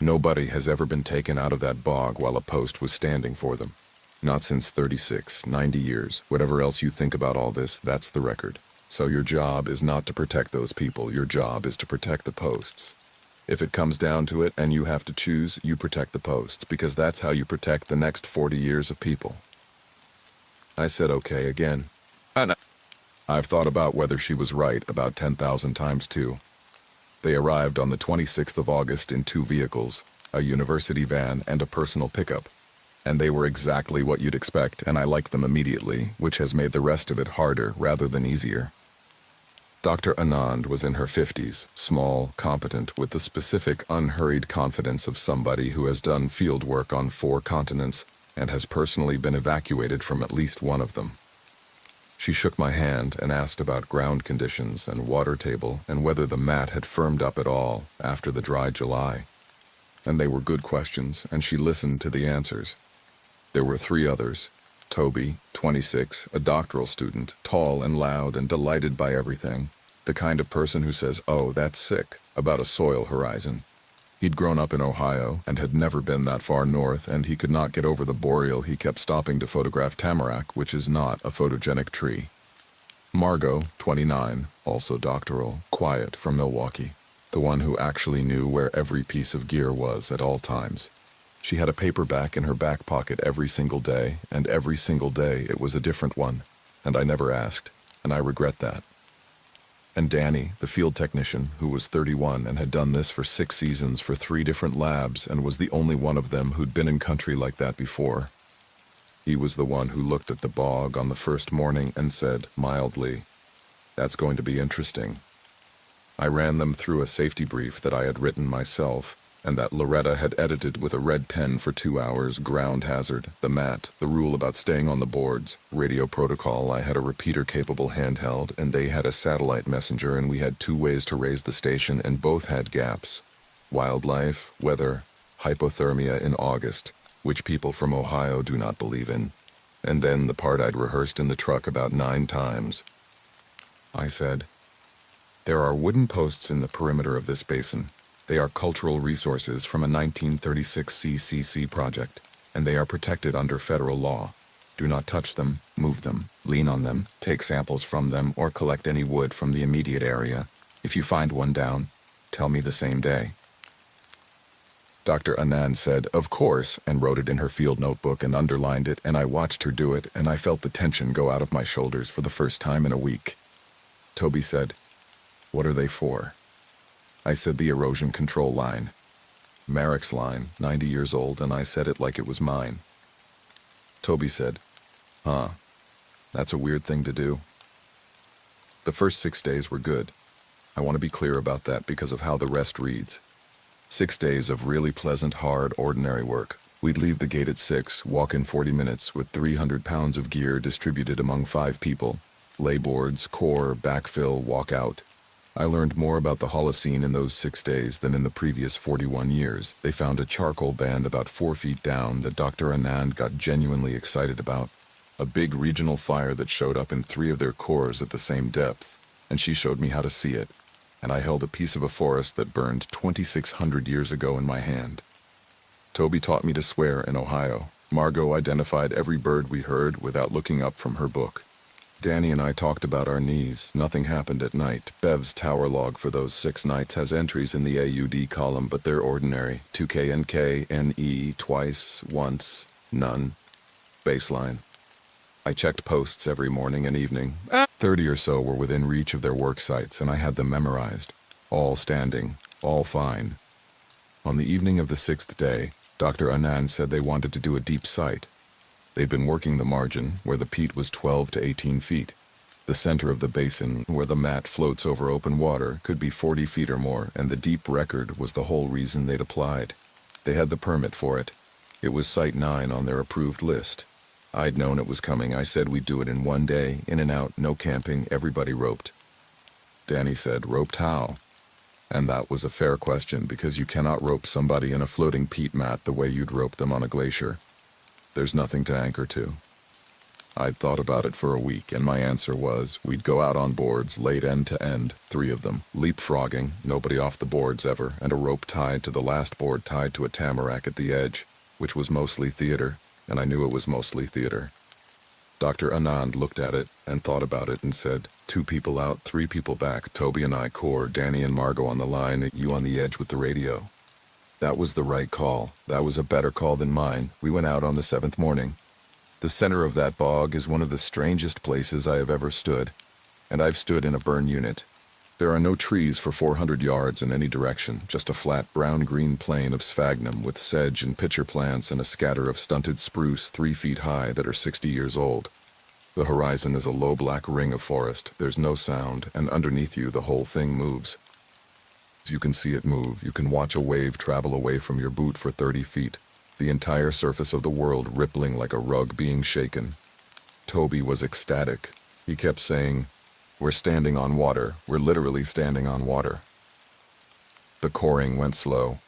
"Nobody has ever been taken out of that bog while a post was standing for them. Not since 36, 90 years. Whatever else you think about all this, that's the record. So your job is not to protect those people. Your job is to protect the posts. If it comes down to it and you have to choose, you protect the posts, because that's how you protect the next 40 years of people." I said okay again. And I've thought about whether she was right about 10,000 times too. They arrived on the 26th of August in 2 vehicles, a university van and a personal pickup. And they were exactly what you'd expect, and I liked them immediately, which has made the rest of it harder rather than easier. Dr. Anand was in her 50s, small, competent, with the specific, unhurried confidence of somebody who has done field work on 4 continents and has personally been evacuated from at least one of them. She shook my hand and asked about ground conditions and water table and whether the mat had firmed up at all after the dry July. And they were good questions, and she listened to the answers. There were 3 others. Toby, 26, a doctoral student, tall and loud and delighted by everything. The kind of person who says, "Oh, that's sick," about a soil horizon. He'd grown up in Ohio and had never been that far north, and he could not get over the boreal. He kept stopping to photograph tamarack, which is not a photogenic tree. Margot, 29, also doctoral, quiet, from Milwaukee. The one who actually knew where every piece of gear was at all times. She had a paperback in her back pocket every single day, and every single day it was a different one, and I never asked, and I regret that. And Danny, the field technician, who was 31 and had done this for 6 seasons for 3 different labs and was the only one of them who'd been in country like that before. He was the one who looked at the bog on the first morning and said, mildly, "That's going to be interesting." I ran them through a safety brief that I had written myself, and that Loretta had edited with a red pen for 2 hours, ground hazard, the mat, the rule about staying on the boards, radio protocol. I had a repeater-capable handheld, and they had a satellite messenger, and we had 2 ways to raise the station, and both had gaps. Wildlife, weather, hypothermia in August, which people from Ohio do not believe in. And then the part I'd rehearsed in the truck about 9 times. I said, "There are wooden posts in the perimeter of this basin. They are cultural resources from a 1936 CCC project, and they are protected under federal law. Do not touch them, move them, lean on them, take samples from them, or collect any wood from the immediate area. If you find one down, tell me the same day." Dr. Anand said, "Of course," and wrote it in her field notebook and underlined it, and I watched her do it, and I felt the tension go out of my shoulders for the first time in a week. Toby said, "What are they for?" I said the erosion control line. Merrick's line, 90 years old, and I said it like it was mine. Toby said, "Huh, that's a weird thing to do." The first 6 days were good. I want to be clear about that because of how the rest reads. 6 days of really pleasant, hard, ordinary work. We'd leave the gate at 6, walk in 40 minutes with 300 pounds of gear distributed among 5 people. Lay boards, core, backfill, walk out. I learned more about the Holocene in those 6 days than in the previous 41 years. They found a charcoal band about 4 feet down that Dr. Anand got genuinely excited about. A big regional fire that showed up in 3 of their cores at the same depth, and she showed me how to see it. And I held a piece of a forest that burned 2,600 years ago in my hand. Toby taught me to swear in Ohio. Margot identified every bird we heard without looking up from her book. Danny and I talked about our knees. Nothing happened at night. Bev's tower log for those 6 nights has entries in the AUD column, but they're ordinary. 2K, NE, twice, once, none. Baseline. I checked posts every morning and evening. 30 or so were within reach of their work sites, and I had them memorized. All standing, all fine. On the evening of the 6th day, Dr. Anand said they wanted to do a deep sight. They'd been working the margin, where the peat was 12 to 18 feet. The center of the basin, where the mat floats over open water, could be 40 feet or more, and the deep record was the whole reason they'd applied. They had the permit for it. It was Site 9 on their approved list. I'd known it was coming. I said we'd do it in 1 day, in and out, no camping, everybody roped. Danny said, "Roped how?" And that was a fair question, because you cannot rope somebody in a floating peat mat the way you'd rope them on a glacier. There's nothing to anchor to. I'd thought about it for a week, and my answer was, we'd go out on boards, laid end to end, 3 of them, leapfrogging, nobody off the boards ever, and a rope tied to the last board tied to a tamarack at the edge, which was mostly theater, and I knew it was mostly theater. Dr. Anand looked at it and thought about it and said, 2 people out, 3 people back, Toby and I core, Danny and Margot on the line, you on the edge with the radio. That was the right call. That was a better call than mine. We went out on the 7th morning. The center of that bog is one of the strangest places I have ever stood, and I've stood in a burn unit. There are no trees for 400 yards in any direction, just a flat brown-green plain of sphagnum with sedge and pitcher plants and a scatter of stunted spruce 3 feet high that are 60 years old. The horizon is a low black ring of forest. There's no sound, and underneath you the whole thing moves. You can see it move. You can watch a wave travel away from your boot for 30 feet. The entire surface of the world rippling like a rug being shaken. Toby was ecstatic. He kept saying, "We're standing on water. We're literally standing on water." The coring went slow.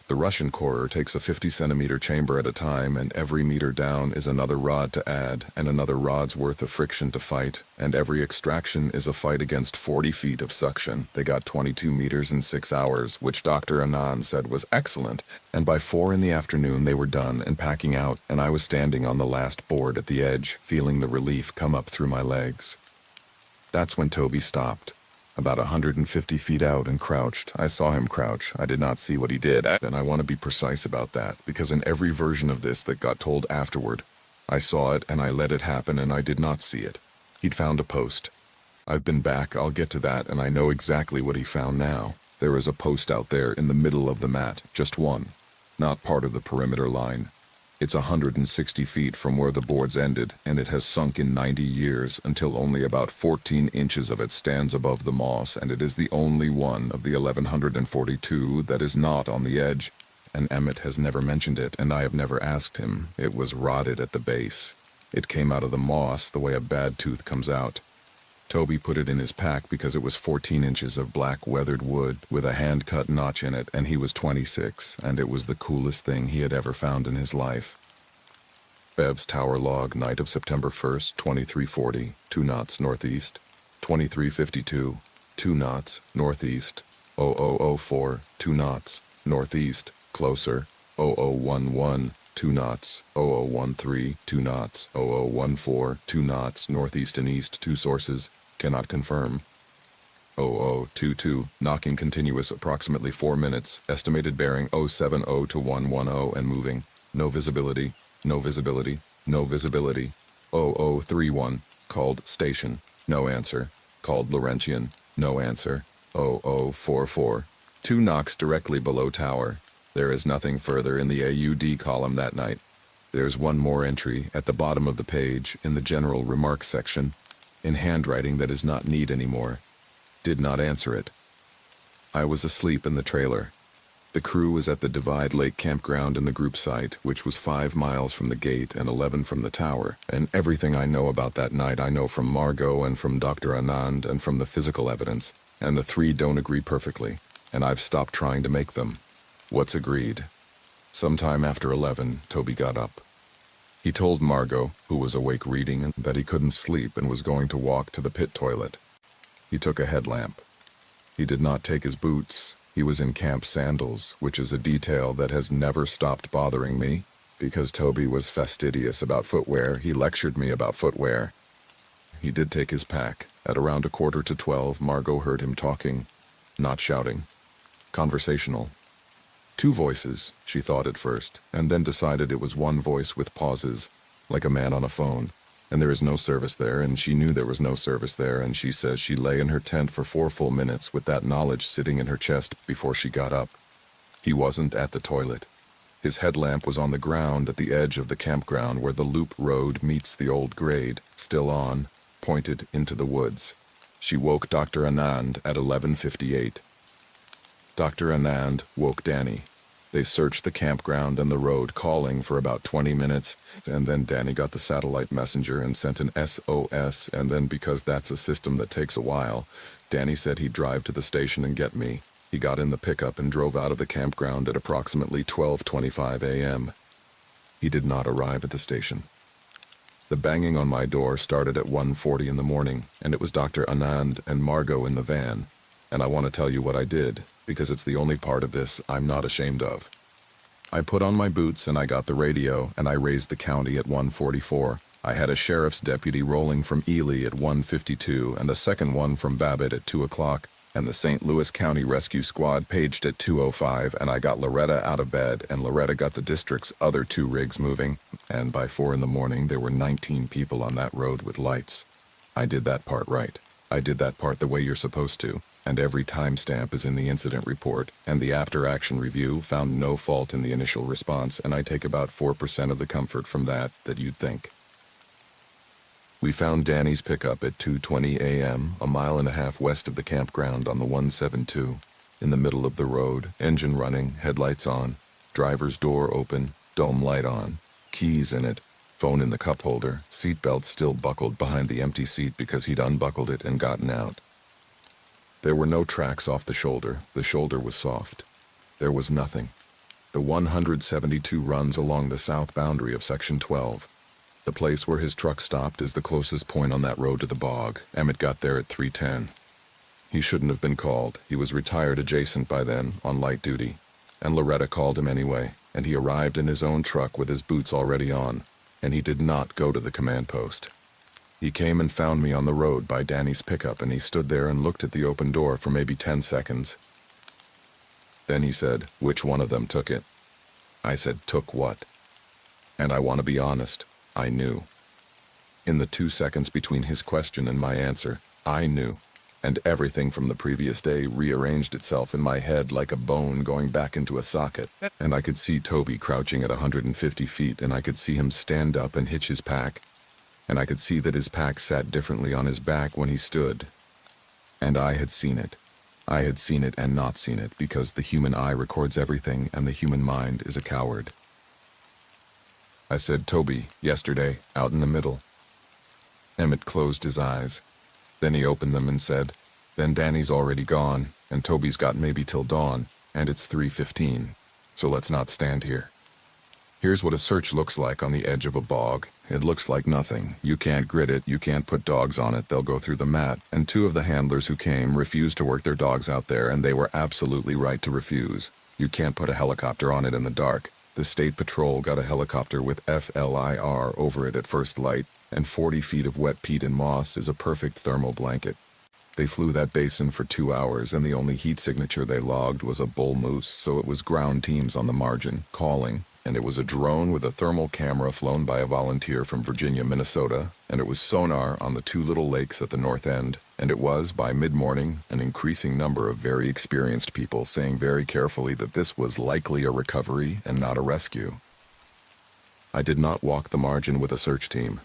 The Russian corer takes a 50-centimeter chamber at a time, and every meter down is another rod to add, and another rod's worth of friction to fight, and every extraction is a fight against 40 feet of suction. They got 22 meters in 6 hours, which Dr. Anand said was excellent, and by 4 in the afternoon they were done and packing out, and I was standing on the last board at the edge, feeling the relief come up through my legs. That's when Toby stopped. About 150 feet out and crouched. I saw him crouch. I did not see what he did, and I want to be precise about that, because in every version of this that got told afterward, I saw it and I let it happen and I did not see it. He'd found a post. I've been back, I'll get to that, and I know exactly what he found now. There is a post out there in the middle of the mat, just one, not part of the perimeter line. It's 160 feet from where the boards ended, and it has sunk in 90 years until only about 14 inches of it stands above the moss, and it is the only one of the 1142 that is not on the edge, and Emmett has never mentioned it, and I have never asked him. It was rotted at the base. It came out of the moss the way a bad tooth comes out. Toby put it in his pack because it was 14 inches of black weathered wood with a hand-cut notch in it, and he was 26, and it was the coolest thing he had ever found in his life. Bev's tower log, night of September 1st, 2340, 2 knots northeast, 2352, 2 knots northeast, 0004, 2 knots northeast, closer, 0011, 2 knots, 0013, 2 knots, 0014, 2 knots northeast and east, 2 sources, cannot confirm. 0022, knocking continuous approximately 4 minutes, estimated bearing 070 to 110 and moving, no visibility, no visibility, no visibility. 0031, called station, no answer, called Laurentian, no answer. 0044, 2 knocks directly below tower. There is nothing further in the AUD column that night. There's one more entry at the bottom of the page in the general remarks section, in handwriting that is not neat anymore. Did not answer it. I was asleep in the trailer. The crew was at the Divide Lake campground in the group site, which was 5 miles from the gate and 11 from the tower, and everything I know about that night I know from Margot and from Dr. Anand and from the physical evidence, and the 3 don't agree perfectly, and I've stopped trying to make them. What's agreed? Sometime after 11, Toby got up. He told Margot, who was awake reading, that he couldn't sleep and was going to walk to the pit toilet. He took a headlamp. He did not take his boots. He was in camp sandals, which is a detail that has never stopped bothering me. Because Toby was fastidious about footwear, he lectured me about footwear. He did take his pack. At around 11:45, Margot heard him talking, not shouting. Conversational. 2 voices, she thought at first, and then decided it was one voice with pauses, like a man on a phone. And there is no service there, and she knew there was no service there, and she says she lay in her tent for 4 full minutes with that knowledge sitting in her chest before she got up. He wasn't at the toilet. His headlamp was on the ground at the edge of the campground where the loop road meets the old grade, still on, pointed into the woods. She woke Dr. Anand at 11:58. Dr. Anand woke Danny. They searched the campground and the road, calling for about 20 minutes, and then Danny got the satellite messenger and sent an SOS, and then because that's a system that takes a while, Danny said he'd drive to the station and get me. He got in the pickup and drove out of the campground at approximately 12:25 a.m. He did not arrive at the station. The banging on my door started at 1:40 in the morning, and it was Dr. Anand and Margot in the van. And I want to tell you what I did, because it's the only part of this I'm not ashamed of. I put on my boots and I got the radio, and I raised the county at 1:44. I had a sheriff's deputy rolling from Ely at 1:52 and a second one from Babbitt at 2 o'clock, and the St. Louis County Rescue Squad paged at 2:05, and I got Loretta out of bed, and Loretta got the district's other 2 rigs moving, and by 4 in the morning there were 19 people on that road with lights. I did that part right. I did that part the way you're supposed to, and every timestamp is in the incident report, and the after-action review found no fault in the initial response, and I take about 4% of the comfort from that you'd think. We found Danny's pickup at 2:20 a.m., a mile and a half west of the campground on the 172, in the middle of the road, engine running, headlights on, driver's door open, dome light on, keys in it, phone in the cup holder, seatbelt still buckled behind the empty seat because he'd unbuckled it and gotten out. There were no tracks off the shoulder was soft. There was nothing. The 172 runs along the south boundary of Section 12. The place where his truck stopped is the closest point on that road to the bog. Emmett got there at 3:10. He shouldn't have been called. He was retired adjacent by then, on light duty. And Loretta called him anyway, and he arrived in his own truck with his boots already on, and he did not go to the command post. He came and found me on the road by Danny's pickup, and he stood there and looked at the open door for maybe 10 seconds. Then he said, "Which one of them took it?" I said, "Took what?" And I want to be honest, I knew. In the 2 seconds between his question and my answer, I knew. and everything from the previous day rearranged itself in my head like a bone going back into a socket. And I could see Toby crouching at 150 feet, and I could see him stand up and hitch his pack, and I could see that his pack sat differently on his back when he stood. And I had seen it. I had seen it and not seen it, because the human eye records everything and the human mind is a coward. I said, "Toby, yesterday, out in the middle." Emmett closed his eyes. Then he opened them and said, "Then Danny's already gone, and Toby's got maybe till dawn, and it's 3:15, so let's not stand here. Here's what a search looks like on the edge of a bog. It looks like nothing. You can't grit it, you can't put dogs on it, they'll go through the mat, and 2 of the handlers who came refused to work their dogs out there, and they were absolutely right to refuse. You can't put a helicopter on it in the dark. The state patrol got a helicopter with FLIR over it at first light, and 40 feet of wet peat and moss is a perfect thermal blanket. They flew that basin for 2 hours, and the only heat signature they logged was a bull moose, so it was ground teams on the margin, calling, and it was a drone with a thermal camera flown by a volunteer from Virginia, Minnesota, and it was sonar on the 2 little lakes at the north end, and it was, by mid-morning, an increasing number of very experienced people saying very carefully that this was likely a recovery and not a rescue. I did not walk the margin with a search team.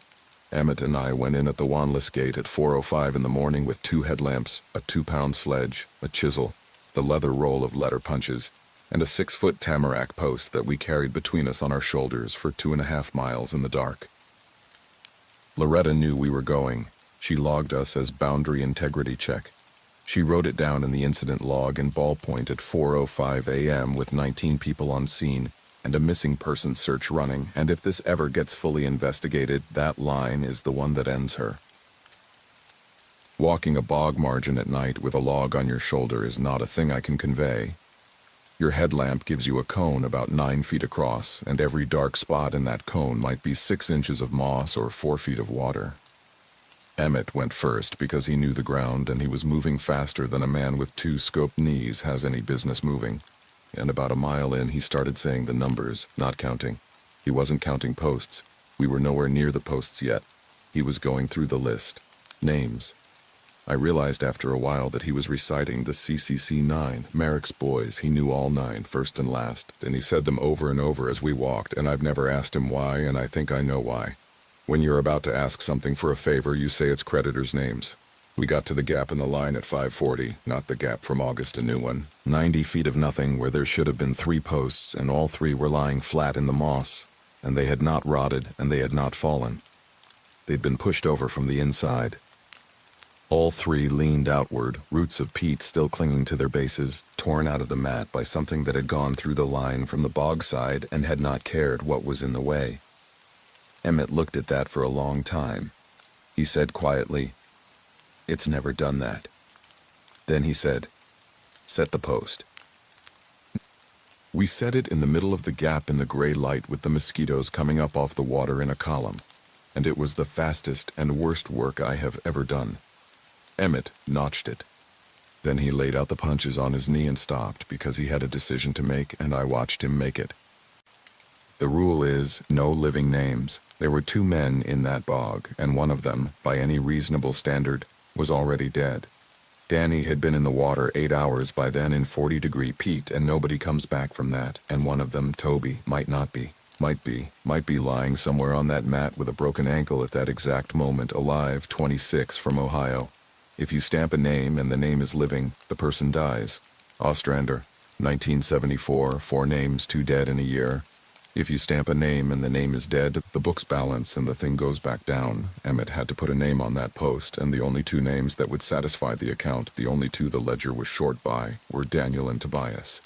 Emmett and I went in at the Wanless Gate at 4:05 in the morning with 2 headlamps, a 2-pound sledge, a chisel, the leather roll of letter punches, and a 6-foot tamarack post that we carried between us on our shoulders for 2.5 miles in the dark. Loretta knew we were going. She logged us as boundary integrity check. She wrote it down in the incident log in ballpoint at 4:05 a.m. with 19 people on scene and a missing person search running, and if this ever gets fully investigated, that line is the one that ends her. Walking a bog margin at night with a log on your shoulder is not a thing I can convey. Your headlamp gives you a cone about 9 feet across, and every dark spot in that cone might be 6 inches of moss or 4 feet of water. Emmett went first because he knew the ground, and he was moving faster than a man with 2 scoped knees has any business moving. And about a mile in, he started saying the numbers, not counting. He wasn't counting posts. We were nowhere near the posts yet. He was going through the list. Names. I realized after a while that he was reciting the CCC 9, Merrick's boys. He knew all 9, first and last, and he said them over and over as we walked, and I've never asked him why, and I think I know why. When you're about to ask something for a favor, you say it's creditors' names. We got to the gap in the line at 5:40, not the gap from August to New One. 90 feet of nothing where there should have been 3 posts, and all 3 were lying flat in the moss, and they had not rotted, and they had not fallen. They'd been pushed over from the inside. All 3 leaned outward, roots of peat still clinging to their bases, torn out of the mat by something that had gone through the line from the bog side and had not cared what was in the way. Emmett looked at that for a long time. He said quietly, "It's never done that." Then he said, "Set the post." We set it in the middle of the gap in the gray light with the mosquitoes coming up off the water in a column, and it was the fastest and worst work I have ever done. Emmett notched it. Then he laid out the punches on his knee and stopped because he had a decision to make, and I watched him make it. The rule is no living names. There were 2 men in that bog, and one of them, by any reasonable standard, was already dead. Danny had been in the water 8 hours by then in 40-degree peat, and nobody comes back from that, and one of them, Toby, might not be. Might be lying somewhere on that mat with a broken ankle at that exact moment, alive, 26, from Ohio. If you stamp a name and the name is living, the person dies. Ostrander, 1974, 4 names, 2 dead in a year. If you stamp a name and the name is dead, the books balance and the thing goes back down. Emmett had to put a name on that post, and the only 2 names that would satisfy the account, the only 2 the ledger was short by, were Daniel and Tobias.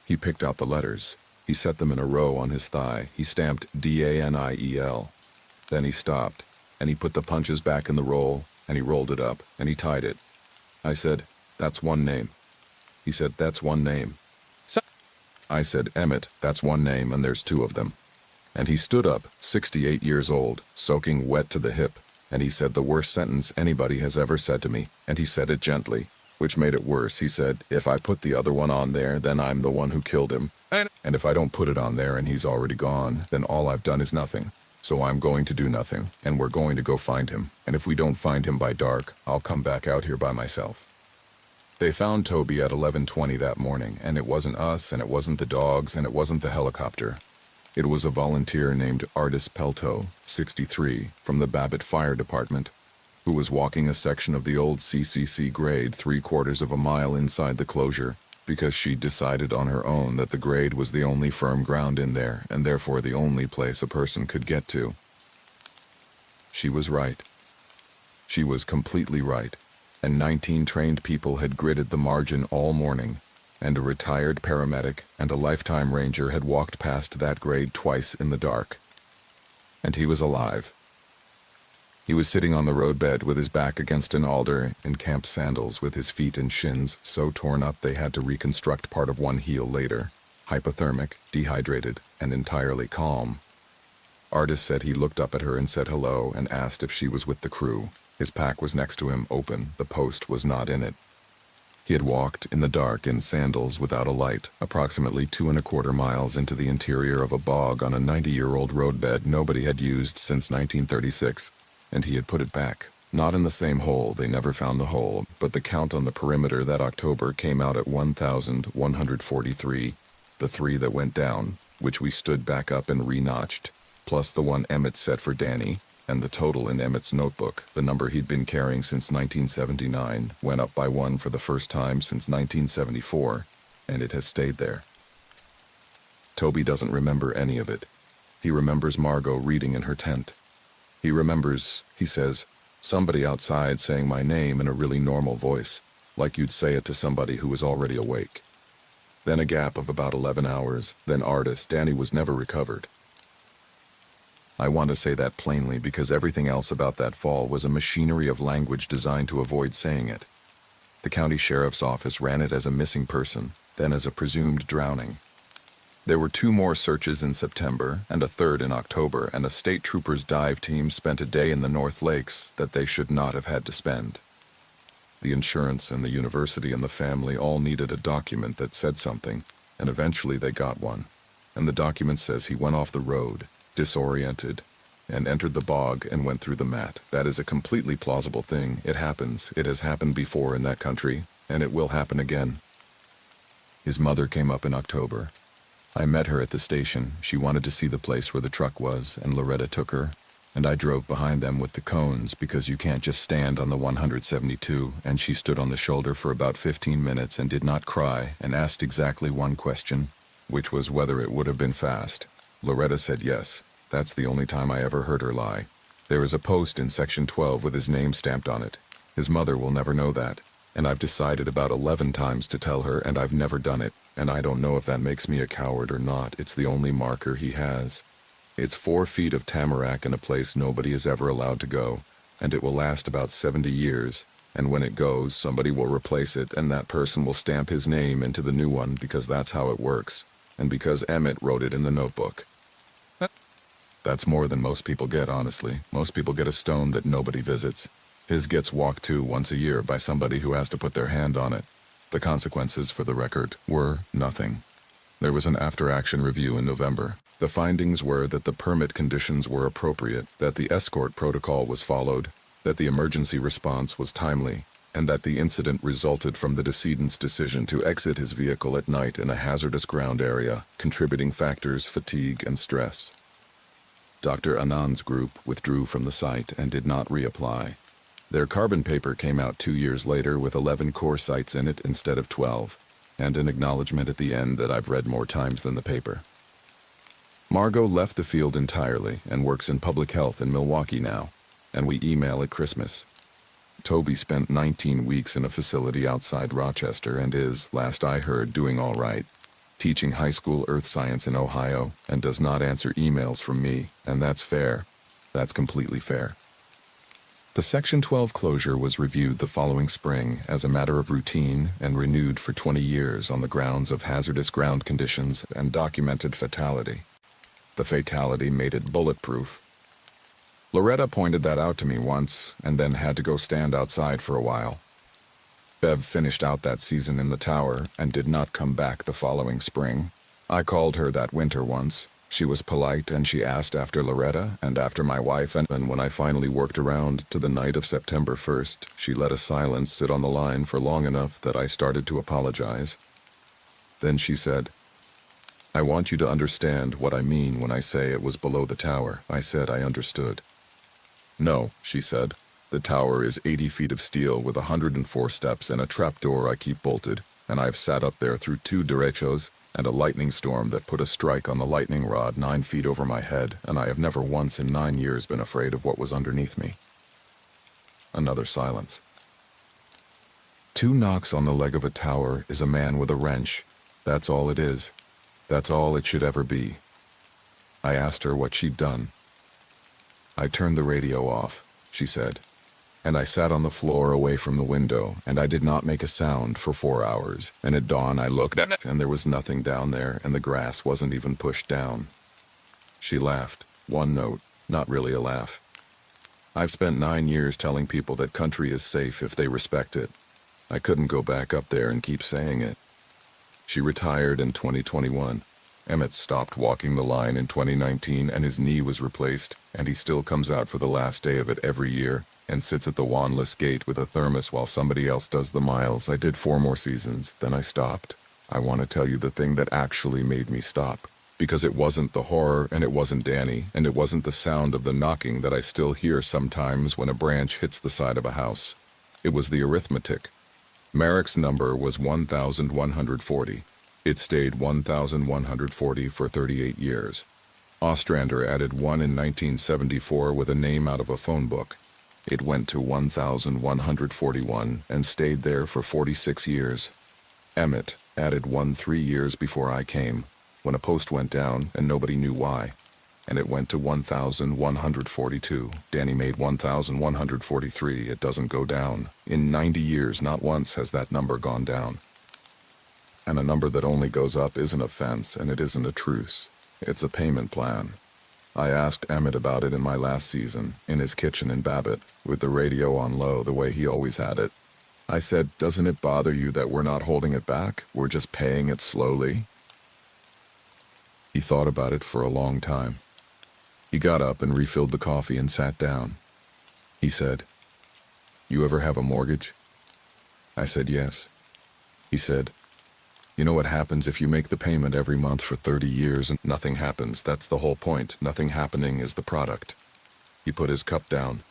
He picked out the letters. He set them in a row on his thigh. He stamped DANIEL. Then he stopped, and he put the punches back in the roll, and he rolled it up, and he tied it. I said, "That's 1 name." He said, "That's 1 name." I said, "Emmett, that's 1 name, and there's 2 of them." And he stood up, 68 years old, soaking wet to the hip, and he said the worst sentence anybody has ever said to me, and he said it gently, which made it worse. He said, "If I put the other one on there, then I'm the one who killed him. And if I don't put it on there and he's already gone, then all I've done is nothing. So I'm going to do nothing, and we're going to go find him. And if we don't find him by dark, I'll come back out here by myself." They found Toby at 11:20 that morning, and it wasn't us, and it wasn't the dogs, and it wasn't the helicopter. It was a volunteer named Artis Pelto, 63, from the Babbitt Fire Department, who was walking a section of the old CCC grade 3/4 of a mile inside the closure because she'd decided on her own that the grade was the only firm ground in there and therefore the only place a person could get to. She was right. She was completely right, and 19 trained people had gridded the margin all morning, and a retired paramedic and a lifetime ranger had walked past that grade twice in the dark. And he was alive. He was sitting on the roadbed with his back against an alder in camp sandals with his feet and shins so torn up they had to reconstruct part of one heel later, hypothermic, dehydrated, and entirely calm. Artis said he looked up at her and said hello and asked if she was with the crew. His pack was next to him, open. The post was not in it. He had walked in the dark in sandals without a light, approximately 2¼ miles into the interior of a bog on a 90-year-old roadbed nobody had used since 1936, and he had put it back. Not in the same hole, they never found the hole, but the count on the perimeter that October came out at 1,143, the 3 that went down, which we stood back up and re-notched, plus the one Emmett set for Danny, and the total in Emmett's notebook, the number he'd been carrying since 1979, went up by 1 for the first time since 1974, and it has stayed there. Toby doesn't remember any of it. He remembers Margot reading in her tent. He remembers, he says, somebody outside saying my name in a really normal voice, like you'd say it to somebody who was already awake. Then a gap of about 11 hours, then Artis. Danny was never recovered. I want to say that plainly because everything else about that fall was a machinery of language designed to avoid saying it. The county sheriff's office ran it as a missing person, then as a presumed drowning. There were 2 more searches in September and a 3rd in October, and a state trooper's dive team spent a day in the North Lakes that they should not have had to spend. The insurance and the university and the family all needed a document that said something, and eventually they got one. And the document says he went off the road, disoriented, and entered the bog and went through the mat. That is a completely plausible thing. It happens. It has happened before in that country, and it will happen again. His mother came up in October. I met her at the station. She wanted to see the place where the truck was, and Loretta took her, and I drove behind them with the cones because you can't just stand on the 172, and she stood on the shoulder for about 15 minutes and did not cry and asked exactly one question, which was whether it would have been fast. Loretta said yes. That's the only time I ever heard her lie. There is a post in Section 12 with his name stamped on it. His mother will never know that, and I've decided about 11 times to tell her, and I've never done it, and I don't know if that makes me a coward or not. It's the only marker he has. It's 4 feet of tamarack in a place nobody is ever allowed to go, and it will last about 70 years, and when it goes, somebody will replace it, and that person will stamp his name into the new one because that's how it works, and because Emmett wrote it in the notebook. That's more than most people get, honestly. Most people get a stone that nobody visits. His gets walked to once a year by somebody who has to put their hand on it. The consequences, for the record, were nothing. There was an after-action review in November. The findings were that the permit conditions were appropriate, that the escort protocol was followed, that the emergency response was timely, and that the incident resulted from the decedent's decision to exit his vehicle at night in a hazardous ground area, contributing factors fatigue and stress. Dr. Anand's group withdrew from the site and did not reapply. Their carbon paper came out 2 years later with 11 core sites in it instead of 12, and an acknowledgement at the end that I've read more times than the paper. Margot left the field entirely and works in public health in Milwaukee now, and we email at Christmas. Toby spent 19 weeks in a facility outside Rochester and is, last I heard, doing all right, teaching high school earth science in Ohio, and does not answer emails from me, and that's fair. That's completely fair. The Section 12 closure was reviewed the following spring as a matter of routine and renewed for 20 years on the grounds of hazardous ground conditions and documented fatality. The fatality made it bulletproof. Loretta pointed that out to me once and then had to go stand outside for a while. Bev finished out that season in the tower and did not come back the following spring. I called her that winter once. She was polite and she asked after Loretta and after my wife, and when I finally worked around to the night of September 1st, she let a silence sit on the line for long enough that I started to apologize. Then she said, "I want you to understand what I mean when I say it was below the tower." I said I understood. "No," she said. "The tower is 80 feet of steel with 104 steps and a trapdoor I keep bolted, and I've sat up there through 2 derechos and a lightning storm that put a strike on the lightning rod 9 feet over my head, and I have never once in 9 years been afraid of what was underneath me." Another silence. 2 knocks on the leg of a tower is a man with a wrench. That's all it is. That's all it should ever be. I asked her what she'd done. "I turned the radio off," she said, "and I sat on the floor away from the window, and I did not make a sound for 4 hours, and at dawn I looked at it, and there was nothing down there, and the grass wasn't even pushed down." She laughed, one note, not really a laugh. "I've spent 9 years telling people that country is safe if they respect it. I couldn't go back up there and keep saying it." She retired in 2021. Emmett stopped walking the line in 2019 and his knee was replaced, and he still comes out for the last day of it every year and sits at the wandless gate with a thermos while somebody else does the miles. I did 4 more seasons, then I stopped. I want to tell you the thing that actually made me stop. Because it wasn't the horror, and it wasn't Danny, and it wasn't the sound of the knocking that I still hear sometimes when a branch hits the side of a house. It was the arithmetic. Merrick's number was 1,140. It stayed 1,140 for 38 years. Ostrander added 1 in 1974 with a name out of a phone book. It went to 1,141 and stayed there for 46 years. Emmett added 1 3 years before I came, when a post went down and nobody knew why, and it went to 1,142. Danny made 1,143. It doesn't go down. In 90 years, not once has that number gone down. And a number that only goes up isn't a fence, and it isn't a truce. It's a payment plan. I asked Emmett about it in my last season, in his kitchen in Babbitt, with the radio on low the way he always had it. I said, "Doesn't it bother you that we're not holding it back? We're just paying it slowly?" He thought about it for a long time. He got up and refilled the coffee and sat down. He said, "You ever have a mortgage?" I said, "Yes." He said, "You know what happens if you make the payment every month for 30 years and nothing happens? That's the whole point. Nothing happening is the product." He put his cup down.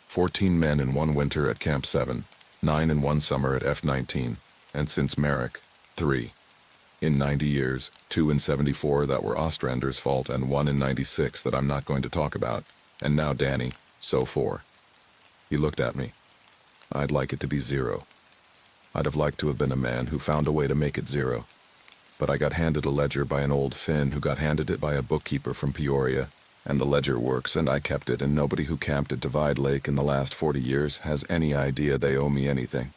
14 men in 1 winter at Camp 7, 9 in 1 summer at F-19, and since Merrick, 3. In 90 years, 2 in 74 that were Ostrander's fault and 1 in 96 that I'm not going to talk about. And now Danny, so 4. He looked at me. "I'd like it to be 0. I'd have liked to have been a man who found a way to make it 0. But I got handed a ledger by an old Finn who got handed it by a bookkeeper from Peoria, and the ledger works and I kept it, and nobody who camped at Divide Lake in the last 40 years has any idea they owe me anything."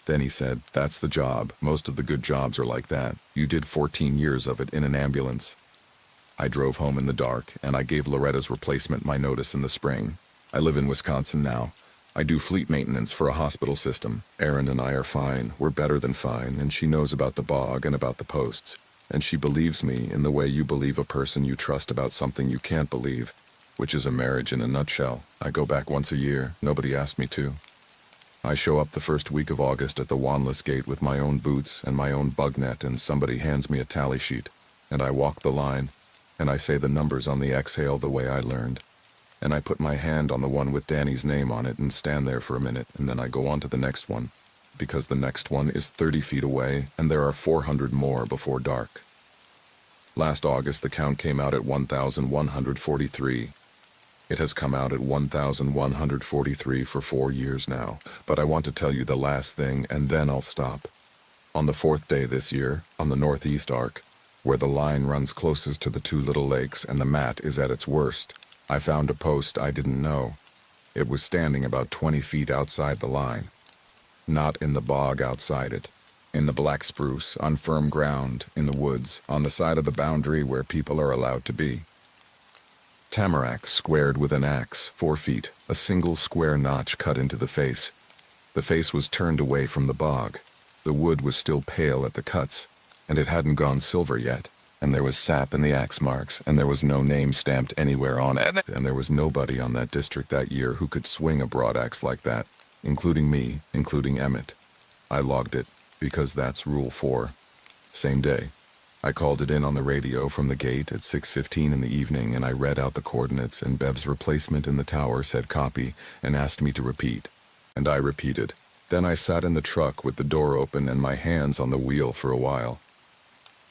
Then he said, "That's the job. Most of the good jobs are like that. You did 14 years of it in an ambulance." I drove home in the dark, and I gave Loretta's replacement my notice in the spring. I live in Wisconsin now. I do fleet maintenance for a hospital system. Erin and I are fine. We're better than fine, and she knows about the bog and about the posts. And she believes me in the way you believe a person you trust about something you can't believe, which is a marriage in a nutshell. I go back once a year. Nobody asked me to. I show up the first week of August at the Wanless Gate with my own boots and my own bug net, and somebody hands me a tally sheet, and I walk the line, and I say the numbers on the exhale the way I learned. And I put my hand on the one with Danny's name on it and stand there for a minute, and then I go on to the next one, because the next one is 30 feet away, and there are 400 more before dark. Last August, the count came out at 1,143. It has come out at 1,143 for 4 years now, but I want to tell you the last thing, and then I'll stop. On the 4th day this year, on the northeast arc, where the line runs closest to the 2 little lakes and the mat is at its worst, I found a post I didn't know. It was standing about 20 feet outside the line. Not in the bog outside it. In the black spruce, on firm ground, in the woods, on the side of the boundary where people are allowed to be. Tamarack squared with an axe, 4 feet, a single square notch cut into the face. The face was turned away from the bog. The wood was still pale at the cuts. and it hadn't gone silver yet, and there was sap in the axe marks, and there was no name stamped anywhere on it, and there was nobody on that district that year who could swing a broadaxe like that, including me, including Emmett. I logged it, because that's Rule 4. Same day. I called it in on the radio from the gate at 6:15 in the evening, and I read out the coordinates, and Bev's replacement in the tower said copy and asked me to repeat. And I repeated. Then I sat in the truck with the door open and my hands on the wheel for a while.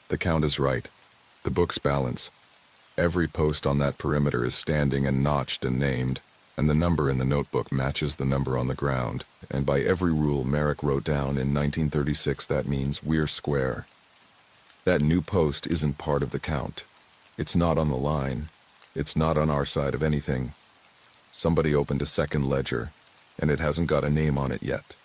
The count is right. The books balance. Every post on that perimeter is standing and notched and named, and the number in the notebook matches the number on the ground, and by every rule Merrick wrote down in 1936, that means we're square. That new post isn't part of the count. It's not on the line. It's not on our side of anything. Somebody opened a second ledger, and it hasn't got a name on it yet.